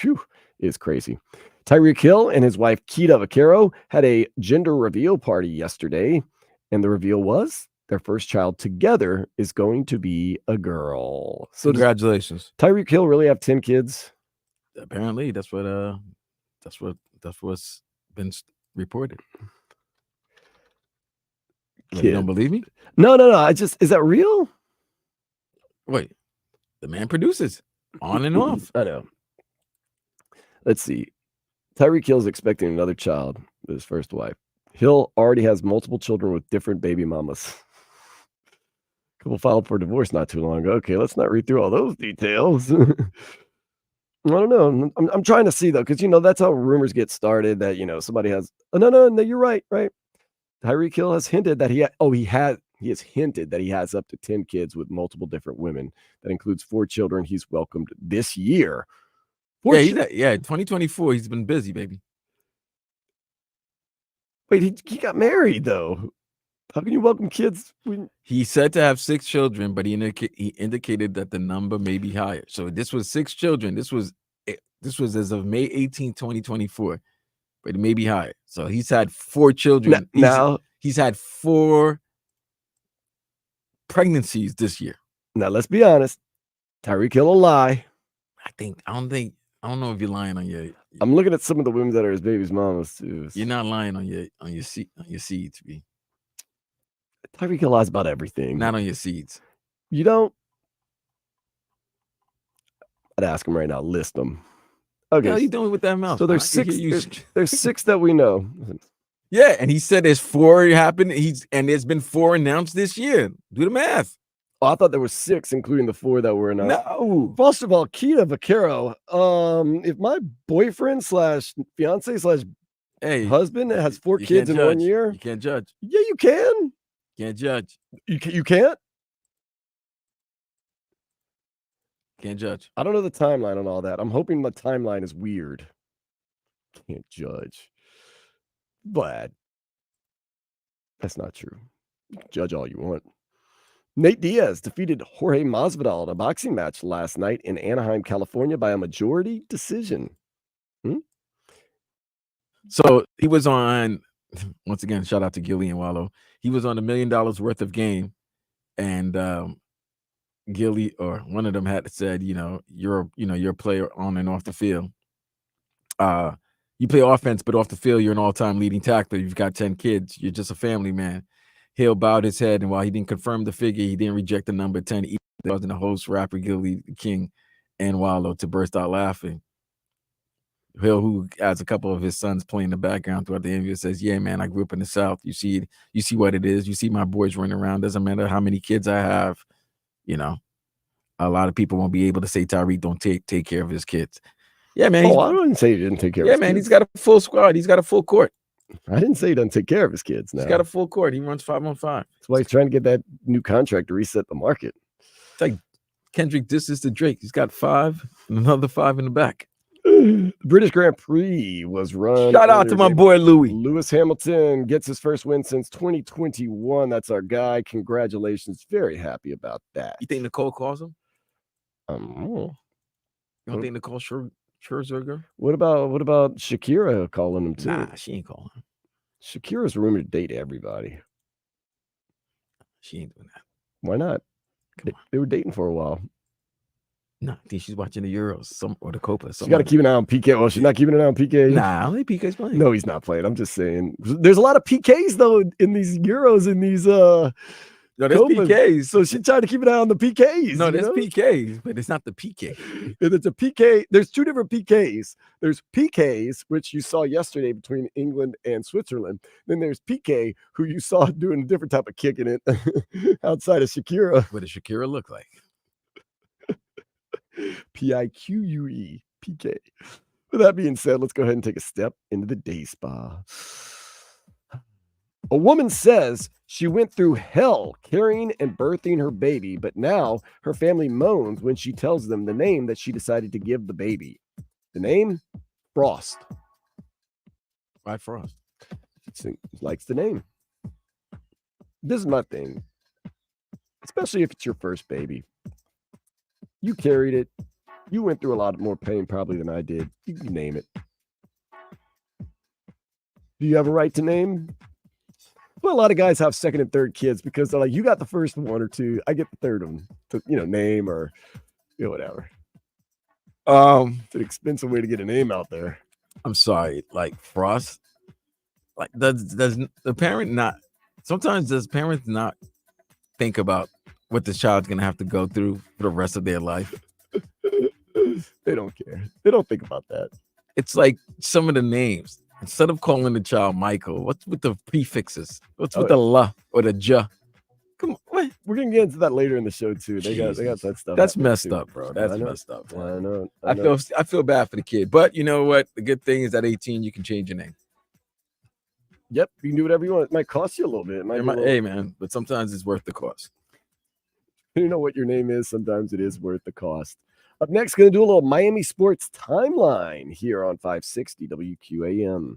it's crazy. Tyreek Hill and his wife, Keita Vaquero, had a gender reveal party yesterday. And the reveal was their first child together is going to be a girl. So congratulations. Tyreek Hill really have 10 kids? Apparently, that's what's been reported. You don't believe me? No. Is that real? Wait, the man produces on and off. I know. Let's see. Tyreek Hill is expecting another child with his first wife. Hill already has multiple children with different baby mamas. Couple filed for divorce not too long ago. Okay, let's not read through all those details. I don't know. I'm trying to see, though, because, you know, that's how rumors get started that, you know, somebody has. Oh, no, you're right. Tyreek Hill has hinted that he has hinted that he has up to 10 kids with multiple different women. That includes 4 children he's welcomed this year. 2024. He's been busy, baby. Wait, he got married, though. How can you welcome kids? He said to have 6 children, but he indicated that the number may be higher. So this was 6 children. This was as of May 18, 2024, but it may be higher. So he's had 4 children. He's had 4 pregnancies this year. Now, let's be honest. Tyreek Hill will lie. I don't know if you're lying on your. I'm looking at some of the women that are his baby's mamas too. You're not lying on your seeds, B. Tyreek Hill lies about everything. Not on your seeds. You don't. I'd ask him right now. List them. Okay. What are you doing with that mouth? So there's 6. There's 6 that we know. Yeah, and he said there's 4 happened. And there's been 4 announced this year. Do the math. Oh, I thought there were 6, including the 4 that were announced. No. First of all, Keita Vaquero. If my boyfriend / fiance / husband has 4 kids in 1 year, you can't judge. Yeah, you can. Can't judge. You can't. Can't judge. I don't know the timeline on all that. I'm hoping the timeline is weird. Can't judge. But that's not true. Judge all you want. Nate Diaz defeated Jorge Masvidal in a boxing match last night in Anaheim, California by a majority decision. So he was on, once again, shout out to Gilly and Wallow. He was on $1 million worth of game, and Gilly or one of them had said, you're a player on and off the field. You play offense, but off the field, you're an all-time leading tackler. You've got 10 kids. You're just a family man. Hill bowed his head, and while he didn't confirm the figure, he didn't reject the number 10. He wasn't the host, rapper Gilly King and Wallow to burst out laughing. Hill, who has a couple of his sons playing in the background throughout the interview, says, "Yeah, man, I grew up in the South. You see what it is. You see my boys running around. Doesn't matter how many kids I have. A lot of people won't be able to say Tyreek don't take care of his kids. Yeah, man. I didn't say he didn't take care of his kids. Yeah, man, he's got a full squad. He's got a full court. I didn't say he doesn't take care of his kids. Now he's got a full court. He runs 5-on-5. That's why he's trying to get that new contract to reset the market. It's like Kendrick disses to Drake. He's got 5 and another 5 in the back. The British Grand Prix was run. Shout out to my boy Louis. Lewis Hamilton gets his first win since 2021. That's our guy. Congratulations. Very happy about that. You think Nicole calls him? You don't think Nicole Scherzer? What about Shakira calling him too? Nah, she ain't calling him. Shakira's rumored to date everybody. She ain't doing that. Why not? They were dating for a while. No, I think she's watching the Euros or the Copa. She got to keep an eye on PK. Well, she's not keeping an eye on PK. Nah, I don't think PK's playing. No, he's not playing. I'm just saying. There's a lot of PKs though in these Euros and these No, there's Copas. PKs. So she's trying to keep an eye on the PKs. No, there's PKs, but it's not the PK. It's a PK. There's 2 different PKs. There's PKs, which you saw yesterday between England and Switzerland. Then there's PK, who you saw doing a different type of kicking it outside of Shakira. What does Shakira look like? PIQUE, PK. With that being said, let's go ahead and take a step into the day spa. A woman says she went through hell carrying and birthing her baby, but now her family moans when she tells them the name that she decided to give the baby. The name? Frost. Why Frost? She likes the name. This is my thing. Especially if it's your first baby. You carried it. You went through a lot more pain probably than I did. You can name it. Do you have a right to name? Well, a lot of guys have second and third kids because they're like, you got the first 1 or 2. I get the third one to, name or whatever. It's an expensive way to get a name out there. I'm sorry, like Frost. Like does the parent not? Sometimes does parents not think about what this child's gonna have to go through for the rest of their life? They don't care. They don't think about that. It's like some of the names. Instead of calling the child Michael, what's with the prefixes? What's with the la or the ja? Come on, what? We're gonna get into that later in the show too. They got that stuff. That's messed up, bro. That's messed up. Man. I know. I feel bad for the kid, but you know what? The good thing is at 18 you can change your name. Yep, you can do whatever you want. It might cost you a little bit. Hey man, but sometimes it's worth the cost. You know what your name is. Sometimes it is worth the cost. Up next, going to do a little Miami sports timeline here on 560 WQAM.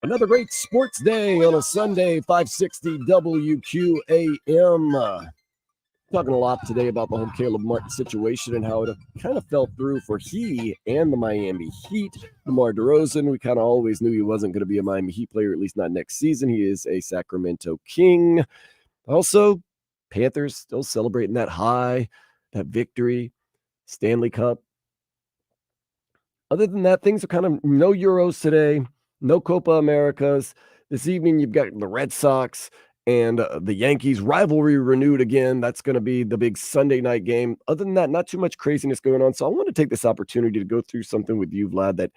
Another great sports day on a Sunday, 560 WQAM. Talking a lot today about the whole Caleb Martin situation and how it kind of fell through for he and the Miami Heat. DeMar DeRozen, we kind of always knew he wasn't going to be a Miami Heat player, at least not next season. He is a Sacramento King. Also, Panthers still celebrating that high, that victory, Stanley Cup. Other than that, things are kind of no Euros today, no Copa Americas. This evening, you've got the Red Sox and the Yankees rivalry renewed again. That's going to be the big Sunday night game. Other than that, not too much craziness going on. So I want to take this opportunity to go through something with you, Vlad, that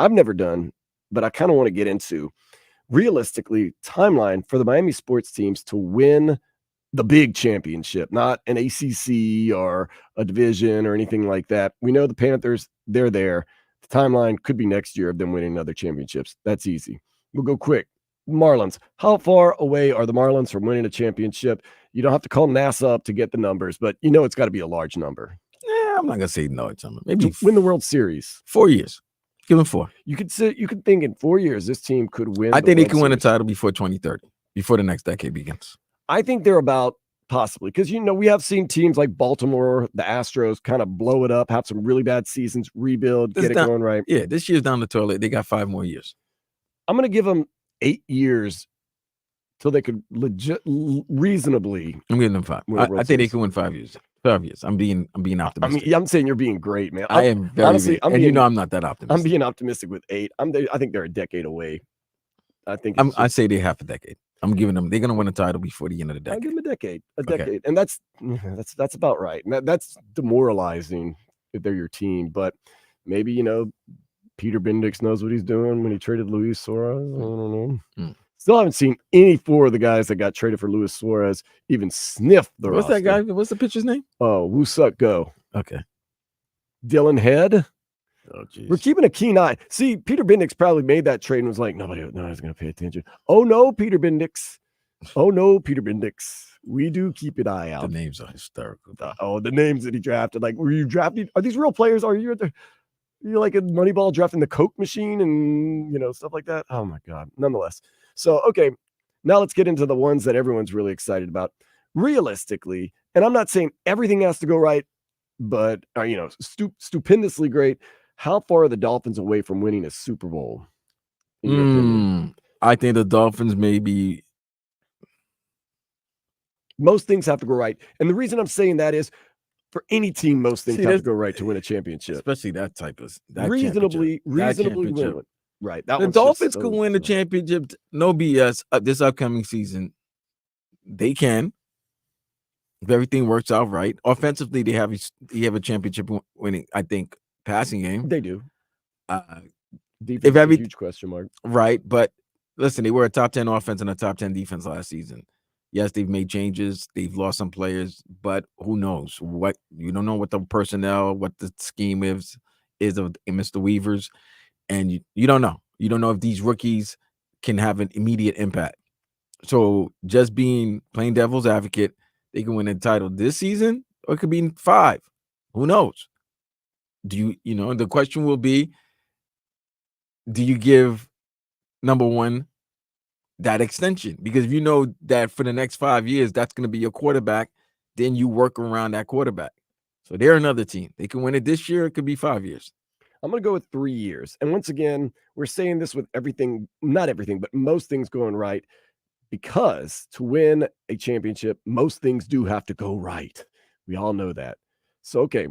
I've never done, but I kind of want to get into. Realistically, timeline for the Miami sports teams to win the big championship, not an ACC or a division or anything like that. We know the Panthers, they're there. The timeline could be next year of them winning other championships. That's easy. We'll go quick. Marlins. How far away are the Marlins from winning a championship? You don't have to call NASA up to get the numbers, but you know it's got to be a large number. Yeah, I'm not gonna say no. It's maybe win the World Series. 4 years. Give them 4. You could think in 4 years this team could win. I think they can win a title before 2030, before the next decade begins. I think they're about possibly because we have seen teams like Baltimore, the Astros, kind of blow it up, have some really bad seasons, rebuild, get it going right. Yeah, this year's down the toilet. They got 5 more years. I'm gonna give them 8 years till they could reasonably. I'm giving them 5. I think they can win 5 years. 5 years. I'm being optimistic. I mean, I'm saying you're being great, man. I am very honestly. I'm not that optimistic. I'm being optimistic with 8. I think they're a decade away. I say they half a decade. I'm giving them. They're gonna win a title before the end of the decade. I'll give them a decade, okay. And that's about right. And that's demoralizing if they're your team, but maybe Peter Bendix knows what he's doing when he traded Luis Suarez. I don't know. Still haven't seen any 4 of the guys that got traded for Luis Suarez even sniff the roster. What's that guy? What's the pitcher's name? Oh, Woo-Suk Go. Okay. Dylan Head. Oh, geez. We're keeping a keen eye. See, Peter Bendix probably made that trade and was like, nobody's going to pay attention. Oh, no, Peter Bendix. Oh, no, Peter Bendix. We do keep an eye out. The names are hysterical. The names that he drafted. Like, were you drafting? Are these real players? Are you you're like a Moneyball drafting the Coke machine and, stuff like that? Oh, my God. Nonetheless. So, okay, now let's get into the ones that everyone's really excited about. Realistically, and I'm not saying everything has to go right, but, stupendously great. How far are the Dolphins away from winning a Super Bowl? In your opinion? I think the Dolphins maybe. Most things have to go right. And the reason I'm saying that is for any team, most things have to go right to win a championship. Especially that type of reasonably win. Right. The Dolphins could win the championship. No BS. This upcoming season, they can. If everything works out right. Offensively, they have a championship winning, I think, passing game. They do. If every huge question mark. Right. But listen, they were a top 10 offense and a top 10 defense last season. Yes, they've made changes. They've lost some players, but who knows? You don't know what the personnel, what the scheme is of Mr. Weavers. And you don't know. You don't know if these rookies can have an immediate impact. So just playing devil's advocate, they can win a title this season, or it could be 5. Who knows? The question will be, do you give number 1 that extension? Because if you know that for the next 5 years, that's going to be your quarterback, then you work around that quarterback. So they're another team. They can win it this year. It could be 5 years. I'm going to go with 3 years. And once again, we're saying this with everything, not everything, but most things going right, because to win a championship, most things do have to go right. We all know that. So, okay,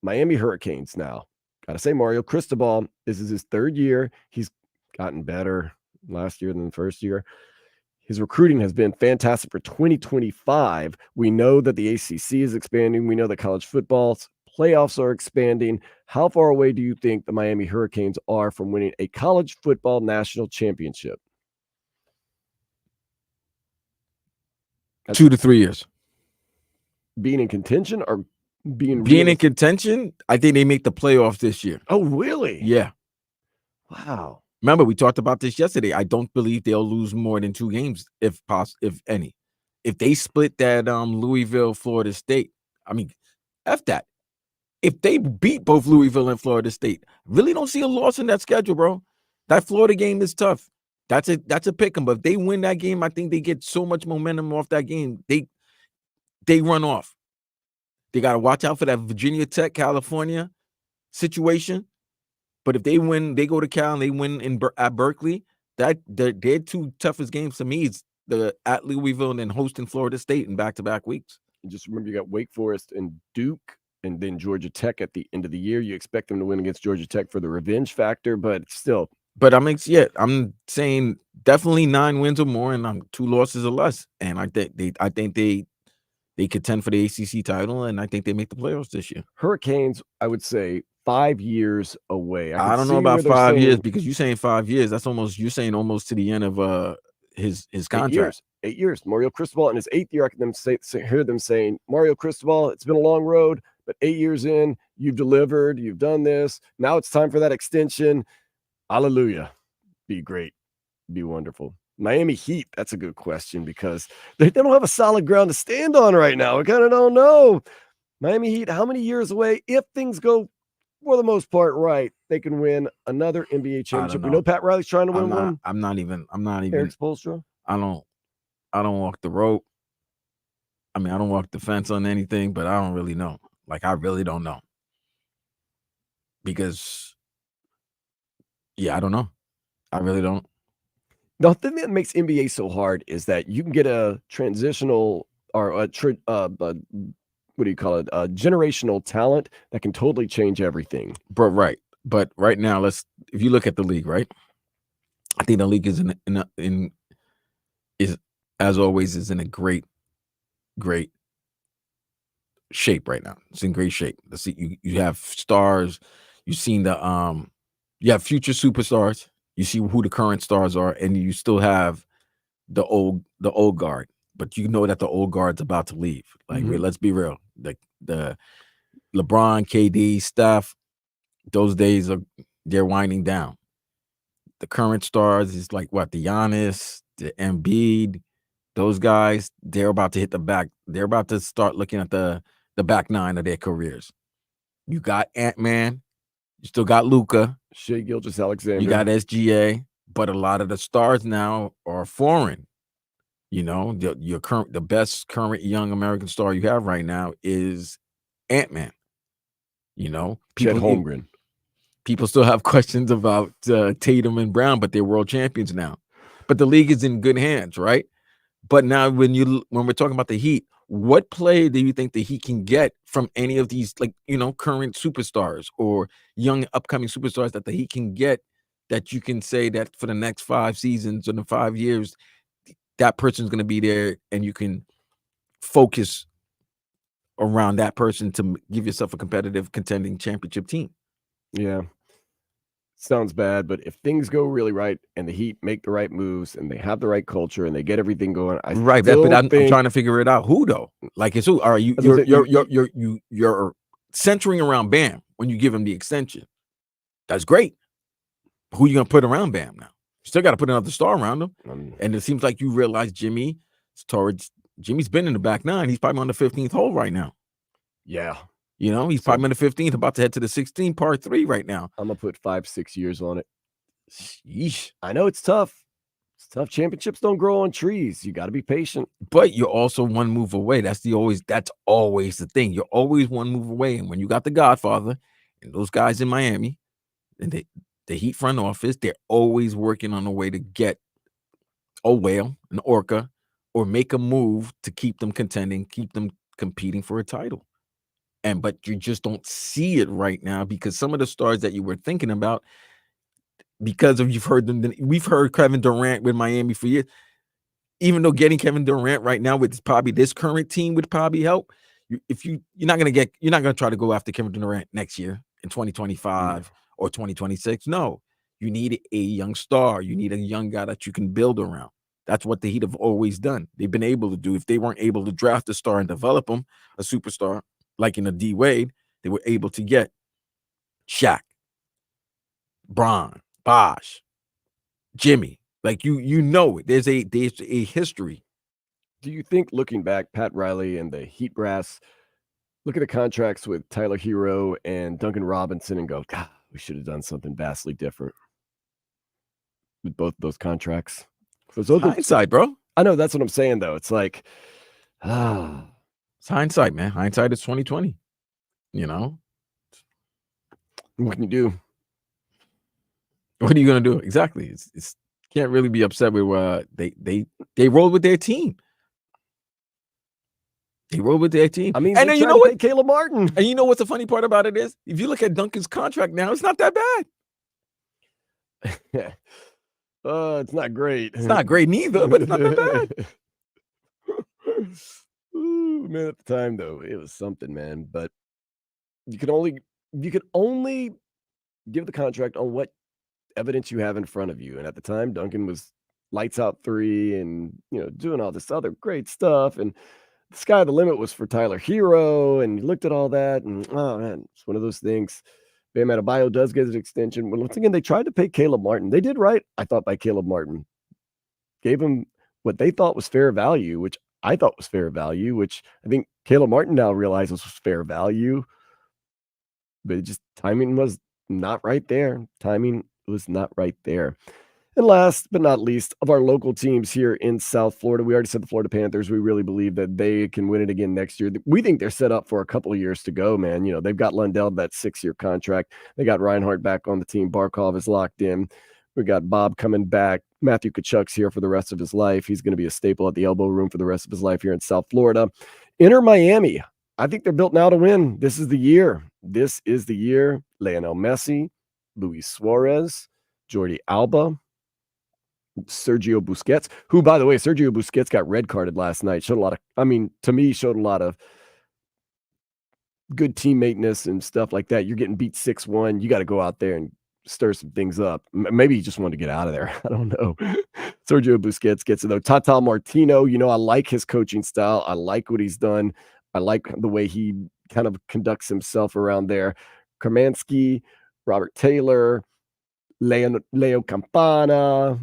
Miami Hurricanes now. Got to say, Mario Cristobal, this is his 3rd year. He's gotten better last year than the first year. His recruiting has been fantastic for 2025. We know that the ACC is expanding. We know that college football's playoffs are expanding. How far away do you think the Miami Hurricanes are from winning a college football national championship? 2 to 3 years. Being in contention or being in contention? I think they make the playoffs this year. Oh, really? Yeah. Wow. Remember, we talked about this yesterday. I don't believe they'll lose more than 2 games, if any. If they split that Louisville, Florida State, I mean, F that. if they beat both Louisville and Florida State, really don't see a loss in that schedule, bro. That Florida game is tough. That's a pick 'em. But if they win that game, I think they get so much momentum off that game. They run off. They got to watch out for that Virginia Tech, California situation. But if they win, they go to Cal and they win at Berkeley. Their two toughest games to me is at Louisville and then hosting Florida State in back-to-back weeks. And just remember, you got Wake Forest and Duke, and then Georgia Tech at the end of the year. You expect them to win against Georgia Tech for the revenge factor, but still. But I'm saying definitely 9 wins or more, and 2 losses or less. And I think they contend for the ACC title, and I think they make the playoffs this year. Hurricanes, I would say 5 years away. I don't know about 5 years, because you're saying 5 years. You're saying almost to the end of his contract. 8 years. Mario Cristobal in his 8th year, I can hear them saying, Mario Cristobal, it's been a long road, but 8 years in, you've delivered, you've done this. Now it's time for that extension. Hallelujah. Be great. Be wonderful. Miami Heat, that's a good question, because they don't have a solid ground to stand on right now. We kind of don't know. Miami Heat, how many years away, if things go for the most part right, they can win another NBA championship? We know Pat Riley's trying to win one. I'm not even Eric Spoelstra. I don't walk the rope. I mean, I don't walk the fence on anything, but I don't really know. Like, I really don't know. Because I don't know. I really don't. The thing that makes NBA so hard is that you can get a transitional or what do you call it? A generational talent that can totally change everything. But right now, if you look at the league, right? I think the league is as always is in a great shape right now. It's in great shape. Let's see, you have stars. You've seen you have future superstars. You see who the current stars are, and you still have the old guard. But you know that the old guard's about to leave. Like, let's be real. The LeBron, KD, Steph, those days they're winding down. The current stars is like what, the Giannis, the Embiid, those guys. They're about to hit the back. They're about to start looking at the back 9 of their careers. You got Ant-Man. You still got Luka. Shai Gilgeous-Alexander. You got SGA, but a lot of the stars now are foreign. You know, the best current young American star you have right now is Ant-Man. You know, Chet Holmgren. People still have questions about Tatum and Brown, but they're world champions now. But the league is in good hands, right? But now when we're talking about the Heat, what play do you think the Heat can get from any of these, like, you know, current superstars or young upcoming superstars that the Heat can get, that you can say that for the next 5 seasons or the 5 years, that person's going to be there, and you can focus around that person to give yourself a competitive, contending championship team? Yeah. Sounds bad, but if things go really right and the Heat make the right moves and they have the right culture and they get everything going, I'm trying to figure it out. Who though? Like, it's who? Are you're centering around Bam when you give him the extension? That's great. Who you gonna put around Bam now? You still got to put another star around him. And it seems like you realize Jimmy's been in the back 9. He's probably on the 15th hole right now. Yeah. You know, he's probably in the 15th, about to head to the 16th, part 3 right now. I'm going to put 5-6 years on it. Sheesh. I know it's tough. It's tough. Championships don't grow on trees. You got to be patient. But you're also one move away. That's always the thing. You're always one move away. And when you got the Godfather and those guys in Miami and the Heat front office, they're always working on a way to get a whale, an orca, or make a move to keep them contending, keep them competing for a title. But you just don't see it right now, because some of the stars that you were thinking about, because of we've heard Kevin Durant with Miami for years. Even though getting Kevin Durant right now with probably this current team would probably help. You're not gonna try to go after Kevin Durant next year in 2025 or 2026. No, you need a young star. You need a young guy that you can build around. That's what the Heat have always done. They've been able to do. If they weren't able to draft a star and develop him, a superstar, like in a D Wade, they were able to get Shaq, Bron, Bosh, Jimmy. Like, you know it. There's a history. Do you think, looking back, Pat Riley and the Heat brass, look at the contracts with Tyler Hero and Duncan Robinson and go, God, we should have done something vastly different with both of those contracts. It's hindsight, bro. I know, that's what I'm saying, though. It's like, it's hindsight, man. Hindsight is 2020. You know, what can you do? What are you gonna do? Exactly. It's can't really be upset with they rolled with their team. They rolled with their team. I mean, and then you know what, Caleb Martin. And you know what's the funny part about it is, if you look at Duncan's contract now, it's not that bad. It's not great. It's not great neither, but it's not that bad. Ooh, man, at the time though, it was something, man. But you could only give the contract on what evidence you have in front of you. And at the time, Duncan was lights out 3 and doing all this other great stuff. And the sky the limit was for Tyler Hero. And you looked at all that, and oh man, it's one of those things. Bam Adebayo does get an extension. Once again, they tried to pay Caleb Martin. They did right, I thought, by Caleb Martin. Gave him what they thought was fair value, which I thought was fair value, which I think Caleb Martin now realizes was fair value. But it just, timing was not right there. Timing was not right there. And last but not least, of our local teams here in South Florida, we already said the Florida Panthers. We really believe that they can win it again next year. We think they're set up for a couple of years to go, man. They've got Lundell, that 6-year contract. They got Reinhardt back on the team. Barkov is locked in. We got Bob coming back. Matthew Tkachuk's here for the rest of his life. He's going to be a staple at the elbow room for the rest of his life here in South Florida. Inter Miami, I think they're built now to win. This is the year. This is the year. Lionel Messi, Luis Suarez, Jordi Alba, Sergio Busquets, who, by the way, Sergio Busquets got red carded last night. Showed a lot of good teammateness and stuff like that. You're getting beat 6-1. You got to go out there and stir some things up. Maybe he just wanted to get out of there. I don't know. Sergio Busquets gets it, though. Tata Martino, I like his coaching style. I like what he's done. I like the way he kind of conducts himself around there. Kermansky, Robert Taylor, Leo Campana,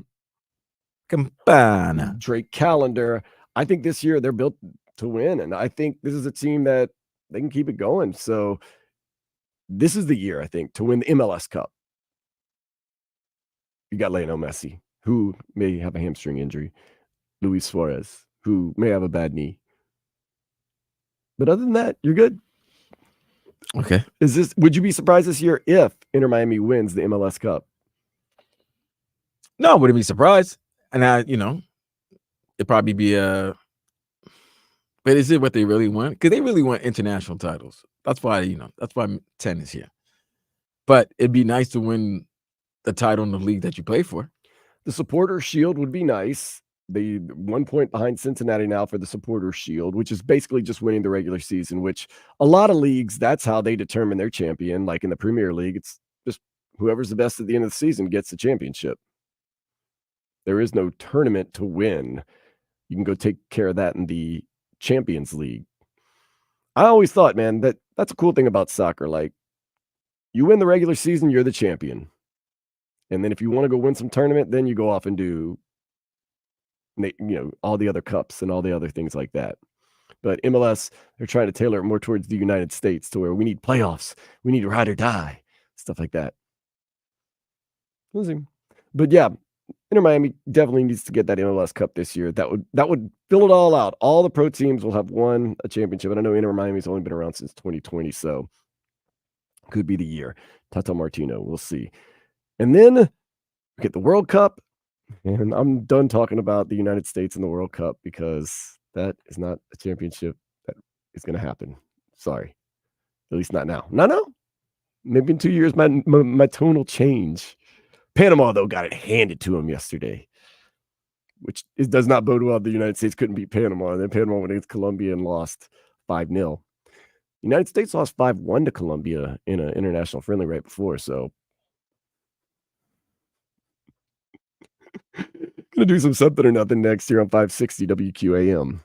Drake Callender. I think this year they're built to win, and I think this is a team that they can keep it going. So this is the year, I think, to win the MLS Cup. You got Lionel Messi, who may have a hamstring injury. Luis Suarez, who may have a bad knee. But other than that, you're good. Okay. Would you be surprised this year if Inter Miami wins the MLS Cup? No, I wouldn't be surprised. And it'd probably be but is it what they really want? Because they really want international titles. That's why, that's why 10 is here. But it'd be nice to win the title in the league that you play for. The Supporter Shield would be nice. They 1 point behind Cincinnati now for the Supporter Shield, which is basically just winning the regular season, which a lot of leagues, that's how they determine their champion. Like in the Premier League, it's just whoever's the best at the end of the season gets the championship. There is no tournament to win. You can go take care of that in the Champions League. I always thought, man, that's a cool thing about soccer. Like, you win the regular season, you're the champion. And then if you want to go win some tournament, then you go off and do, all the other cups and all the other things like that. But MLS, they're trying to tailor it more towards the United States to where we need playoffs. We need ride or die, stuff like that. We'll see. But yeah, Inter Miami definitely needs to get that MLS Cup this year. That would fill it all out. All the pro teams will have won a championship. And I know Inter Miami's only been around since 2020, so could be the year. Tata Martino, we'll see. And then we get the World Cup. And I'm done talking about the United States and the World Cup because that is not a championship that is going to happen. Sorry. At least not now. No. Maybe in 2 years, my tone will change. Panama, though, got it handed to him yesterday, which does not bode well. The United States couldn't beat Panama. And then Panama went against Colombia and lost 5-0. The United States lost 5-1 to Colombia in an international friendly right before. So, gonna do some something or nothing next year on 560 WQAM.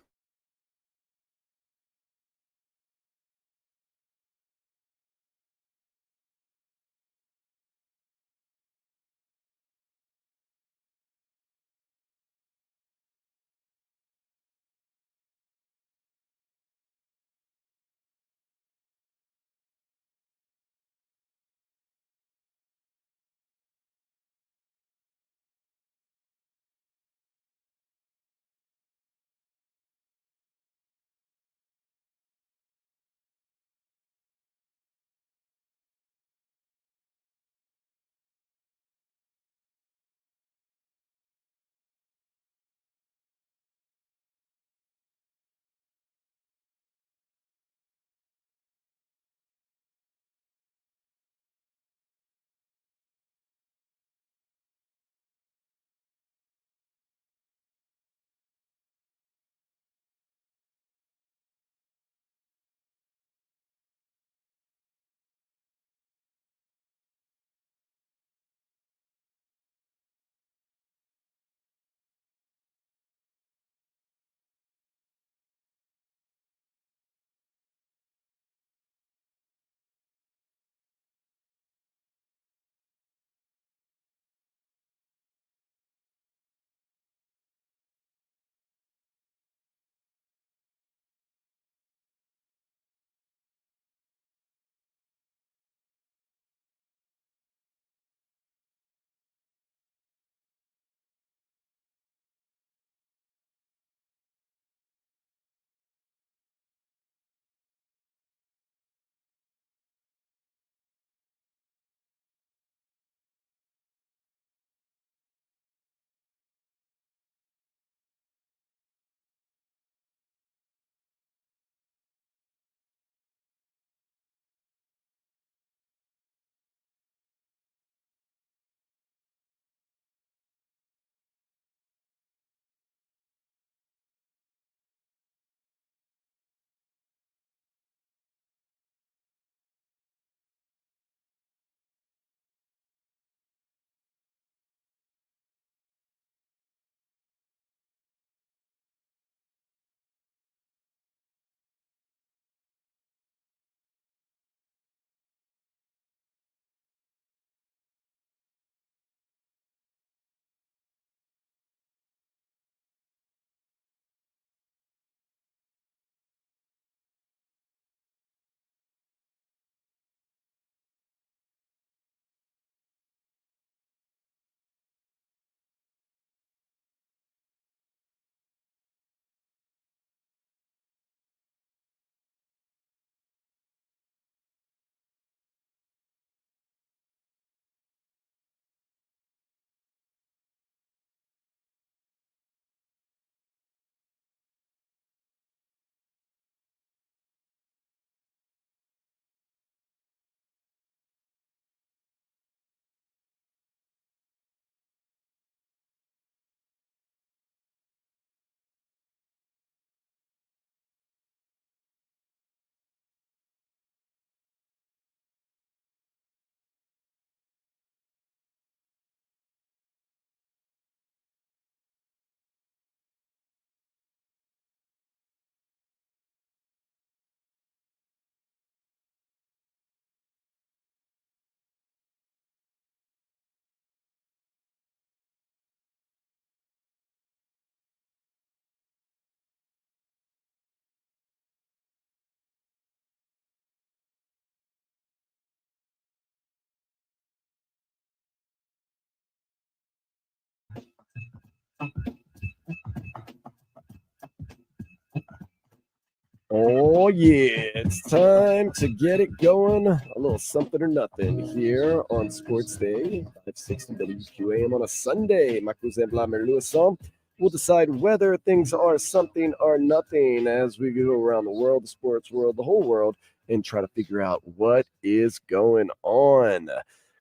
Oh, yeah. It's time to get it going. A little something or nothing here on Sports Day, 560 WQAM on a Sunday. My cousin Vladimir Lewisson will decide whether things are something or nothing as we go around the world, the sports world, the whole world, and try to figure out what is going on.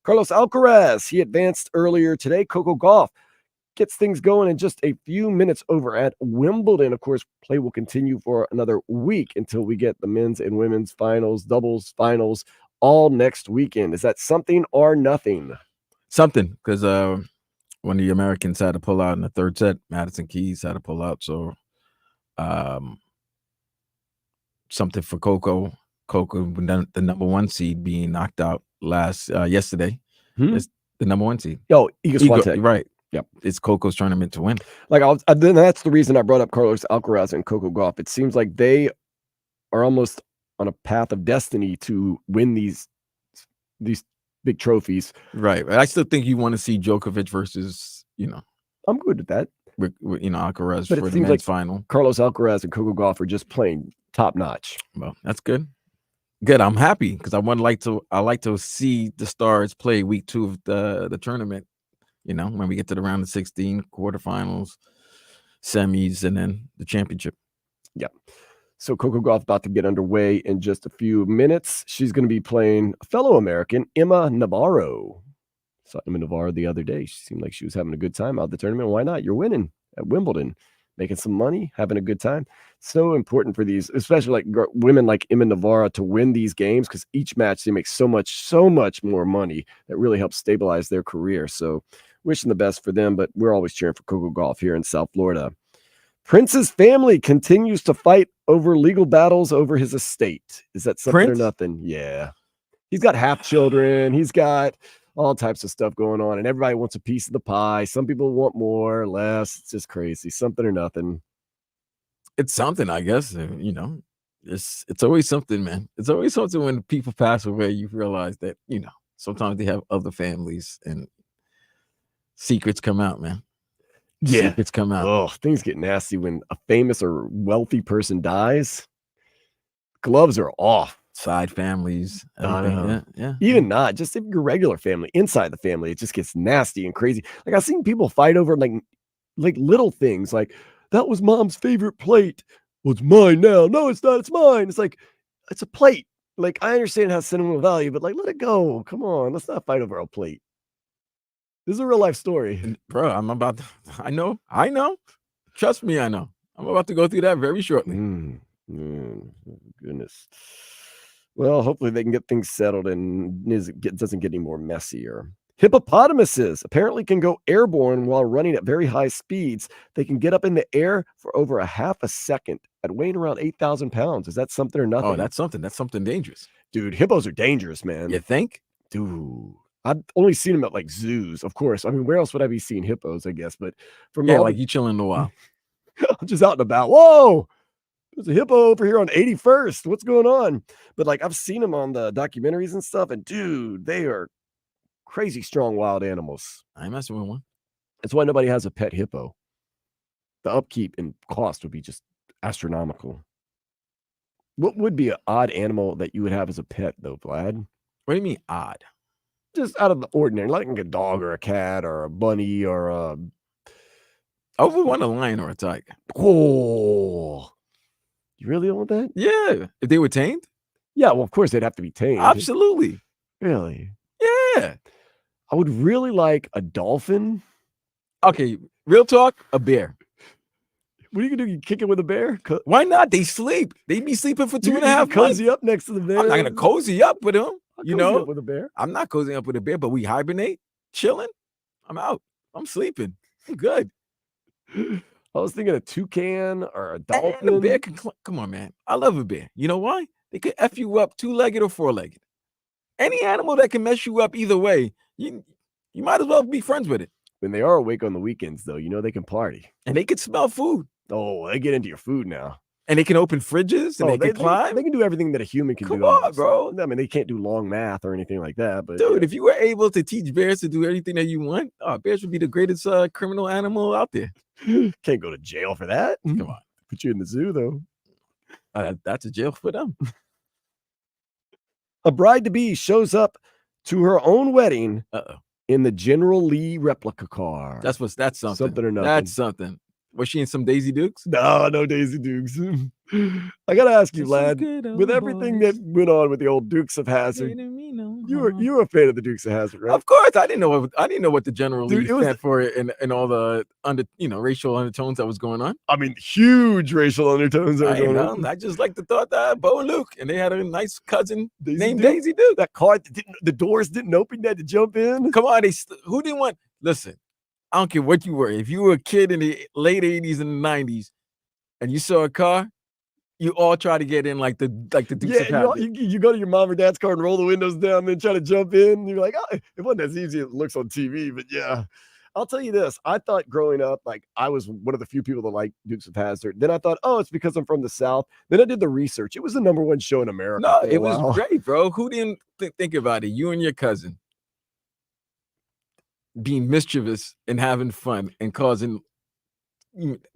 Carlos Alcaraz, he advanced earlier today. Coco Gauff gets things going in just a few minutes over at Wimbledon. Of course, play will continue for another week until we get the men's and women's finals, doubles finals, all next weekend. Is that something or nothing? Something, because when the Americans had to pull out in the third set, Madison Keys had to pull out. So something for Coco. Coco, the number one seed, being knocked out yesterday. It's the number one seed. Oh, Iga Swiatek. Right. Yep. It's Coco's tournament to win. Like then that's the reason I brought up Carlos Alcaraz and Coco Gauff. It seems like they are almost on a path of destiny to win these big trophies. Right. I still think you want to see Djokovic versus, I'm good with that. Alcaraz But for it the seems men's like final. Carlos Alcaraz and Coco Gauff are just playing top notch. Well, that's good. Good. I'm happy because I like to see the stars play week 2 of the tournament. When we get to the round of 16, quarterfinals, semis, and then the championship. Yeah. So Coco Gauff about to get underway in just a few minutes. She's going to be playing a fellow American, Emma Navarro. Saw Emma Navarro the other day. She seemed like she was having a good time out of the tournament. Why not? You're winning at Wimbledon, making some money, having a good time. So important for these, especially like women like Emma Navarro, to win these games because each match they make so much more money that really helps stabilize their career. So wishing the best for them, but we're always cheering for Coco Gauff here in South Florida. Prince's family continues to fight over legal battles over his estate. Is that something or nothing? Yeah. He's got half children. He's got all types of stuff going on, and everybody wants a piece of the pie. Some people want more, less. It's just crazy. Something or nothing. It's something, I guess. It's always something, man. It's always something when people pass away. You realize that sometimes they have other families and secrets come out, man. Yeah, secrets come out. Oh, things get nasty when a famous or wealthy person dies. Gloves are off. Side families, everything. Yeah. Even not just if your regular family, inside the family, it just gets nasty and crazy. Like I've seen people fight over like little things, like that was mom's favorite plate. Well, it's mine now. No, it's not. It's mine. It's like it's a plate. Like I understand it has sentimental value, but like let it go. Come on, let's not fight over a plate. This is a real life story, bro. I know. Trust me, I know. I'm about to go through that very shortly. Goodness. Well, hopefully they can get things settled and it doesn't get any more messier. Hippopotamuses apparently can go airborne while running at very high speeds. They can get up in the air for over a half a second at weighing around 8,000 pounds. Is that something or nothing? Oh, that's something. That's something dangerous. Dude, hippos are dangerous, man. You think? Dude, I've only seen them at like zoos, of course. I mean, where else would I be seeing hippos, I guess? But from like you chilling in the wild. I'm just out and about. Whoa! There's a hippo over here on 81st. What's going on? But like I've seen them on the documentaries and stuff, and dude, they are crazy strong wild animals. I ain't messing with one. That's why nobody has a pet hippo. The upkeep and cost would be just astronomical. What would be an odd animal that you would have as a pet, though, Vlad? What do you mean odd? Just out of the ordinary, like a dog or a cat or a bunny or a. I would want a lion or a tiger. Oh. You really want that? Yeah. If they were tamed? Yeah, well, of course they'd have to be tamed. Absolutely. Really? Yeah. I would really like a dolphin. Okay, real talk, a bear. What are you gonna do? You kick it with a bear? Why not? They sleep. They be sleeping for 2.5 months. Cozy up next to the bear. I'm not gonna cozy up with him. Up with a bear. I'm not cozying up with a bear, but we hibernate, chilling. I'm out. I'm sleeping. I'm good. I was thinking a toucan or a dolphin. And a bear can come on, man. I love a bear. You know why? They could F you up 2-legged or 4-legged. Any animal that can mess you up either way, you might as well be friends with it. When they are awake on the weekends, though, they can party. And they can smell food. Oh, they get into your food now. And they can open fridges and they can climb. They can do everything that a human can do. Come on, bro. I mean, they can't do long math or anything like that. But dude, if you were able to teach bears to do anything that you want, bears would be the greatest criminal animal out there. Can't go to jail for that. Come on. Put you in the zoo, though. That's a jail for them. A bride-to-be shows up to her own wedding Uh-oh. in the General Lee replica car. That's something. Something or nothing. That's something. Was she in some Daisy Dukes? No Daisy Dukes. I gotta ask you, lad, with everything that went on with the old Dukes of Hazzard, you were a fan of the Dukes of Hazzard, right? Of course, I didn't know what the General Dude, Lee it was stand for and all the racial undertones that was going on. I mean, huge racial undertones that were going on. I just like the thought that Bo and Luke, and they had a nice cousin named Duke. Daisy Duke. That car, the doors didn't open. You had to jump in. Come on, who didn't want? Listen, I don't care what you were. If you were a kid in the late 80s and the 90s, and you saw a car, you all try to get in like the Dukes of Hazzard. You go to your mom or dad's car and roll the windows down, and then try to jump in. You're like, oh, it wasn't as easy as it looks on TV, but yeah. I'll tell you this. I thought growing up, like I was one of the few people that liked Dukes of Hazzard. Then I thought, oh, it's because I'm from the South. Then I did the research. It was the number one show in America. No, it was great, bro. Who didn't think about it? You and your cousin being mischievous and having fun and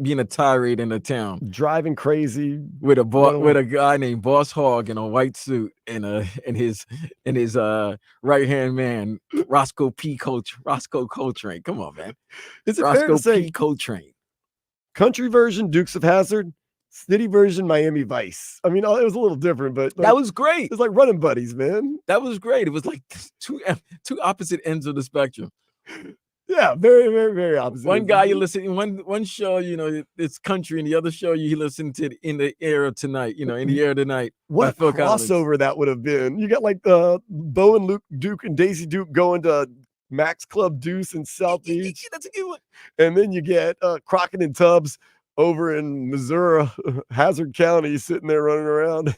being a tirade in the town, driving crazy with a guy named Boss Hogg in a white suit and his right hand man Roscoe Coltrane. Come on, man. Is it fair to say Coltrane? Country version Dukes of Hazzard, city version Miami Vice. I mean, it was a little different, but that was great. It's like running buddies, man. That was great. It was like two opposite ends of the spectrum. Yeah, very, very, very opposite. One guy you listen one show, it's country, and the other show you listen to In the Air of Tonight, in the air of the night. What a crossover that would have been. You got like Bo and Luke Duke and Daisy Duke going to Max Club Deuce in South Beach. That's a good one. And then you get Crockett and Tubbs over in Missouri, Hazard County, sitting there running around.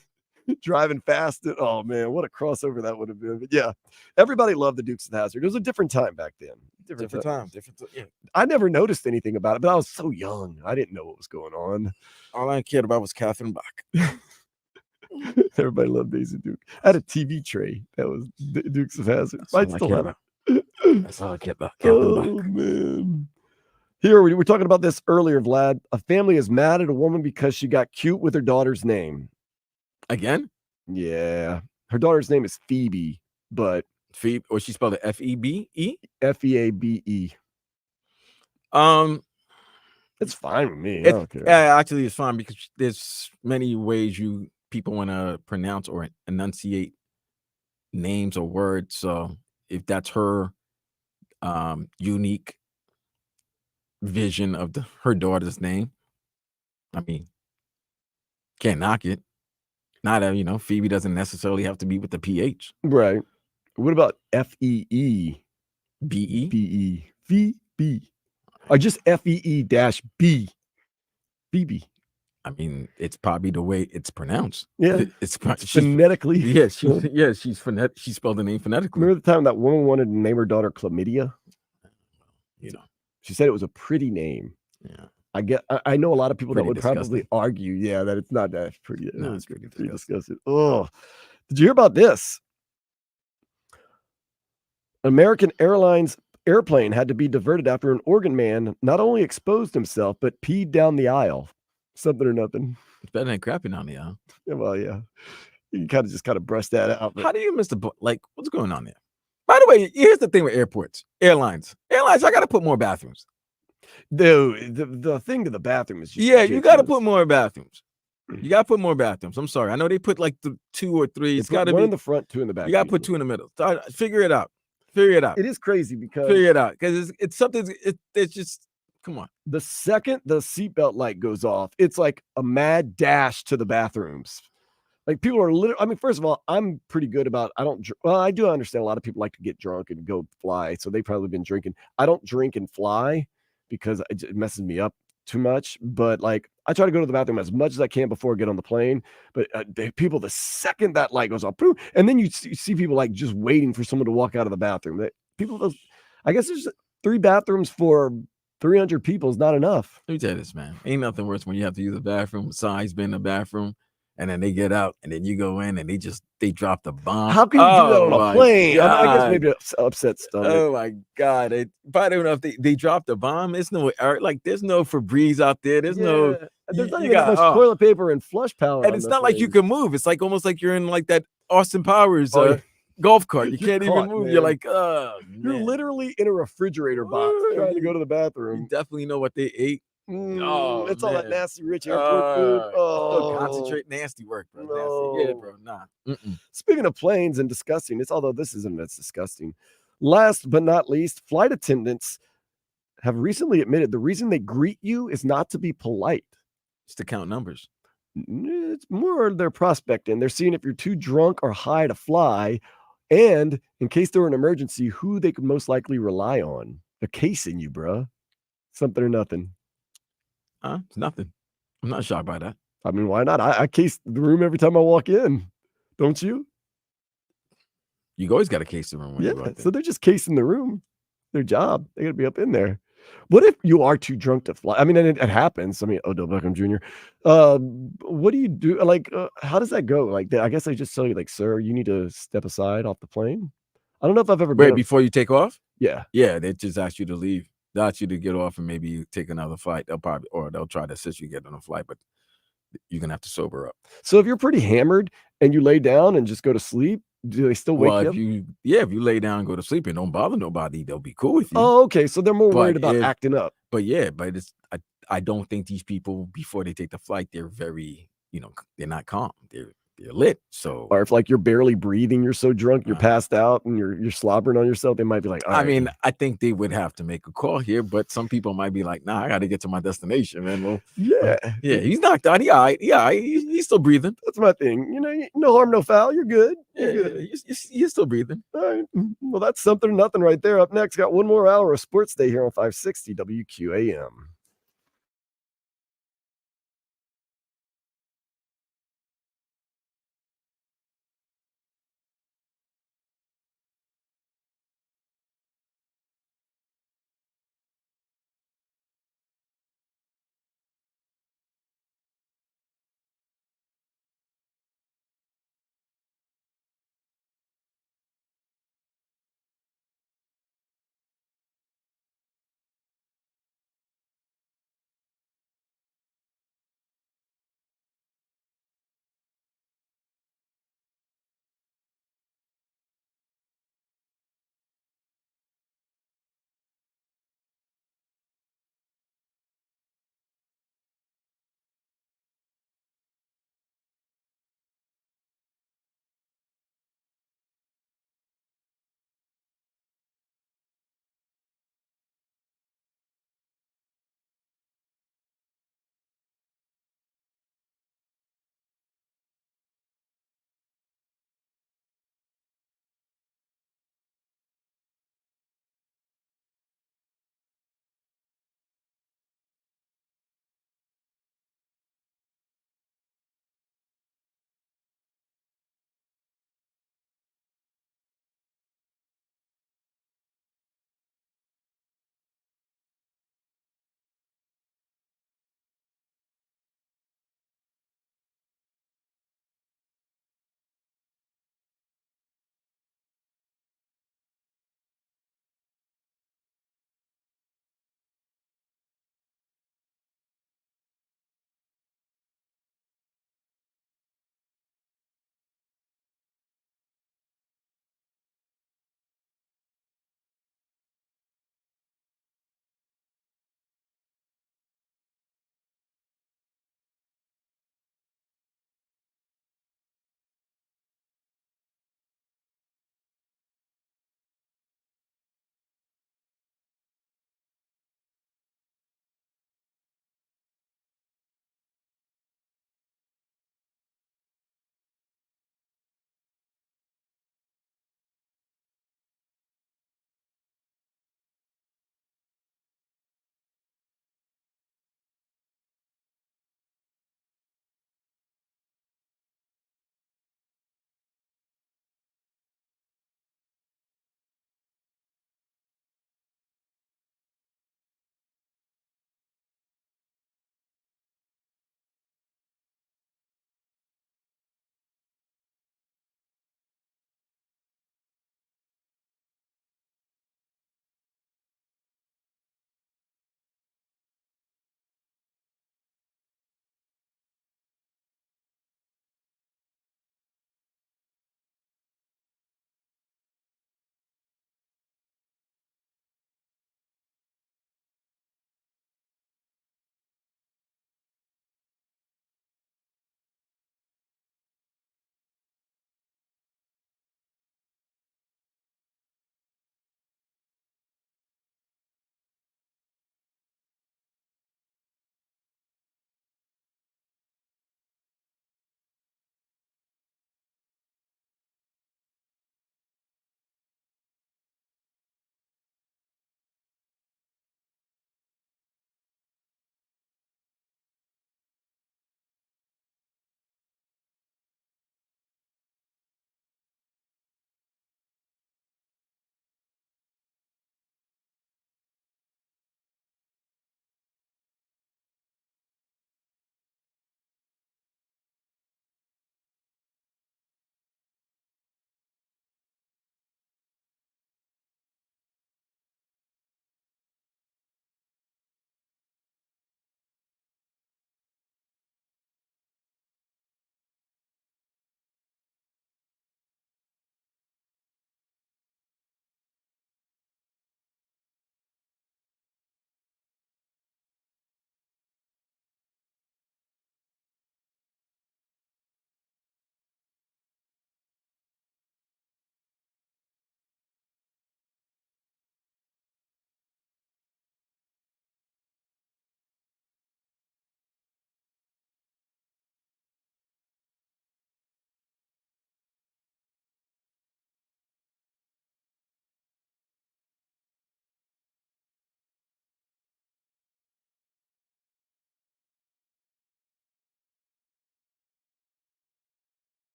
Driving fast. Oh man, what a crossover that would have been. But yeah, everybody loved the Dukes of Hazzard. It was a different time back then. Different time. Yeah. I never noticed anything about it, but I was so young. I didn't know what was going on. All I cared about was Catherine Bach. Everybody loved Daisy Duke. I had a TV tray that was Dukes of Hazzard. I still have it. That's all I cared about. Oh man. Here, we were talking about this earlier, Vlad. A family is mad at a woman because she got cute with her daughter's name. Again? Yeah. Her daughter's name is Phoebe, but Phoebe, or she spelled it F-E-B-E? F-E-A-B-E. It's fine with me. I don't care. Yeah, actually, it's fine because there's many ways people want to pronounce or enunciate names or words. So if that's her unique vision of her daughter's name, I mean, can't knock it. Not that, Phoebe doesn't necessarily have to be with the PH. Right. What about F-E-E? B-E? B-E. V-B. Or just F-E-E-B. Phoebe. I mean, it's probably the way it's pronounced. Yeah. It's phonetically. Yeah, she's spelled the name phonetically. Remember the time that woman wanted to name her daughter Chlamydia? She said it was a pretty name. Yeah. I know a lot of people that would disgusting. probably argue, that it's not that pretty. No, it's pretty disgusting. Oh, did you hear about this? American Airlines airplane had to be diverted after an organ man not only exposed himself but peed down the aisle. Something or nothing. It's better than crapping down the aisle. Yeah, well, yeah. You can kind of brush that out. How do you miss what's going on there? By the way, here's the thing with airlines. I got to put more bathrooms. The thing to the bathroom is just you got to put more bathrooms. You got to put more bathrums. I'm sorry. I know they put like the 2 or 3. It's got to be one in the front, 2 in the back. You got to put 2 in the middle. Figure it out. It is crazy because figure it out because it's something. It's just come on. The second the seatbelt light goes off, it's like a mad dash to the bathrooms. Like people are literally. I mean, first of all, I'm pretty good about. I do understand a lot of people like to get drunk and go fly, so they've probably been drinking. I don't drink and fly because it messes me up too much. But like, I try to go to the bathroom as much as I can before I get on the plane. But people, the second that light goes off, and then you see people like just waiting for someone to walk out of the bathroom. I guess there's 3 bathrooms for 300 people is not enough. Let me tell you this, man. Ain't nothing worse when you have to use the bathroom. Besides being in the bathroom. And then they get out, and then you go in, and they drop the bomb. How can you do that on a plane? I guess maybe upset stomach. Oh my God! Probably don't know if they drop the bomb. There's no Febreze out there. There's no There's not You even that got- much toilet paper and flush power. and on it's the not like you plane. can move. It's like almost like you're in like that Austin Powers Oh, yeah. golf cart. You You're can't caught, even move. man. You're like, You're man. literally in a refrigerator box trying to go to the You bathroom. definitely know what they ate. Oh, It's all that man. nasty rich airport food. Still Oh, concentrate, nasty work, bro. Nasty. Yeah, no. bro. Nah. Mm-mm. Speaking of planes and disgusting, although this isn't that's disgusting. Last but not least, flight attendants have recently admitted the reason they greet you is not to be polite. It's to count numbers. It's more they're prospecting. They're seeing if you're too drunk or high to fly, and in case there were an emergency, who they could most likely rely on. They're casing you, bruh. Something or nothing. It's nothing. I'm not shocked by that. I mean, why not? I case the room every time I walk in. Don't you? You always got to case the room when you go Yeah. out there. So they're just casing the room. Their job. They got to be up in there. What if you are too drunk to fly? I mean, and it happens. I mean, Odell Beckham Jr. What do you do? Like, how does that go? Like, I guess they just tell you, like, sir, you need to step aside off the plane. I don't know if I've ever Wait, been. before you take off? Yeah. Yeah, they just ask you to leave. They'll ask you to get off and maybe you take another flight. They'll try to assist you get on a flight, but you're gonna have to sober up. So if you're pretty hammered and you lay down and just go to sleep, do they still wake Well, you up? if you lay down and go to sleep and don't bother nobody, they'll be cool with you. Oh, okay. So they're more But worried about acting up. But it's I don't think these people before they take the flight, they're very, they're not calm. They're lit. So Or if like you're barely breathing, you're so drunk, you're passed out and you're slobbering on yourself, they might be like, all I right. mean, I think they would have to make a call here, but some people might be like, nah, I got to get to my destination, man. Well, yeah. He's knocked out. He's still breathing. That's my thing. No harm, no foul. You're good. You're Yeah, good. he's still breathing. All right. Well, that's something or nothing right there. Up next, got one more hour of Sports Day here on 560 WQAM.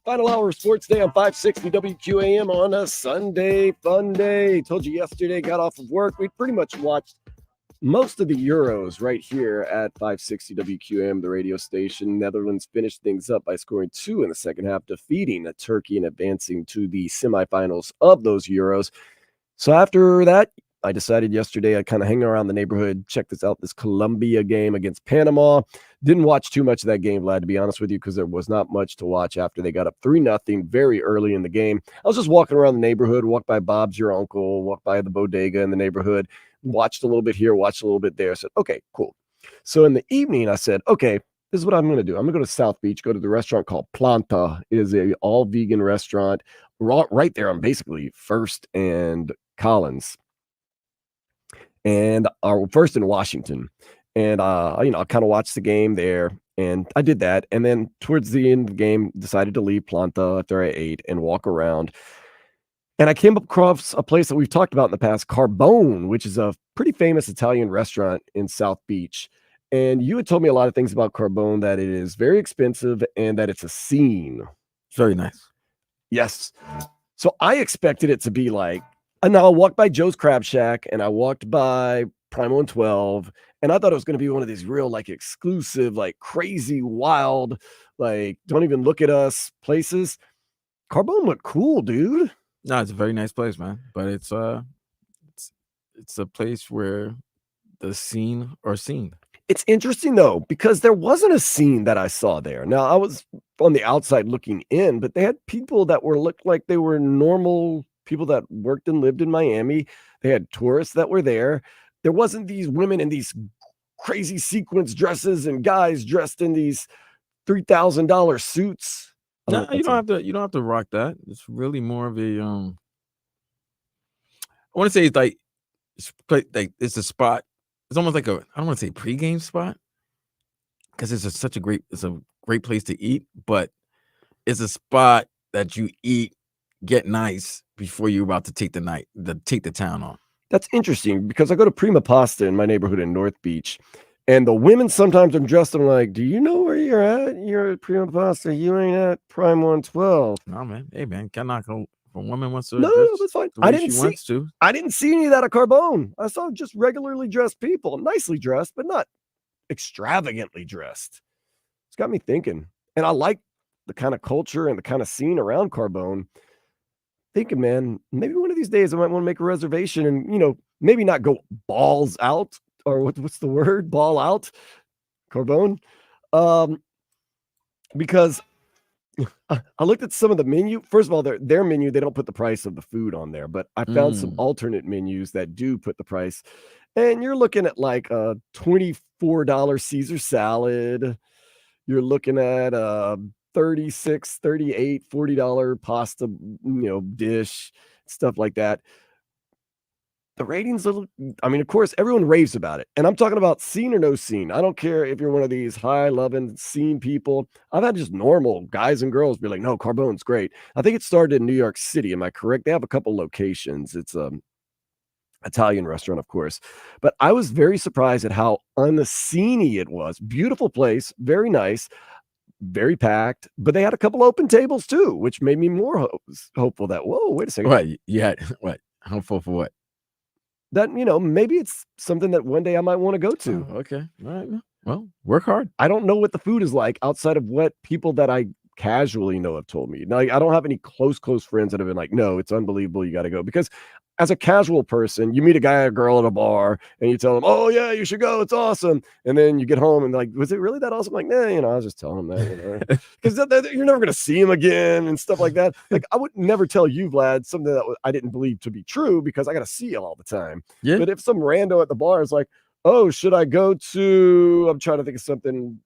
Final hour of Sports Day on 560 WQAM on a Sunday fun day. Told you yesterday, got off of work. We pretty much watched most of the Euros right here at 560 WQAM, the radio station. Netherlands finished things up by scoring 2 in the second half, defeating Turkey and advancing to the semifinals of those Euros. So after that, I decided yesterday I'd kind of hang around the neighborhood, check this out, this Colombia game against Panama. Didn't watch too much of that game, Vlad, to be honest with you, because there was not much to watch after they got up 3-0 very early in the game. I was just walking around the neighborhood, walked by Bob's Your Uncle, walked by the bodega in the neighborhood, watched a little bit here, watched a little bit there. I said, okay, cool. So in the evening, I said, okay, this is what I'm going to do. I'm going to go to South Beach, go to the restaurant called Planta. It is a all-vegan restaurant right there on basically 1st and Collins. And first in Washington. And, I kind of watched the game there, and I did that. And then towards the end of the game, decided to leave Planta after I ate and walk around. And I came across a place that we've talked about in the past, Carbone, which is a pretty famous Italian restaurant in South Beach. And you had told me a lot of things about Carbone, that it is very expensive and that it's a scene. Very nice. Yes. So I expected it to be like, and now I walked by Joe's Crab Shack and I walked by Primo and 12, and I thought it was going to be one of these real, like, exclusive, like, crazy, wild, like, don't even look at us places. Carbone looked cool, dude. No, it's a very nice place, man. But it's a place where the scene are seen. It's interesting, though, because there wasn't a scene that I saw there. Now, I was on the outside looking in, but they had people that looked like they were normal people that worked and lived in Miami. They had tourists that were there. There wasn't these women in these crazy sequence dresses and guys dressed in these $3,000 suits. No, you don't have to rock that. It's really more of a I want to say it's a spot. It's almost like I don't want to say pregame spot, because it's a great place to eat, but it's a spot that you eat, get nice before you're about to take the town on. That's interesting, because I go to Prima Pasta in my neighborhood in North Beach, and the women sometimes are dressed. I'm like, do you know where you're at? You're at Prima Pasta. You ain't at Prime 112. No, man. Hey, man. Cannot go. If a woman wants to. No, that's fine. I didn't see any of that at Carbone. I saw just regularly dressed people, nicely dressed, but not extravagantly dressed. It's got me thinking, and I like the kind of culture and the kind of scene around Carbone. Thinking, man, maybe one of these days I might want to make a reservation and, maybe not go balls out, or what's the word? Ball out, Carbone. Because I looked at some of the menu. First of all, their menu, they don't put the price of the food on there, but I found some alternate menus that do put the price. And you're looking at like a $24 Caesar salad. You're looking at $36, $38, $40 pasta, dish, stuff like that. The ratings, of course, everyone raves about it. And I'm talking about scene or no scene. I don't care if you're one of these high-loving scene people. I've had just normal guys and girls be like, no, Carbone's great. I think it started in New York City. Am I correct? They have a couple locations. It's Italian restaurant, of course. But I was very surprised at how unsceney it was. Beautiful place, very nice. Very packed, but they had a couple open tables too, which made me more hopeful that, whoa, wait a second. What? You had what? Hopeful for what? That, maybe it's something that one day I might want to go to. Oh, okay. All right. Well, work hard. I don't know what the food is like outside of what people that I casually know have told me. Now, I don't have any close friends that have been like, no, it's unbelievable. You got to go. Because as a casual person, you meet a guy or girl at a bar and you tell them, oh yeah, you should go. It's awesome. And then you get home and like, was it really that awesome? Like, nah, I was just telling them that, because you're never going to see him again and stuff like that. Like, I would never tell you, Vlad, something that I didn't believe to be true, because I got to see you all the time. Yeah. But if some rando at the bar is like, oh, should I go to, I'm trying to think of something,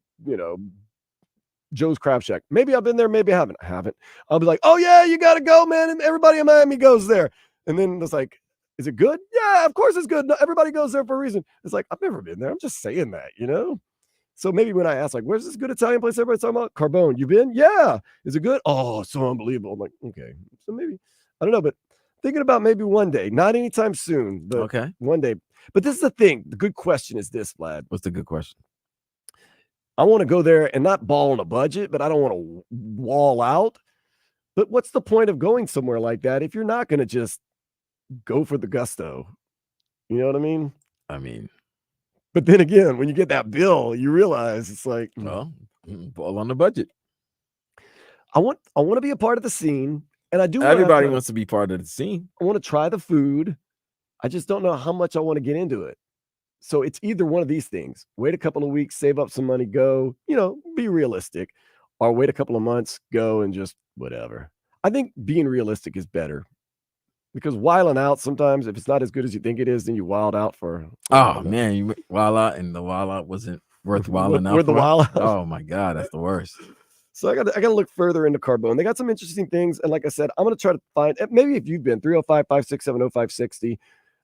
Joe's Crab Shack. Maybe I've been there, maybe I haven't. I'll be like, oh yeah, you got to go, man. And everybody in Miami goes there. And then it's like, is it good? Yeah, of course it's good. No, everybody goes there for a reason. It's like, I've never been there. I'm just saying that, So maybe when I ask, like, where's this good Italian place everybody's talking about? Carbone. You been? Yeah. Is it good? Oh, it's so unbelievable. I'm like, okay. So maybe, I don't know, but thinking about maybe one day, not anytime soon, but okay, one day. But this is the thing. The good question is this, Vlad. What's the good question? I want to go there and not ball on a budget, but I don't want to wall out. But what's the point of going somewhere like that if you're not going to just go for the gusto? You know what I mean? But then again, when you get that bill, you realize it's like, well, ball on the budget. I want to be a part of the scene, and I do. Everybody wants to be part of the scene. I want to try the food. I just don't know how much I want to get into it. So it's either one of these things: wait a couple of weeks, save up some money, go. Be realistic, or wait a couple of months, go, and just whatever. I think being realistic is better. Because wilding out sometimes, if it's not as good as you think it is, then you wild out for. Oh man, you wild out, and the wild out wasn't worth wilding out. Worth the wild out. Oh my god, that's the worst. So I got to look further into Carbone. They got some interesting things, and like I said, I'm going to try to find. Maybe if you've been 305-567-0560,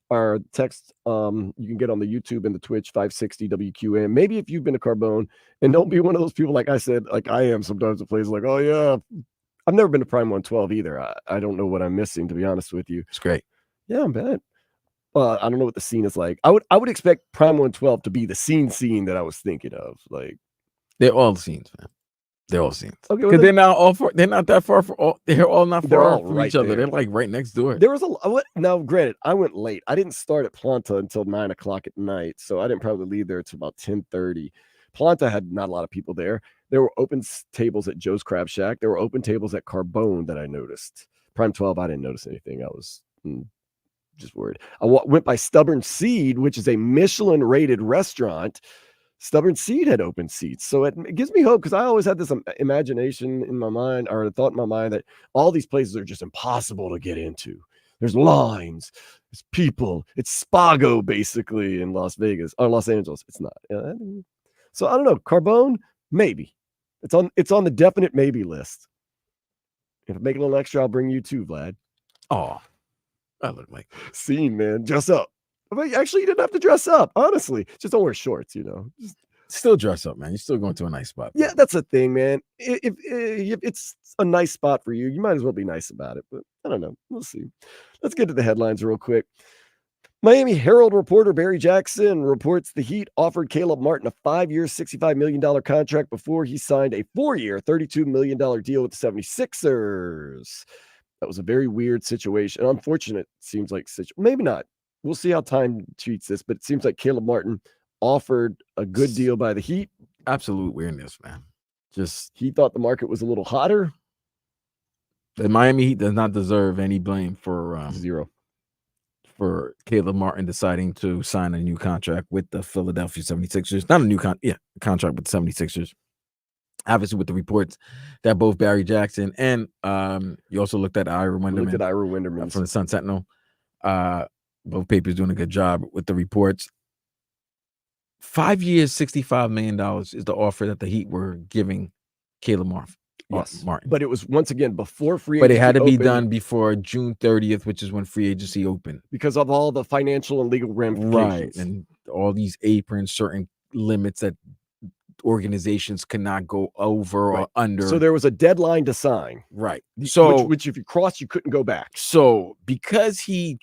or text. You can get on the YouTube and the Twitch 560 WQN. Maybe if you've been to Carbone, and don't be one of those people like I said, like I am sometimes. The place like, oh yeah. I've never been to Prime 112 either. I don't know what I'm missing, to be honest with you. It's great. Yeah, I'm bad. I don't know what the scene is like. I would expect Prime 112 to be the scene that I was thinking of. Like they're all scenes, man. They're all scenes. Okay, because they're not that far they're all not far from right each other. there. They're like right next door. There was now, granted, I went late. I didn't start at Planta until 9:00 at night, so I didn't probably leave there until about 10:30. Planta had not a lot of people there. There were open tables at Joe's Crab Shack. There were open tables at Carbone that I noticed. Prime 12, I didn't notice anything. I was just worried. I went by Stubborn Seed, which is a Michelin-rated restaurant. Stubborn Seed had open seats. So it gives me hope, because I always had this imagination in my mind, or a thought in my mind, that all these places are just impossible to get into. There's lines. It's people. It's Spago, basically, in Las Vegas or Los Angeles. It's not. So I don't know. Carbone, maybe. It's on the definite maybe list. If I make a little extra, I'll bring you too, Vlad. Oh, I look like scene, man. Dress up. Actually, you didn't have to dress up. Honestly, just don't wear shorts. Just still dress up, man. You're still going to a nice spot. Yeah, that's the thing, man. If it's a nice spot for you, you might as well be nice about it. But I don't know. We'll see. Let's get to the headlines real quick. Miami Herald reporter Barry Jackson reports the Heat offered Caleb Martin a 5-year, $65 million contract before he signed a 4-year, $32 million deal with the 76ers. That was a very weird situation. Unfortunate, seems like. Maybe not. We'll see how time treats this, but it seems like Caleb Martin offered a good deal by the Heat. Absolute weirdness, man. Just he thought the market was a little hotter. The Miami Heat does not deserve any blame for zero. For Caleb Martin deciding to sign a new contract with the Philadelphia 76ers. Not a new contract with the 76ers. Obviously, with the reports that both Barry Jackson and you also looked at Ira Winderman from the Sun Sentinel. Both papers doing a good job with the reports. 5 years, $65 million is the offer that the Heat were giving Caleb Martin. Yes, Martin. But it was once again before free agency. But it had to be opened, done before June 30th, which is when free agency opened. Because of all the financial and legal ramifications. Right. And all these aprons, certain limits that organizations cannot go over or under. So there was a deadline to sign. Right. So which if you crossed, you couldn't go back. So because he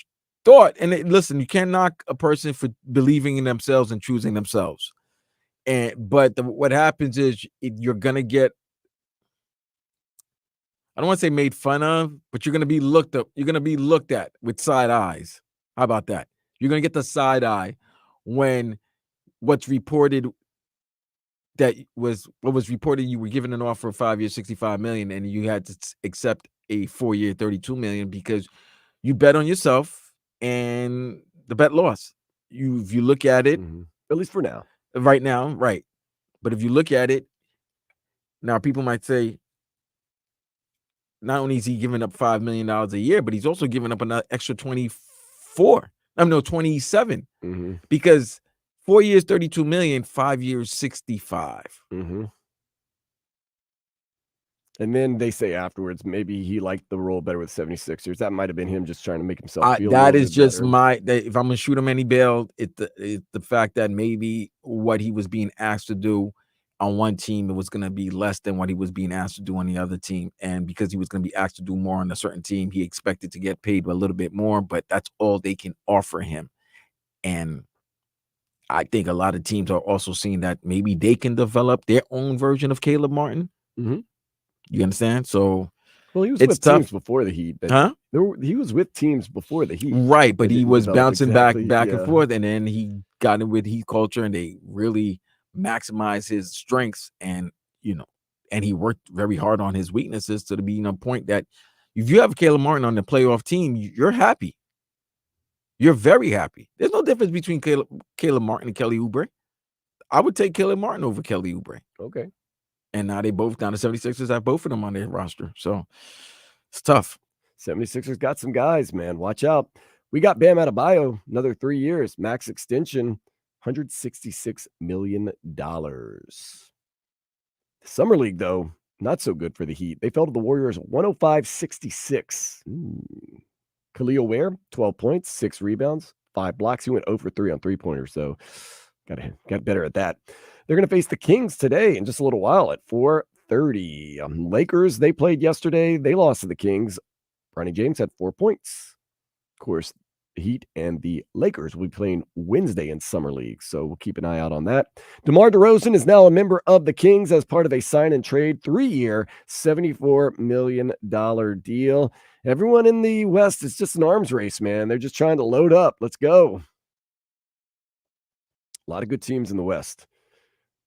thought, and listen, you can't knock a person for believing in themselves and choosing themselves. But what happens is you're gonna get, I don't want to say made fun of, but you're gonna be looked up. You're gonna be looked at with side eyes. How about that? You're gonna get the side eye when what's reported that was what was reported. You were given an offer of 5 years, $65 million, and you had to accept a 4-year, $32 million because you bet on yourself and the bet lost. If you look at it, at least for now, right now, right. But if you look at it now, people might say, not only is he giving up $5 million a year, but he's also giving up another extra 27, because 4 years, $32 million, 5 years, 65. And then they say afterwards, maybe he liked the role better with 76ers. That might have been him just trying to make himself feel that is just better. if I'm going to shoot him any bail, it's the fact that maybe what he was being asked to do on one team, it was going to be less than what he was being asked to do on the other team. And because he was going to be asked to do more on a certain team, he expected to get paid a little bit more, but that's all they can offer him. And I think a lot of teams are also seeing that maybe they can develop their own version of Caleb Martin. Mhm. You understand? So, Well, he was it's with tough. teams before the Heat. Huh? He was with teams before the Heat. Right, but They he didn't was develop bouncing exactly, back and yeah. forth, and then he got in with Heat culture, and they really maximized his strengths, and and he worked very hard on his weaknesses to be a point that if you have Caleb Martin on the playoff team, you're happy. You're very happy. There's no difference between Caleb Martin and Kelly Oubre. I would take Caleb Martin over Kelly Oubre. Okay. And now they both down. The 76ers have both of them on their roster. So it's tough. 76ers got some guys, man. Watch out. We got Bam Adebayo, another 3 years, max extension, $166 million. The Summer League, though, not so good for the Heat. They fell to the Warriors 105-66. Khalil Ware, 12 points, 6 rebounds, 5 blocks. He went 0 for 3 on three-pointers, so got better at that. They're going to face the Kings today in just a little while at 4:30. Lakers, they played yesterday. They lost to the Kings. Bronny James had 4 points. Of course, the Heat and the Lakers will be playing Wednesday in Summer League, so we'll keep an eye out on that. DeMar DeRozen is now a member of the Kings as part of a sign and trade 3-year, $74 million deal. Everyone in the West is just an arms race, man. They're just trying to load up. Let's go. A lot of good teams in the West.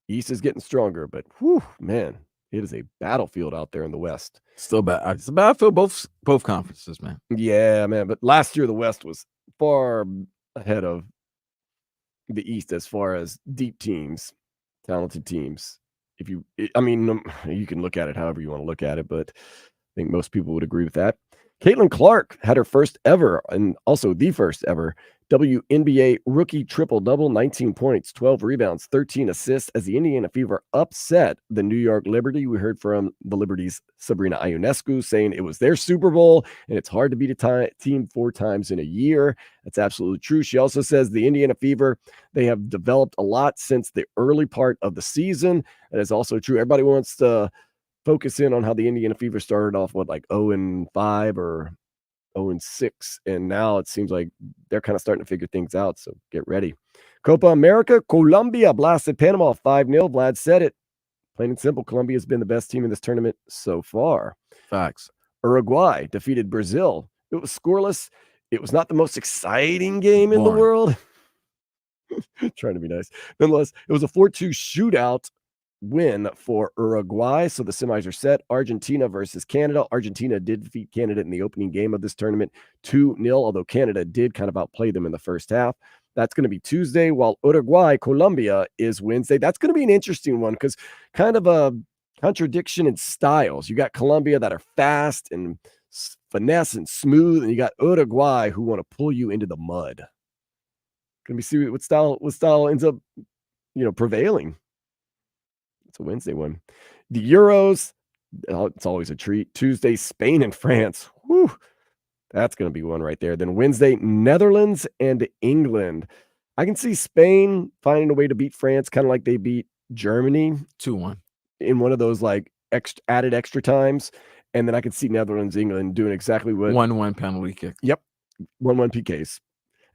East is getting stronger, but whew, man, it is a battlefield out there in the West. Still bad. It's a battlefield both conferences, man. Yeah, man. But last year the West was far ahead of the East as far as deep teams, talented teams. You can look at it however you want to look at it, but I think most people would agree with that. Caitlin Clark had her first ever, and also the first ever, WNBA rookie triple-double, 19 points, 12 rebounds, 13 assists as the Indiana Fever upset the New York Liberty. We heard from the Liberty's Sabrina Ionescu saying it was their Super Bowl, and it's hard to beat a team 4 times in a year. That's absolutely true. She also says the Indiana Fever, they have developed a lot since the early part of the season. That is also true. Everybody wants to focus in on how the Indiana Fever started off with like 0-5 or 0-6, and now it seems like they're kind of starting to figure things out, so get ready. Copa America, Colombia blasted Panama 5-0. Vlad said it. Plain and simple, Colombia has been the best team in this tournament so far. Facts. Uruguay defeated Brazil. It was scoreless. It was not the most exciting game in the world. Trying to be nice. Nonetheless, it was a 4-2 shootout win for Uruguay. So the semis are set. Argentina versus Canada. Argentina did defeat Canada in the opening game of this tournament 2-0, although Canada did kind of outplay them in the first half. That's going to be Tuesday, while Uruguay, Colombia is Wednesday. That's going to be an interesting one because kind of a contradiction in styles. You got Colombia that are fast and finesse and smooth, and you got Uruguay who want to pull you into the mud. Going to be see what style ends up, prevailing. It's a Wednesday one. The Euros, it's always a treat. Tuesday, Spain and France. Whew, that's going to be one right there. Then Wednesday, Netherlands and England. I can see Spain finding a way to beat France, kind of like they beat Germany 2-1 in one of those like added extra times. And then I can see Netherlands, England doing exactly what 1-1 penalty kick. Yep, 1-1 PKs.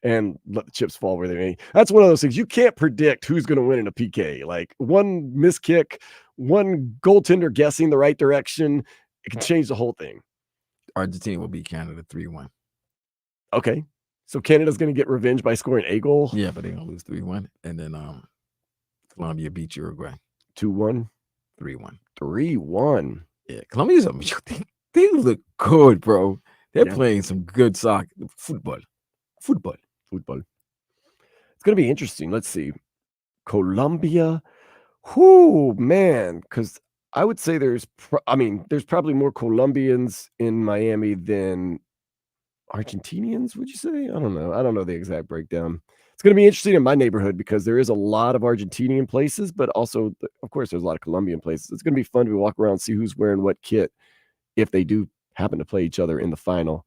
And let the chips fall where they may. That's one of those things you can't predict who's going to win in a PK. Like one missed kick, one goaltender guessing the right direction, it can change the whole thing. Argentina will beat Canada 3-1. Okay, so Canada's going to get revenge by scoring a goal. Yeah, but they're going to lose 3-1, and then Colombia beat Uruguay 2-1, 3-1, 3-1. Yeah, Colombia's they look good, bro. They're playing some good soccer, football. It's going to be interesting. Let's see. Colombia. Whoo, man. Because I would say there's probably more Colombians in Miami than Argentinians, would you say? I don't know. I don't know the exact breakdown. It's going to be interesting in my neighborhood because there is a lot of Argentinian places, but also, of course, there's a lot of Colombian places. It's going to be fun to walk around and see who's wearing what kit if they do happen to play each other in the final.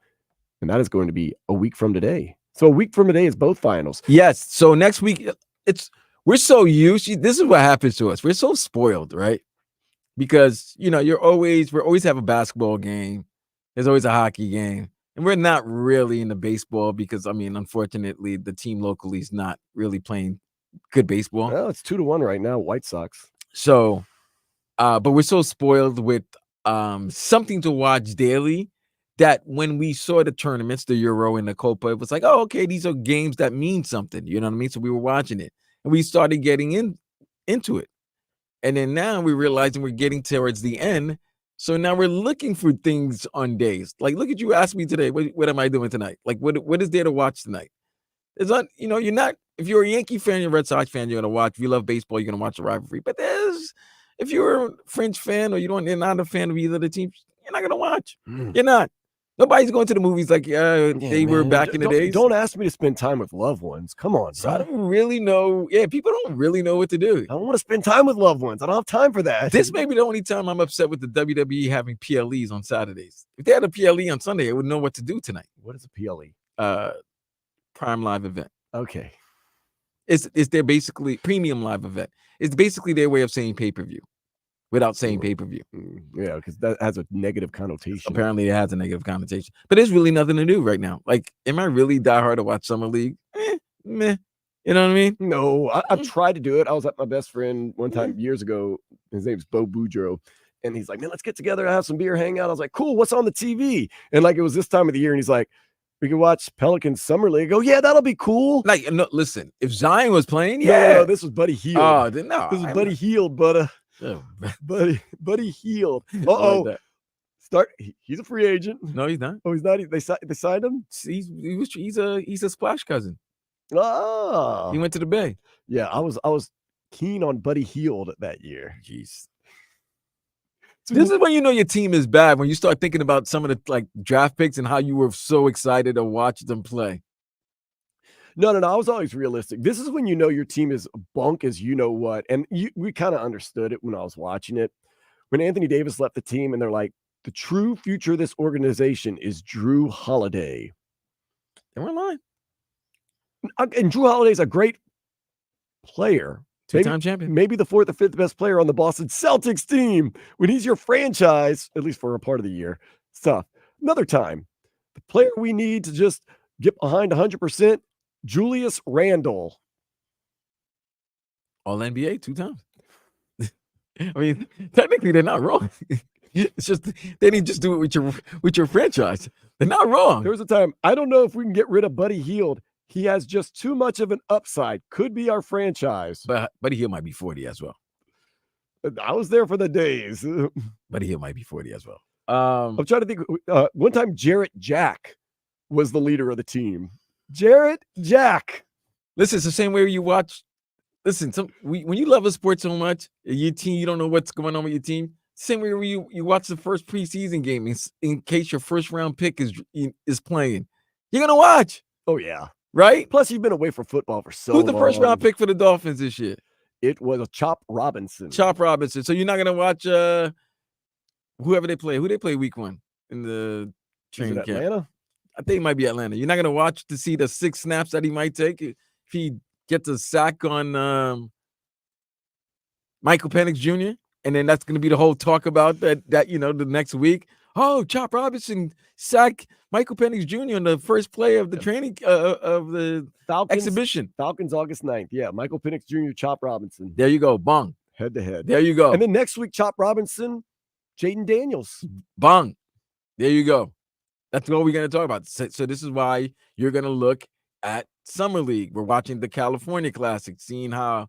And that is going to be a week from today. So a week from today is both finals. Yes. So next week, we're so used. This is what happens to us. We're so spoiled, right? Because we always have a basketball game. There's always a hockey game, and we're not really into baseball because unfortunately, the team locally is not really playing good baseball. Well, it's 2-1 right now, White Sox. So, but we're so spoiled with something to watch daily that when we saw the tournaments, the Euro and the Copa, it was like, oh, okay, these are games that mean something. You know what I mean? So we were watching it and we started getting into it. And then now we're realizing we're getting towards the end. So now we're looking for things on days. Like, look at you ask me today, what am I doing tonight? Like, what is there to watch tonight? It's not, you're not, if you're a Yankee fan, you're a Red Sox fan, you're going to watch. If you love baseball, you're going to watch the rivalry. But if you're a French fan or you're not a fan of either of the teams, you're not going to watch. You're not. Nobody's going to the movies like they were back in the days. Don't ask me to spend time with loved ones. Come on, So bro. I don't really know. Yeah, people don't really know what to do. I don't want to spend time with loved ones. I don't have time for that. This may be the only time I'm upset with the WWE having PLEs on Saturdays. If they had a PLE on Sunday, I would know what to do tonight. What is a PLE? Prime live event. Okay. It's their basically premium live event. It's basically their way of saying pay-per-view without saying pay-per-view. Yeah, because that has a negative connotation. Apparently it has a negative connotation. But there's really nothing to do right now. Like, am I really diehard to watch Summer League? Meh. You know what I mean? No, I've tried to do it. I was at my best friend one time years ago. His name's Bo Boudreaux. And he's like, man, let's get together, have some beer, hang out. I was like, cool, what's on the TV? And like, it was this time of the year. And he's like, we can watch Pelicans Summer League. I go, yeah, that'll be cool. Like, no, listen, if Zion was playing, No, this was Buddy Hield. Oh, then no. This is Buddy Hield, but Buddy Hield. Uh-oh. He's a free agent. No, he's not. Oh, he's not. They signed him? He's a splash cousin. Oh. He went to the Bay. Yeah, I was keen on Buddy Hield that year. Jeez. This is when you know your team is bad, when you start thinking about some of the draft picks and how you were so excited to watch them play. No, I was always realistic. This is when you know your team is bunk as you know what. And we kind of understood it when I was watching it. When Anthony Davis left the team and they're like, the true future of this organization is Drew Holiday. They weren't lying. And Drew Holiday is a great player. Two-time champion. Maybe the 4th or 5th best player on the Boston Celtics team. When he's your franchise, at least for a part of the year. It's tough. Another time, the player we need to just get behind 100%, Julius Randle. All NBA 2 times. I mean, technically they're not wrong. It's just they need to just do it with your franchise. They're not wrong. There was a time, I don't know if we can get rid of Buddy Hield. He has just too much of an upside. Could be our franchise. But Buddy Hield might be 40 as well. I was there for the days. Buddy Hield might be 40 as well. I'm trying to think. One time, Jarrett Jack was the leader of the team. Jarrett Jack. Listen, it's the same way you watch. Listen, when you love a sport so much, your team, you don't know what's going on with your team. Same way you watch the first preseason game in case your first round pick is playing. You're gonna watch. Oh yeah. Right? Plus, you've been away from football for so long. Who's the first round pick for the Dolphins this year? It was Chop Robinson. Chop Robinson. So you're not gonna watch whoever they play. Who they play week 1 in the training camp? Atlanta? I think it might be Atlanta. You're not gonna watch to see the 6 snaps that he might take if he gets a sack on Michael Penix Jr. And then that's gonna be the whole talk about that the next week. Oh, Chop Robinson sacked Michael Penix Jr. on the first play of the training of the exhibition. Falcons, August 9th. Yeah, Michael Penix Jr., Chop Robinson. There you go. Bong. Head to head. There you go. And then next week, Chop Robinson, Jaden Daniels. Bong. There you go. That's what we're going to talk about. So this is why you're going to look at Summer League. We're watching the California Classic, seeing how,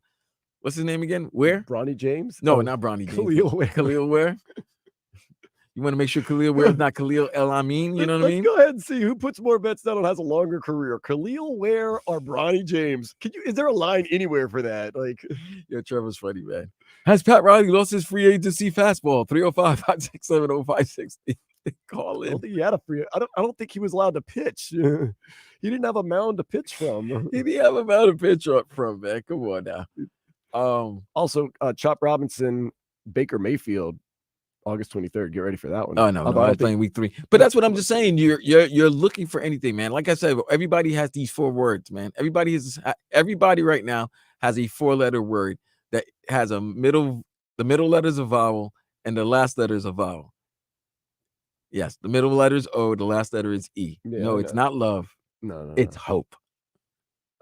what's his name again? Where? Bronny James? No, not Bronny James. Khalil Ware. Khalil Ware. You want to make sure Khalil Ware is not Khalil El Amin. You know what I mean? Let's go ahead and see who puts more bets down and has a longer career, Khalil Ware or Bronny James. Is there a line anywhere for that? Like, Trevor's funny, man. Has Pat Riley lost his free agency fastball? 305-567-0560. Call I in. don't think he had a free. I don't think he was allowed to pitch. He didn't have a mound to pitch from. He didn't have a mound to pitch from, man. Come on now. Also, Chop Robinson, Baker Mayfield, August 23rd. Get ready for that one. Oh no, I'm playing week 3. But that's what I'm just saying. You're looking for anything, man. Like I said, everybody has these 4 words, man. Everybody right now has a 4-letter word that has the middle letter is a vowel and the last letter is a vowel. Yes, the middle letter is O, the last letter is E. Yeah, no, it's not love. No. It's hope.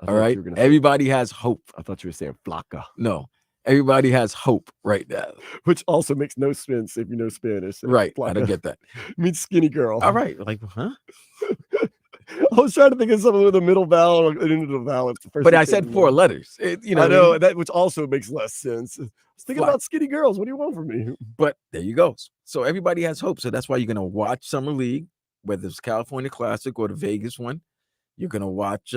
All right. Everybody has hope. I thought you were saying Flaca. No. Everybody has hope right now. Which also makes no sense if you know Spanish. Right. Flaca. I don't get that. It means skinny girl. All right. Like, huh? I was trying to think of something with a middle vowel or an end of the vowel. But I said 4 letters. I know that, which also makes less sense. I was thinking about skinny girls. What do you want from me? But there you go. So everybody has hope. So that's why you're going to watch Summer League, whether it's California Classic or the Vegas one. You're going to watch,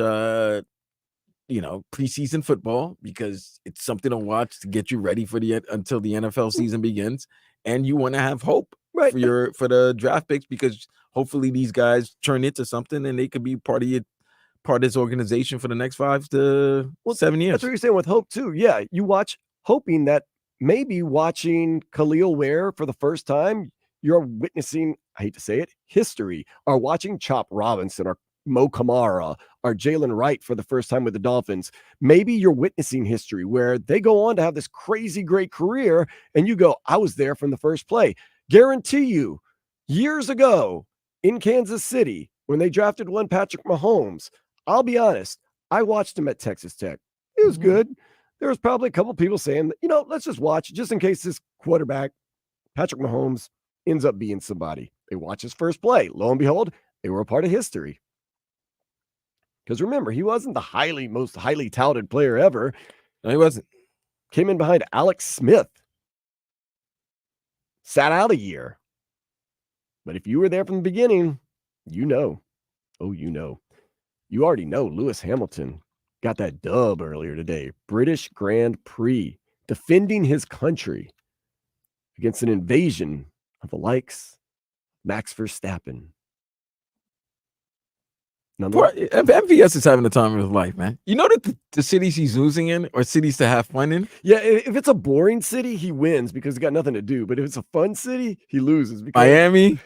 preseason football because it's something to watch to get you ready for until the NFL season begins. And you want to have hope for the draft picks because hopefully these guys turn into something and they could be part of this organization for the next 5 to 7 years. That's what you're saying with hope too. Yeah, you watch hoping that maybe watching Khalil Ware for the first time, you're witnessing, I hate to say it, history, or watching Chop Robinson or Mo Kamara or Jalen Wright for the first time with the Dolphins. Maybe you're witnessing history where they go on to have this crazy great career and you go, I was there from the first play. Guarantee you, years ago in Kansas City, when they drafted one Patrick Mahomes, I'll be honest, I watched him at Texas Tech. It was good. There was probably a couple people saying, let's just watch just in case this quarterback, Patrick Mahomes, ends up being somebody. They watch his first play. Lo and behold, they were a part of history. Because remember, he wasn't the most highly touted player ever. No, he wasn't. Came in behind Alex Smith. Sat out a year. But if you were there from the beginning, you know. Oh, you know. You already know Lewis Hamilton got that dub earlier today. British Grand Prix. Defending his country against an invasion of the likes Max Verstappen. MVS is having the time of his life, man. You know that the cities he's losing in are cities to have fun in? Yeah, if it's a boring city, he wins because he's got nothing to do. But if it's a fun city, he loses. Because Miami?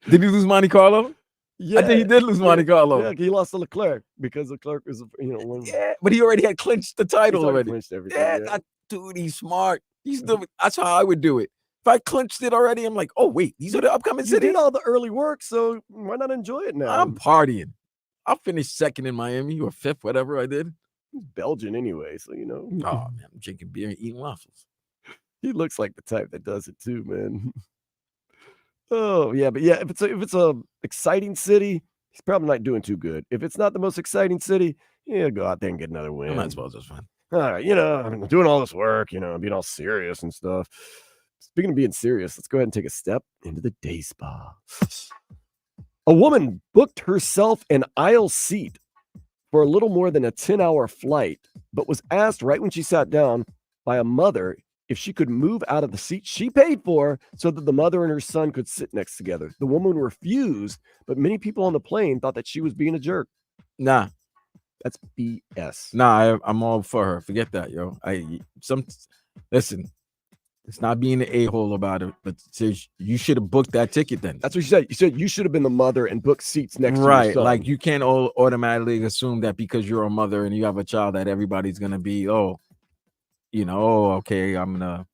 Did he lose Monte Carlo? Yeah, I think he did lose Monte Carlo. Yeah, he lost to Leclerc because Leclerc is, one. Yeah, but he already had clinched the title already. Clinched everything, yeah. Dude, he's smart. That's how I would do it. If I clinched it already, I'm like, oh, wait, these are the upcoming cities. You did all the early work, so why not enjoy it now? I'm partying. I'll finish second in Miami or 5th, whatever I did. He's Belgian anyway, so Oh, man, I'm drinking beer and eating waffles. He looks like the type that does it too, man. Oh, yeah, but yeah, if it's a exciting city, he's probably not doing too good. If it's not the most exciting city, go out there and get another win. I might as well just fine. All right, I'm doing all this work, being all serious and stuff. Speaking of being serious, let's go ahead and take a step into the day spa. A woman booked herself an aisle seat for a little more than a 10-hour flight, but was asked right when she sat down by a mother if she could move out of the seat she paid for so that the mother and her son could sit next together. The woman refused, but many people on the plane thought that she was being a jerk. Nah. That's BS. Nah, I'm all for her. Forget that, yo. Listen. It's not being an a-hole about it, but you should have booked that ticket then. That's what you said. You said you should have been the mother and booked seats next to your son. Like you can't automatically assume that because you're a mother and you have a child that everybody's going to be, okay, I'm going to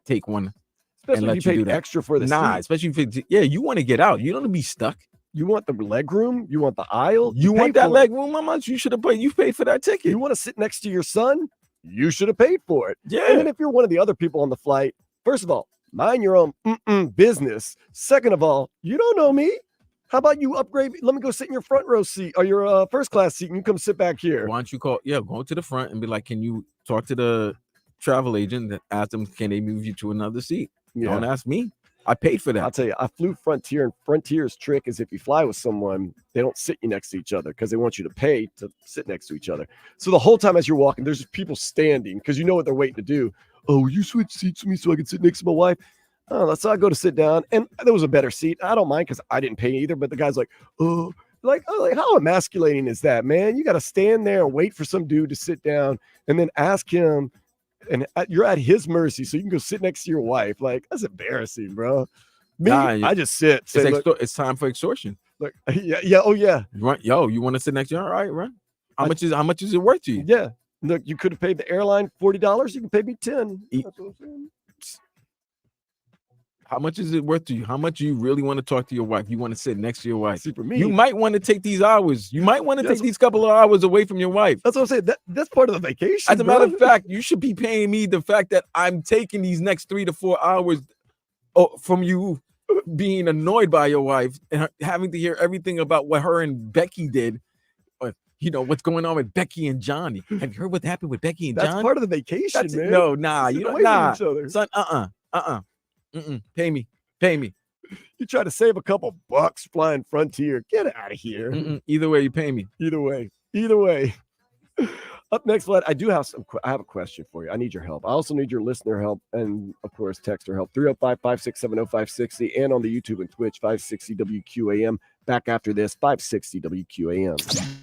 take one. Especially and if you paid extra for the seat. Especially if you want to get out. You don't want to be stuck. You want the leg room? You want the aisle? You want that leg room? How much? You should have paid. You paid for that ticket. You want to sit next to your son? You should have paid for it. Yeah. And then if you're one of the other people on the flight, first of all, mind your own business. Second of all, you don't know me. How about you upgrade? Let me go sit in your front row seat or your first class seat and you come sit back here. Why don't you go to the front and be like, can you talk to the travel agent and ask them, can they move you to another seat? Yeah. Don't ask me. I paid for that. I'll tell you, I flew Frontier, and Frontier's trick is if you fly with someone, they don't sit you next to each other because they want you to pay to sit next to each other. So the whole time as you're walking, there's just people standing because you know what they're waiting to do. Oh, will you switch seats with me so I can sit next to my wife? Oh, so I go to sit down, and there was a better seat. I don't mind because I didn't pay either, but the guy's like, like how emasculating is that, man? You got to stand there and wait for some dude to sit down and then ask him, and you're at his mercy, so you can go sit next to your wife. Like, that's embarrassing, bro. I just sit. Say, it's time for extortion. Like, yeah, oh yeah. You want to sit next to you? All right, right. How much is it worth to you? Yeah. Look, you could have paid the airline $40. You can pay me $10. How much is it worth to you? How much do you really want to talk to your wife? You want to sit next to your wife. Super me. You might want to take these hours. You might want to take these couple of hours away from your wife. That's what I'm saying. That's part of the vacation. As a matter of fact, you should be paying me the fact that I'm taking these next 3 to 4 hours from you being annoyed by your wife and having to hear everything about what her and Becky did. What's going on with Becky and Johnny. Have you heard what happened with Becky and John? That's part of the vacation, man. No, nah. You don't, nah. Son, Pay me. You try to save a couple bucks flying Frontier. Get out of here. Either way, you pay me. Either way. Up next, Vlad, I have a question for you. I need your help. I also need your listener help and, of course, texter help. 305-567-0560 and on the YouTube and Twitch, 560 WQAM. Back after this, 560 WQAM.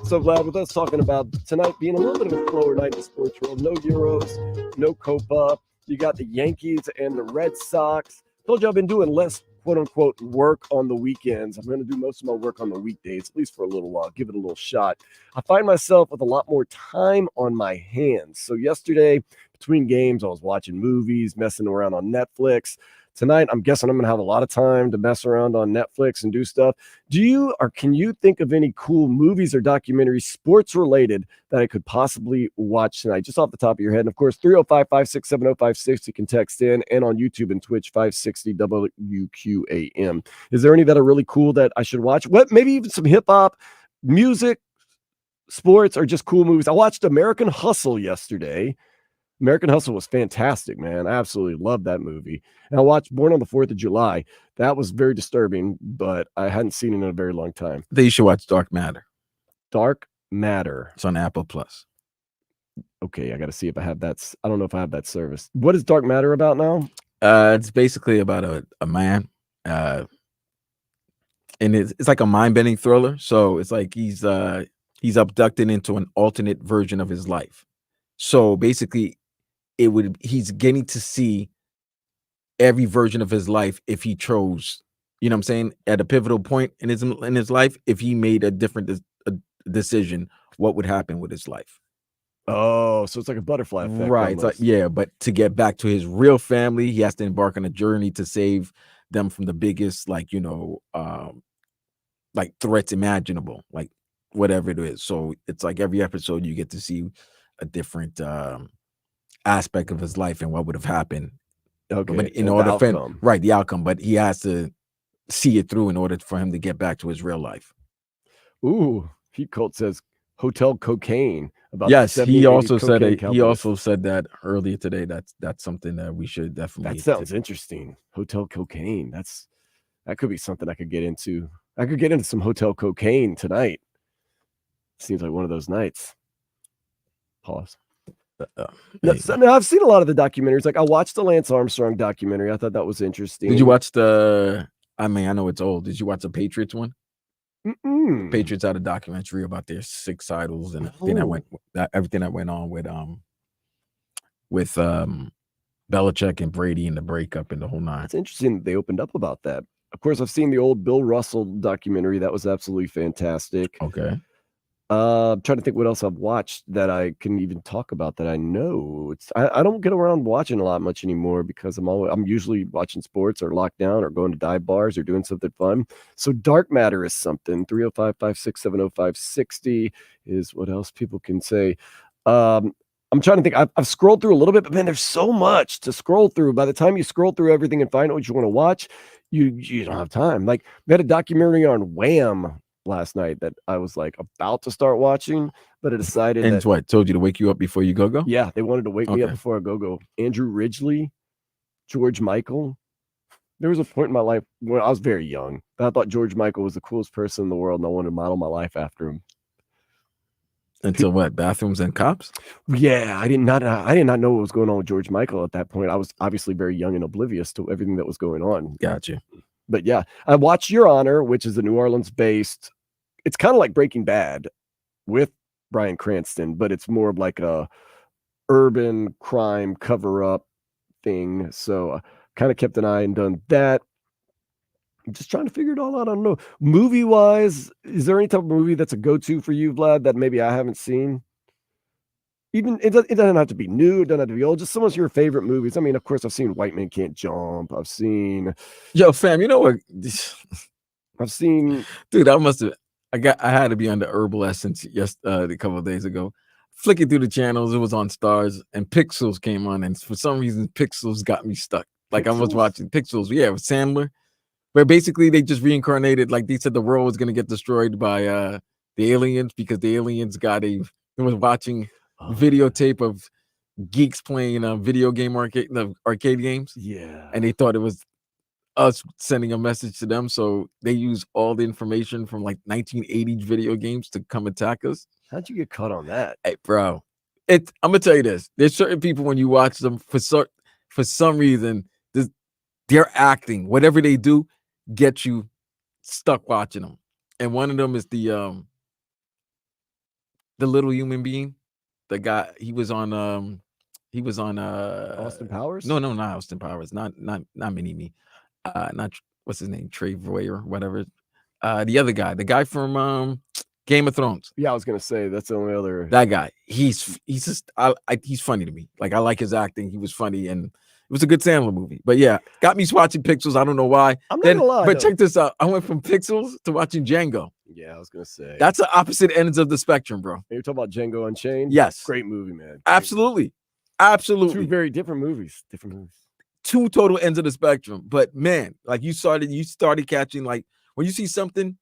So, Vlad, with us talking about tonight being a little bit of a slower night in the sports world. No Euros, no Copa. You got the Yankees and the Red Sox. Told you I've been doing less, quote-unquote, work on the weekends. I'm going to do most of my work on the weekdays, at least for a little while, give it a little shot. I find myself with a lot more time on my hands. So yesterday, between games, I was watching movies, messing around on Netflix. Tonight, I'm guessing I'm going to have a lot of time to mess around on Netflix and do stuff. Can you think of any cool movies or documentaries, sports related, that I could possibly watch tonight, just off the top of your head? And of course, 305-567-0560, you can text in, and on YouTube and Twitch, 560 WQAM. Is there any that are really cool that I should watch? Maybe even some hip hop, music, sports, or just cool movies. I watched American Hustle yesterday. American Hustle was fantastic, man. I absolutely loved that movie. And I watched Born on the 4th of July. That was very disturbing, but I hadn't seen it in a very long time. Then you should watch Dark Matter. Dark Matter. It's on Apple Plus. Okay, I got to see if I have that. I don't know if I have that service. What is Dark Matter about now? It's basically about a man, and it's like a mind-bending thriller. So it's like he's abducted into an alternate version of his life. So basically, he's getting to see every version of his life if he chose. You know what I'm saying? At a pivotal point in his life, if he made a different decision, what would happen with his life? Oh, so it's like a butterfly effect. Right. It's like, yeah, but to get back to his real family, he has to embark on a journey to save them from the biggest, like threats imaginable, like whatever it is. So it's like every episode you get to see a different aspect of his life and what would have happened. Okay. But in order for the outcome, but he has to see it through in order for him to get back to his real life. Ooh, Pete Colt says Hotel Cocaine. Yes, he also said it. He also said that earlier today. That's something that we should definitely. That sounds interesting. Hotel Cocaine. That could be something I could get into. I could get into some Hotel Cocaine tonight. Seems like one of those nights. Pause. No, I've seen a lot of the documentaries. Like I watched the Lance Armstrong documentary. I thought that was interesting. Did you watch I know it's old. Did you watch the Patriots one? Patriots had a documentary about their 6 idols and everything that went on with Belichick and Brady and the breakup and the whole nine. It's interesting that they opened up about that. Of course, I've seen the old Bill Russell documentary. That was absolutely fantastic. Okay. I'm trying to think what else I've watched that I can even talk about that I know. I don't get around watching a lot much anymore because I'm usually watching sports or locked down or going to dive bars or doing something fun. So Dark Matter is something. 305-567-0560 is what else people can say. I'm trying to think. I've scrolled through a little bit, but man, there's so much to scroll through. By the time you scroll through everything and find out what you want to watch, you don't have time. Like we had a documentary on Wham last night that I was like about to start watching, but I decided. And what told you to wake you up before you go? Yeah, they wanted to wake me up before I go. Andrew Ridgeley, George Michael. There was a point in my life when I was very young that I thought George Michael was the coolest person in the world, and I wanted to model my life after him. Until what? Bathrooms and cops? Yeah, I did not know what was going on with George Michael at that point. I was obviously very young and oblivious to everything that was going on. Gotcha. But yeah, I watched Your Honor, which is a New Orleans-based. It's kind of like Breaking Bad with Bryan Cranston, but it's more of like a urban crime cover-up thing. So I kind of kept an eye and done that. I'm just trying to figure it all out. I don't know. Movie-wise, is there any type of movie that's a go-to for you, Vlad, that maybe I haven't seen? Even it doesn't have to be new, it doesn't have to be old, just some of your favorite movies. I mean, of course, I've seen White Man Can't Jump. I've seen fam, you know what? I've seen dude, I had to be on the Herbal Essence a couple of days ago. Flicking through the channels, it was on Stars, and Pixels came on, and for some reason, Pixels got me stuck. Like I was watching Pixels, with Sandler, where basically they just reincarnated. Like they said, the world was gonna get destroyed by the aliens because the aliens was watching videotape of geeks playing arcade games. Yeah, and they thought it was us sending a message to them, so they use all the information from like 1980s video games to come attack us. How'd you get caught on that? Hey, bro, I'm gonna tell you this: there's certain people when you watch them for some reason, their acting, whatever they do, gets you stuck watching them. And one of them is the little human being. The guy, he was on Austin Powers? No, not Austin Powers. Not Mini-Me. Not what's his name? Trey or whatever. The other guy, the guy from Game of Thrones. Yeah, I was gonna say that's the only other. That guy. He's just he's funny to me. Like I like his acting. He was funny and it was a good Sandler movie. But yeah, got me watching Pixels. I don't know why. I'm not gonna lie. But check this out. I went from Pixels to watching Django. Yeah, I was gonna say that's the opposite ends of the spectrum, bro. You're talking about Django Unchained? Yes. Great movie, man. Great. Absolutely. Two very different movies. Two total ends of the spectrum. But man, like you started catching, like when you see something,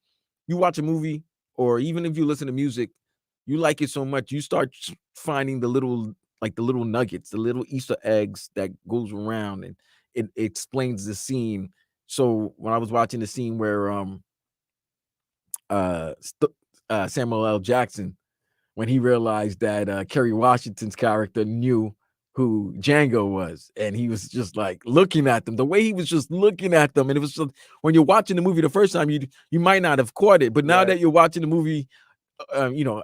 you watch a movie, or even if you listen to music, you like it so much, you start finding the little like the little nuggets, the little Easter eggs that goes around, and it explains the scene. So when I was watching the scene where Samuel L. Jackson, when he realized that Kerry Washington's character knew who Django was, and he was just like looking at them, the way he was just looking at them, and it was just, when you're watching the movie the first time, you might not have caught it, but now that you're watching the movie,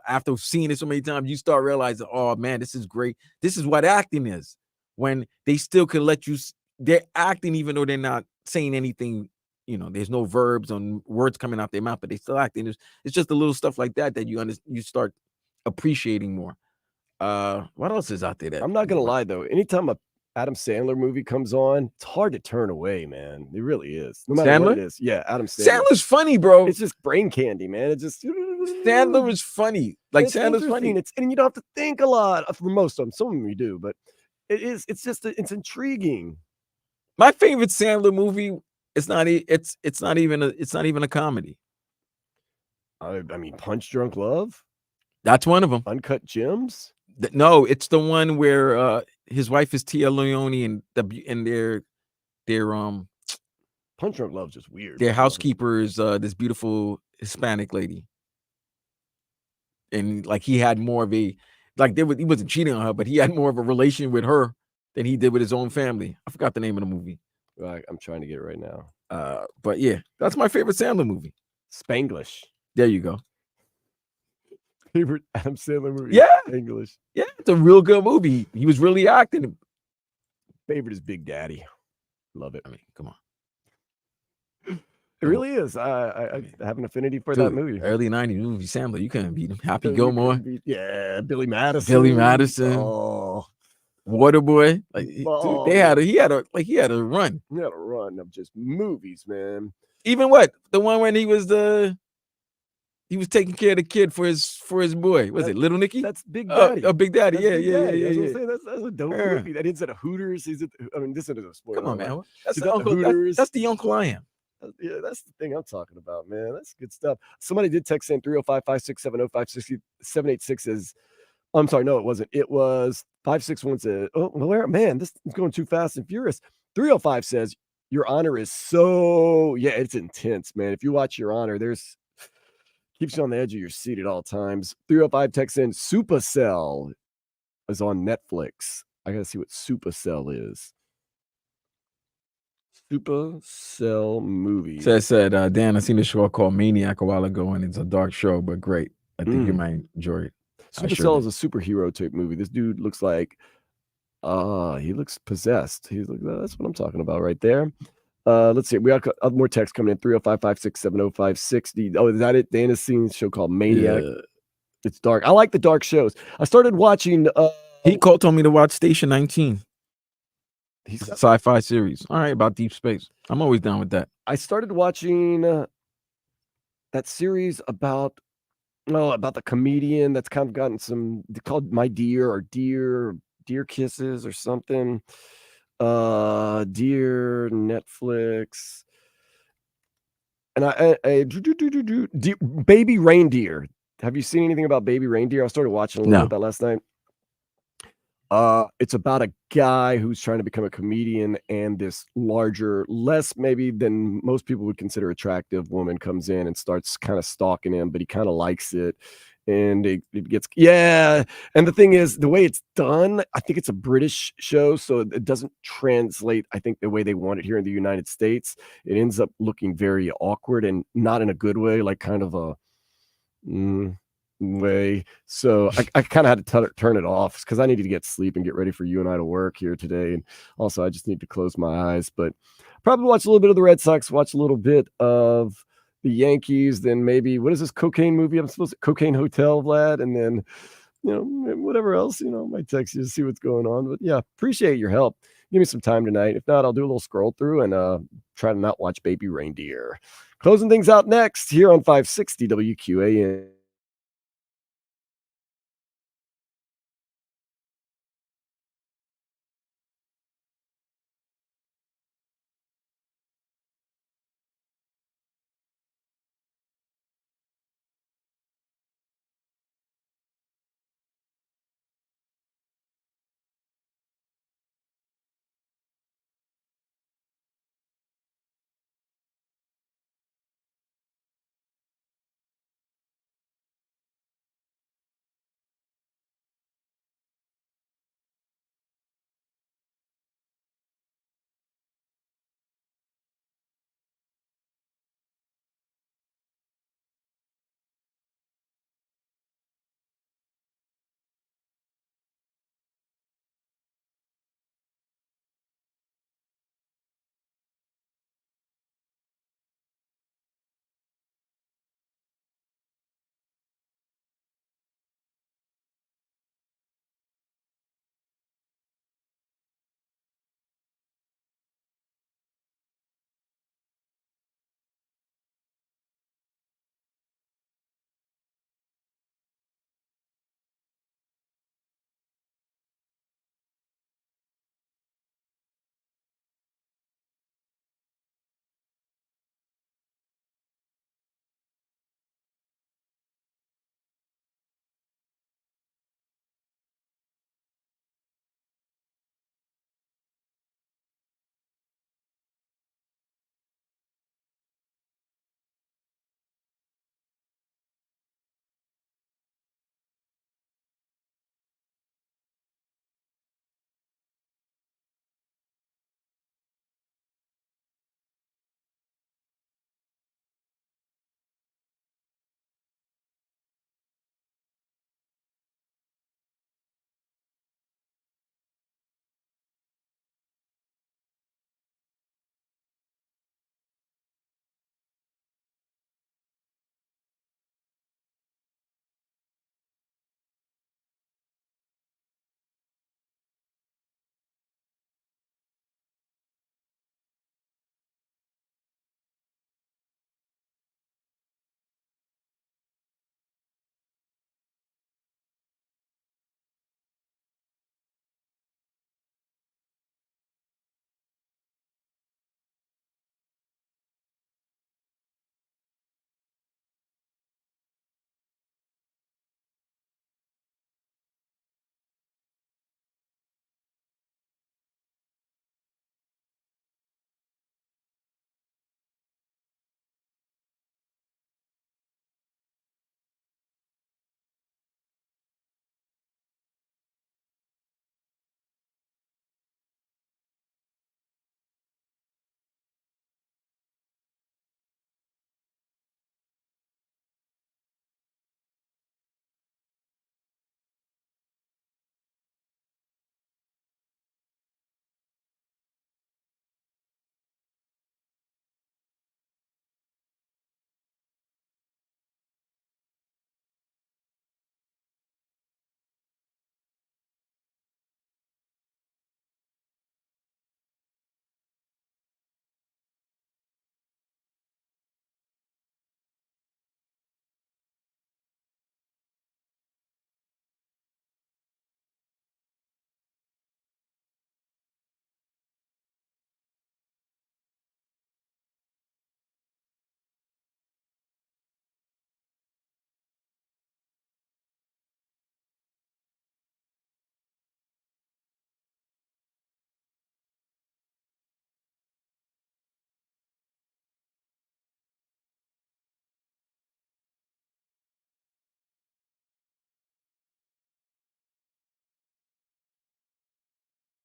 after seeing it so many times, you start realizing, oh man, this is great. This is what acting is, when they still can let you. They're acting even though they're not saying anything. There's no verbs on words coming out their mouth, but they still acting. It's just the little stuff like that you start appreciating more. What else is out there? That I'm not gonna lie though, anytime a Adam Sandler movie comes on, it's hard to turn away, man. It really is. No matter what it is. Yeah, Adam Sandler. Sandler's funny, bro. It's just brain candy, man. It's just Sandler is funny. Like, it's Sandler's funny. And you don't have to think a lot for most of them. Some of them you do, but it's intriguing. My favorite Sandler movie, it's not even a comedy. I mean, Punch Drunk Love. That's one of them. Uncut Gems. No, it's the one where his wife is Tia Leone, and their Punch Drunk Love's just weird. Their housekeeper is this beautiful Hispanic lady, and like he had more of a he wasn't cheating on her, but he had more of a relation with her than he did with his own family. I forgot the name of the movie. Right, I'm trying to get it right now. But yeah, that's my favorite Sandler movie. Spanglish. There you go. Favorite Adam Sandler movie? Yeah, English. Yeah, it's a real good movie. He was really acting. Favorite is Big Daddy. Love it. I mean, come on. It really is. I have an affinity for that movie. Early 90s movie Sandler. You couldn't beat him. Happy Gilmore. Yeah, Billy Madison. Oh, Waterboy. Like, dude, he had a run. He had a run of just movies, man. Even the one when he was taking care of the kid for his boy. Was it Little Nicky? That's Big Daddy. Big Daddy. Yeah. That's a dope movie. That is at a Hooters. This isn't a spoiler. Come on, man. That's the Uncle I Am. Yeah, that's the thing I'm talking about, man. That's good stuff. Somebody did text in 305-567-0566-786 is, I'm sorry, no, it wasn't. It was 561 said, oh, where, man, this is going too fast and furious. 305 says, Your Honor is so, yeah, it's intense, man. If you watch Your Honor, keeps you on the edge of your seat at all times. 305 texts in, Supercell is on Netflix. I got to see what Supercell is. Supercell movie. Said, Dan, I seen a show called Maniac a while ago, and it's a dark show, but great. I think you might enjoy it. Supercell is a superhero type movie. This dude looks like, he looks possessed. He's like, that's what I'm talking about right there. Let's see. We got more text coming in. 305-567-0560. Oh, is that it? Dana's seen a show called Maniac. Yeah. It's dark. I like the dark shows. I started watching. He told me to watch Station 19. He's a sci-fi series. All right, about deep space. I'm always down with that. I started watching that series about the comedian that's kind of gotten called My Dear or Dear Kisses or something. Dear Netflix. And Baby Reindeer. Have you seen anything about Baby Reindeer? I started watching a little bit of that last night. It's about a guy who's trying to become a comedian, and this larger, less maybe than most people would consider attractive woman comes in and starts kind of stalking him, but he kind of likes it. And it gets, and the thing is, the way it's done, I think it's a British show, so it doesn't translate, I think, the way they want it here in the United States. It ends up looking very awkward, and not in a good way, like kind of a way. So I kind of had to turn it off because I needed to get sleep and get ready for you and I to work here today. And also I just need to close my eyes, but probably watch a little bit of the Red Sox, watch a little bit of the Yankees, then maybe, what is this cocaine movie? I'm supposed to, Cocaine Hotel, Vlad, and then, whatever else, might text you to see what's going on. But yeah, appreciate your help. Give me some time tonight. If not, I'll do a little scroll through and try to not watch Baby Reindeer. Closing things out next here on 560 WQAN.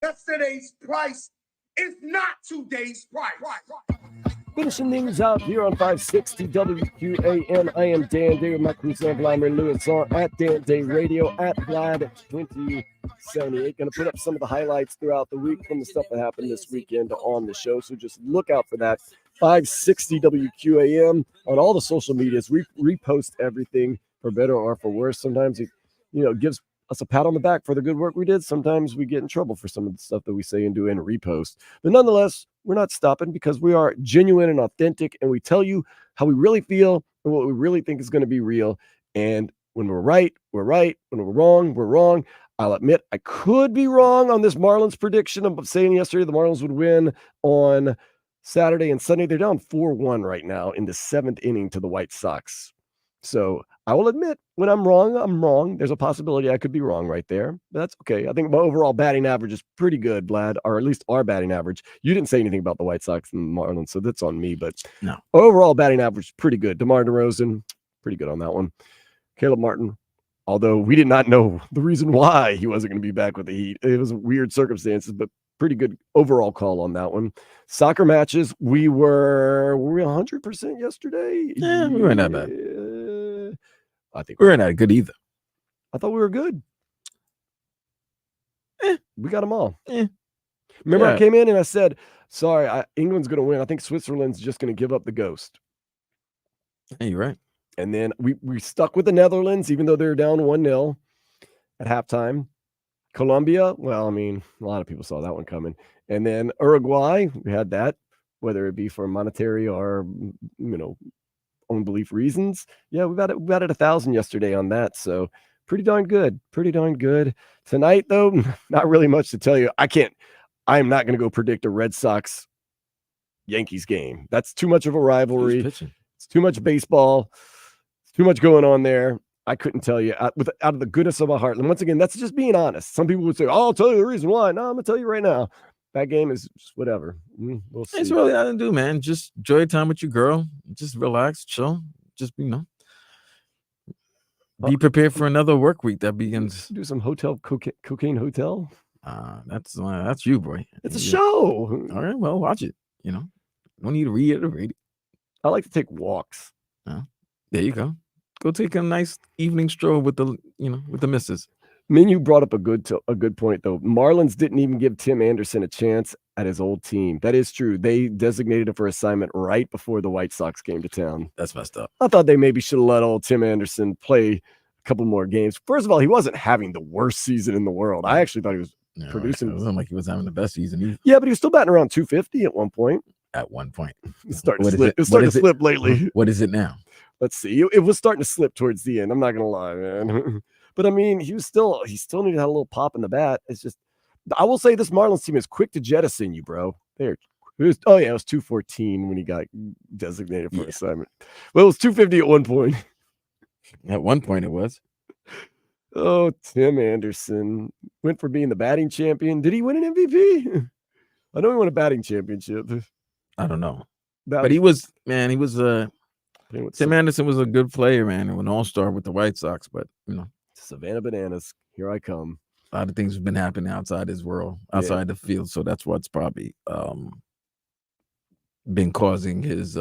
Yesterday's price is not today's price. Finishing things out here on 560 WQAM. I am Dan Day with my crew, Sam Vladimir Lewis, on at Dan Day Radio, at Vlad2078. Going to put up some of the highlights throughout the week from the stuff that happened this weekend on the show. So just look out for that. 560 WQAM on all the social medias. We repost everything for better or for worse. Sometimes it, gives us a pat on the back for the good work we did. Sometimes we get in trouble for some of the stuff that we say and do and repost. But nonetheless, we're not stopping because we are genuine and authentic, and we tell you how we really feel and what we really think is going to be real. And when we're right, we're right. When we're wrong, we're wrong. I'll admit I could be wrong on this Marlins prediction of saying yesterday the Marlins would win on Saturday and Sunday. They're down 4-1 right now in the 7th inning to the White Sox. So I will admit when I'm wrong, I'm wrong. There's a possibility I could be wrong right there. But that's okay. I think my overall batting average is pretty good, Vlad, or at least our batting average. You didn't say anything about the White Sox and the Marlins, so that's on me. But no, overall batting average is pretty good. DeMar DeRozen, pretty good on that one. Caleb Martin, although we did not know the reason why he wasn't going to be back with the Heat. It was weird circumstances, but pretty good overall call on that one. Soccer matches, were we 100% yesterday? Yeah, we weren't that bad. I think we weren't that good either. I thought we were good. We got them all. Remember, I came in and I said, sorry, England's going to win. I think Switzerland's just going to give up the ghost. Hey, you're right. And then we stuck with the Netherlands, even though they were down 1-0 at halftime. Colombia, well, I mean, a lot of people saw that one coming. And then Uruguay, we had that, whether it be for monetary or, own belief reasons. Yeah, we got it 1,000 yesterday on that. So pretty darn good. Tonight, though, not really much to tell you. I am not going to go predict a Red Sox Yankees game. That's too much of a rivalry. It's too much baseball. It's too much going on there. I couldn't tell you out of the goodness of my heart. And once again, that's just being honest. Some people would say, I'll tell you the reason why. No, I'm going to tell you right now. That game is just whatever. We'll see. It's really nothing to do, man. Just enjoy time with your girl. Just relax, chill. Just, be prepared for another work week that begins. Do some cocaine hotel. That's you, boy. It's a show. All right, well, watch it. Don't need to reiterate it. I like to take walks. There you go. Go take a nice evening stroll with the missus. You brought up a good point, though. Marlins didn't even give Tim Anderson a chance at his old team. That is true. They designated him for assignment right before the White Sox came to town. That's messed up. I thought they maybe should have let old Tim Anderson play a couple more games. First of all, he wasn't having the worst season in the world. I actually thought he was producing. It wasn't like he was having the best season either. Yeah, but he was still batting around 250 at one point. It's starting to slip. It's starting to slip lately. What is it now? Let's see. It was starting to slip towards the end. I'm not going to lie, man. But I mean, he still needed to have a little pop in the bat. It's just, I will say this Marlins team is quick to jettison you, bro. It was 214 when he got designated for assignment. Well, it was 250 at one point. At one point it was. Oh, Tim Anderson went for being the batting champion. Did he win an MVP? I know he won a batting championship. I don't know. But he was Tim Anderson was a good player, man. An all-star with the White Sox, but Savannah Bananas, here I come. A lot of things have been happening outside his world, outside the field. So that's what's probably been causing his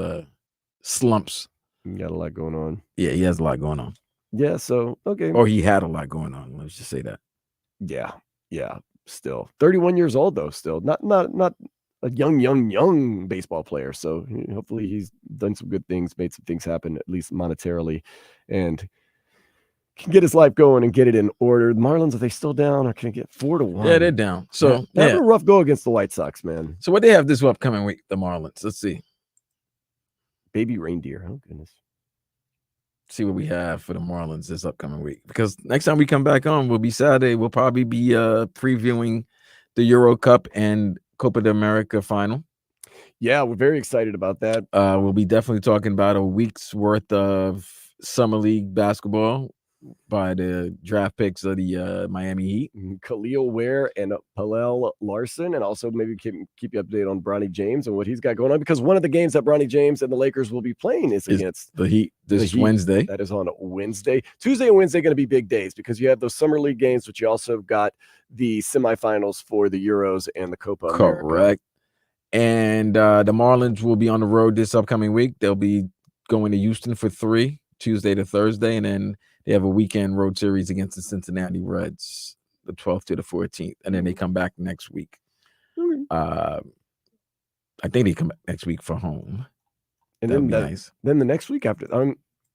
slumps. He got a lot going on. Yeah, he has a lot going on. Yeah, so okay. Or he had a lot going on. Let's just say that. Yeah. Still 31 years old though. Still not a young baseball player. So hopefully he's done some good things, made some things happen, at least monetarily, and can get his life going and get it in order. The Marlins, are they still down or can it get 4-1? Yeah, they're down. So they have a rough go against the White Sox, man. So what they have this upcoming week, the Marlins. Let's see. Baby reindeer. Oh goodness. See what we have for the Marlins this upcoming week. Because next time we come back on will be Saturday. We'll probably be previewing the Euro Cup and Copa de America final. Yeah, we're very excited about that. We'll be definitely talking about a week's worth of summer league basketball. by the draft picks of the Miami Heat. Khalil Ware and Palel Larson, and also maybe keep you updated on Bronny James and what he's got going on, because one of the games that Bronny James and the Lakers will be playing is against the Heat this Wednesday. That is on Wednesday. Tuesday and Wednesday going to be big days because you have those summer league games, but you also got the semifinals for the Euros and the Copa America. Correct. And the Marlins will be on the road this upcoming week. They'll be going to Houston for 3, Tuesday to Thursday, and then they have a weekend road series against the Cincinnati Reds, the 12th to the 14th, and then they come back next week. I think they come back next week for home. And that'd then be nice. Then the next week after,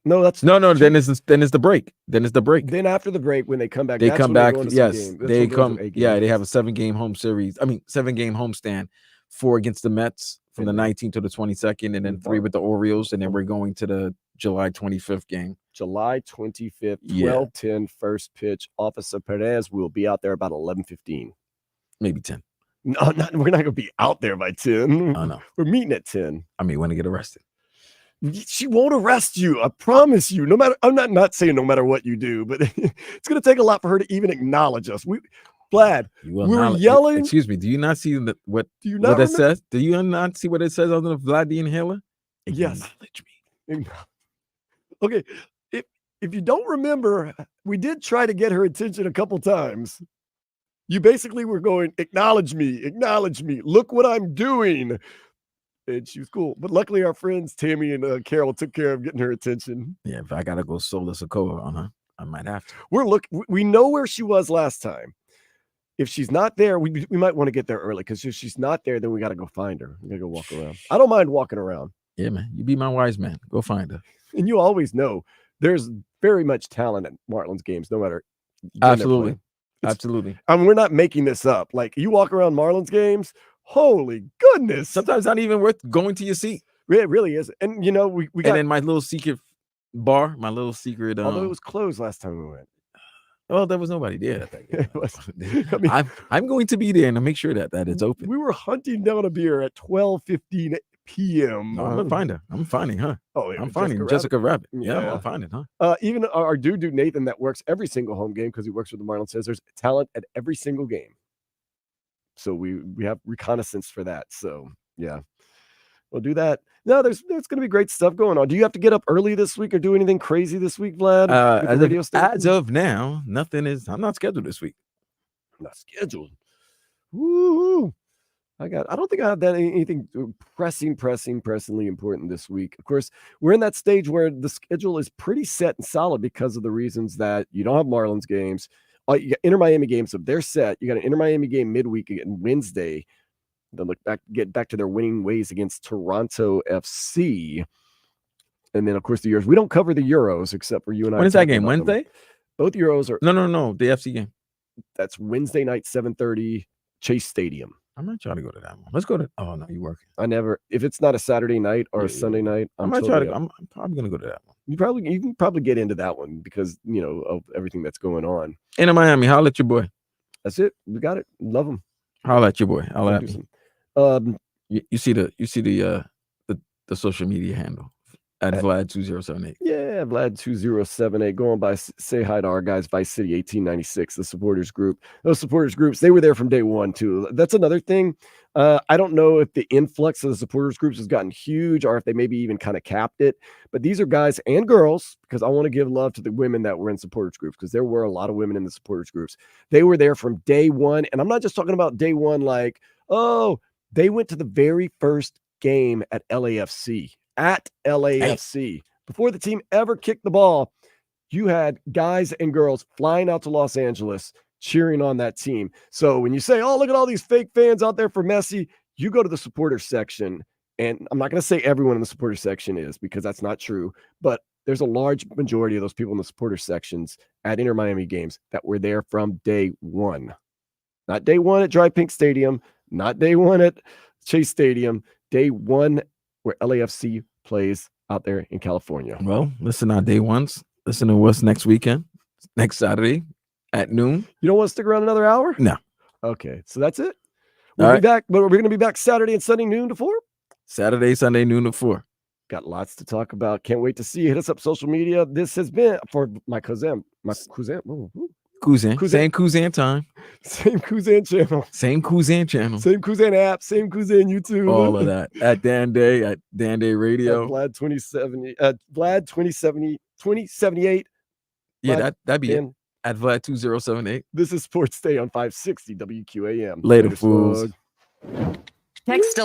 no, that's no. Then it's the break. Then it's the break. Then after the break, when they come back, they that's come when back. They go into Yes, some games. they come. Yeah, they have a 7-game home series. 7-game homestand, 4 against the Mets from the 19th to the 22nd, and then 3 with the Orioles, and then we're going to the July 25th game. July 25th, 12:10 first pitch. Officer Perez will be out there about 11:15, maybe 10. No, we're not going to be out there by 10. Oh no, we're meeting at 10. I mean, when to get arrested. She won't arrest you. I promise you. No matter, I'm not saying no matter what you do, but it's going to take a lot for her to even acknowledge us. Vlad, we were yelling. Excuse me. Do you not see what it says? Do you not see what it says on the Vlad the Inhaler? Yes. Okay. If you don't remember, we did try to get her attention a couple times. You basically were going, acknowledge me, look what I'm doing. And she was cool. But luckily our friends Tammy and Carol took care of getting her attention. Yeah, if I gotta go solo Sokoa on her, I might have to. We know where she was last time. If she's not there, we might want to get there early, because if she's not there, then we got to go find her. We got to go walk around. I don't mind walking around. Yeah, man. You be my wise man. Go find her. And you always know there's very much talent at Marlins games, no matter. Absolutely. Absolutely. I mean, we're not making this up. Like, you walk around Marlins games, holy goodness. Sometimes not even worth going to your seat. It really is. And, we got. And then my little secret bar, my little secret. Although it was closed last time we went. Well, there was nobody there. I'm going to be there and make sure that it's open. We were hunting down a beer at 12:15 p.m. No, I'm gonna find her. I'm finding her. Oh, yeah, I'm finding Jessica Rabbit. Yeah, I'm finding her. Even our dude Nathan that works every single home game, because he works with the Marlins, says there's talent at every single game. So we have reconnaissance for that. So yeah, we'll do that. No, there's going to be great stuff going on. Do you have to get up early this week or do anything crazy this week, Vlad? As of now, nothing is. I'm not scheduled this week. I'm not scheduled. Woo! I don't think I have anything pressingly important this week. Of course, we're in that stage where the schedule is pretty set and solid because of the reasons that you don't have Marlins games. You got Inter Miami games, so they're set. You got an Inter Miami game midweek again Wednesday. They'll get back to their winning ways against Toronto FC. And then, of course, the Euros. We don't cover the Euros except for you and I. When is that game? Wednesday? Both Euros are. No. The FC game. That's Wednesday night, 7:30, Chase Stadium. I'm not trying to go to that one. Let's go to. Oh no, you working? I never. If it's not a Saturday night or a Sunday night, I'm probably gonna go to that one. You can probably get into that one because of everything that's going on. In Miami, holla at your boy. That's it. We got it. Love him. Holla at your boy. Holla at me. You see the social media handle at Vlad2078. Yeah, Vlad2078. Go on by, say hi to our guys, Vice City 1896, the supporters group. Those supporters groups, they were there from day one too. That's another thing. I don't know if the influx of the supporters groups has gotten huge or if they maybe even kind of capped it. But these are guys and girls, because I want to give love to the women that were in supporters groups, because there were a lot of women in the supporters groups. They were there from day one. And I'm not just talking about day one like, oh, they went to the very first game at LAFC. Before the team ever kicked the ball, you had guys and girls flying out to Los Angeles cheering on that team. So when you say, oh, look at all these fake fans out there for Messi, you go to the supporter section. And I'm not going to say everyone in the supporter section is, because that's not true. But there's a large majority of those people in the supporter sections at Inter Miami games that were there from day one. Not day one at Dry Pink Stadium, not day one at Chase Stadium, day one where LAFC plays out there in California. Well, listen on day ones. Listen to what's next weekend, next Saturday at noon. You don't want to stick around another hour? No. Okay, so that's it. We'll be back, but we're going to be back Saturday and Sunday noon to 4? Saturday, Sunday, noon to 4. Got lots to talk about. Can't wait to see you. Hit us up social media. This has been for my cousin. Kuzan. Same Kuzan time. Same Kuzan channel. Same Kuzan channel. Same Kuzan app. Same Kuzan YouTube. All of that. At Dan Day Radio. At Vlad 2070. Vlad 2078. Yeah, Vlad, that'd be Dan. it. At Vlad 2078. This is Sports Day on 560 WQAM. Later, fools. Text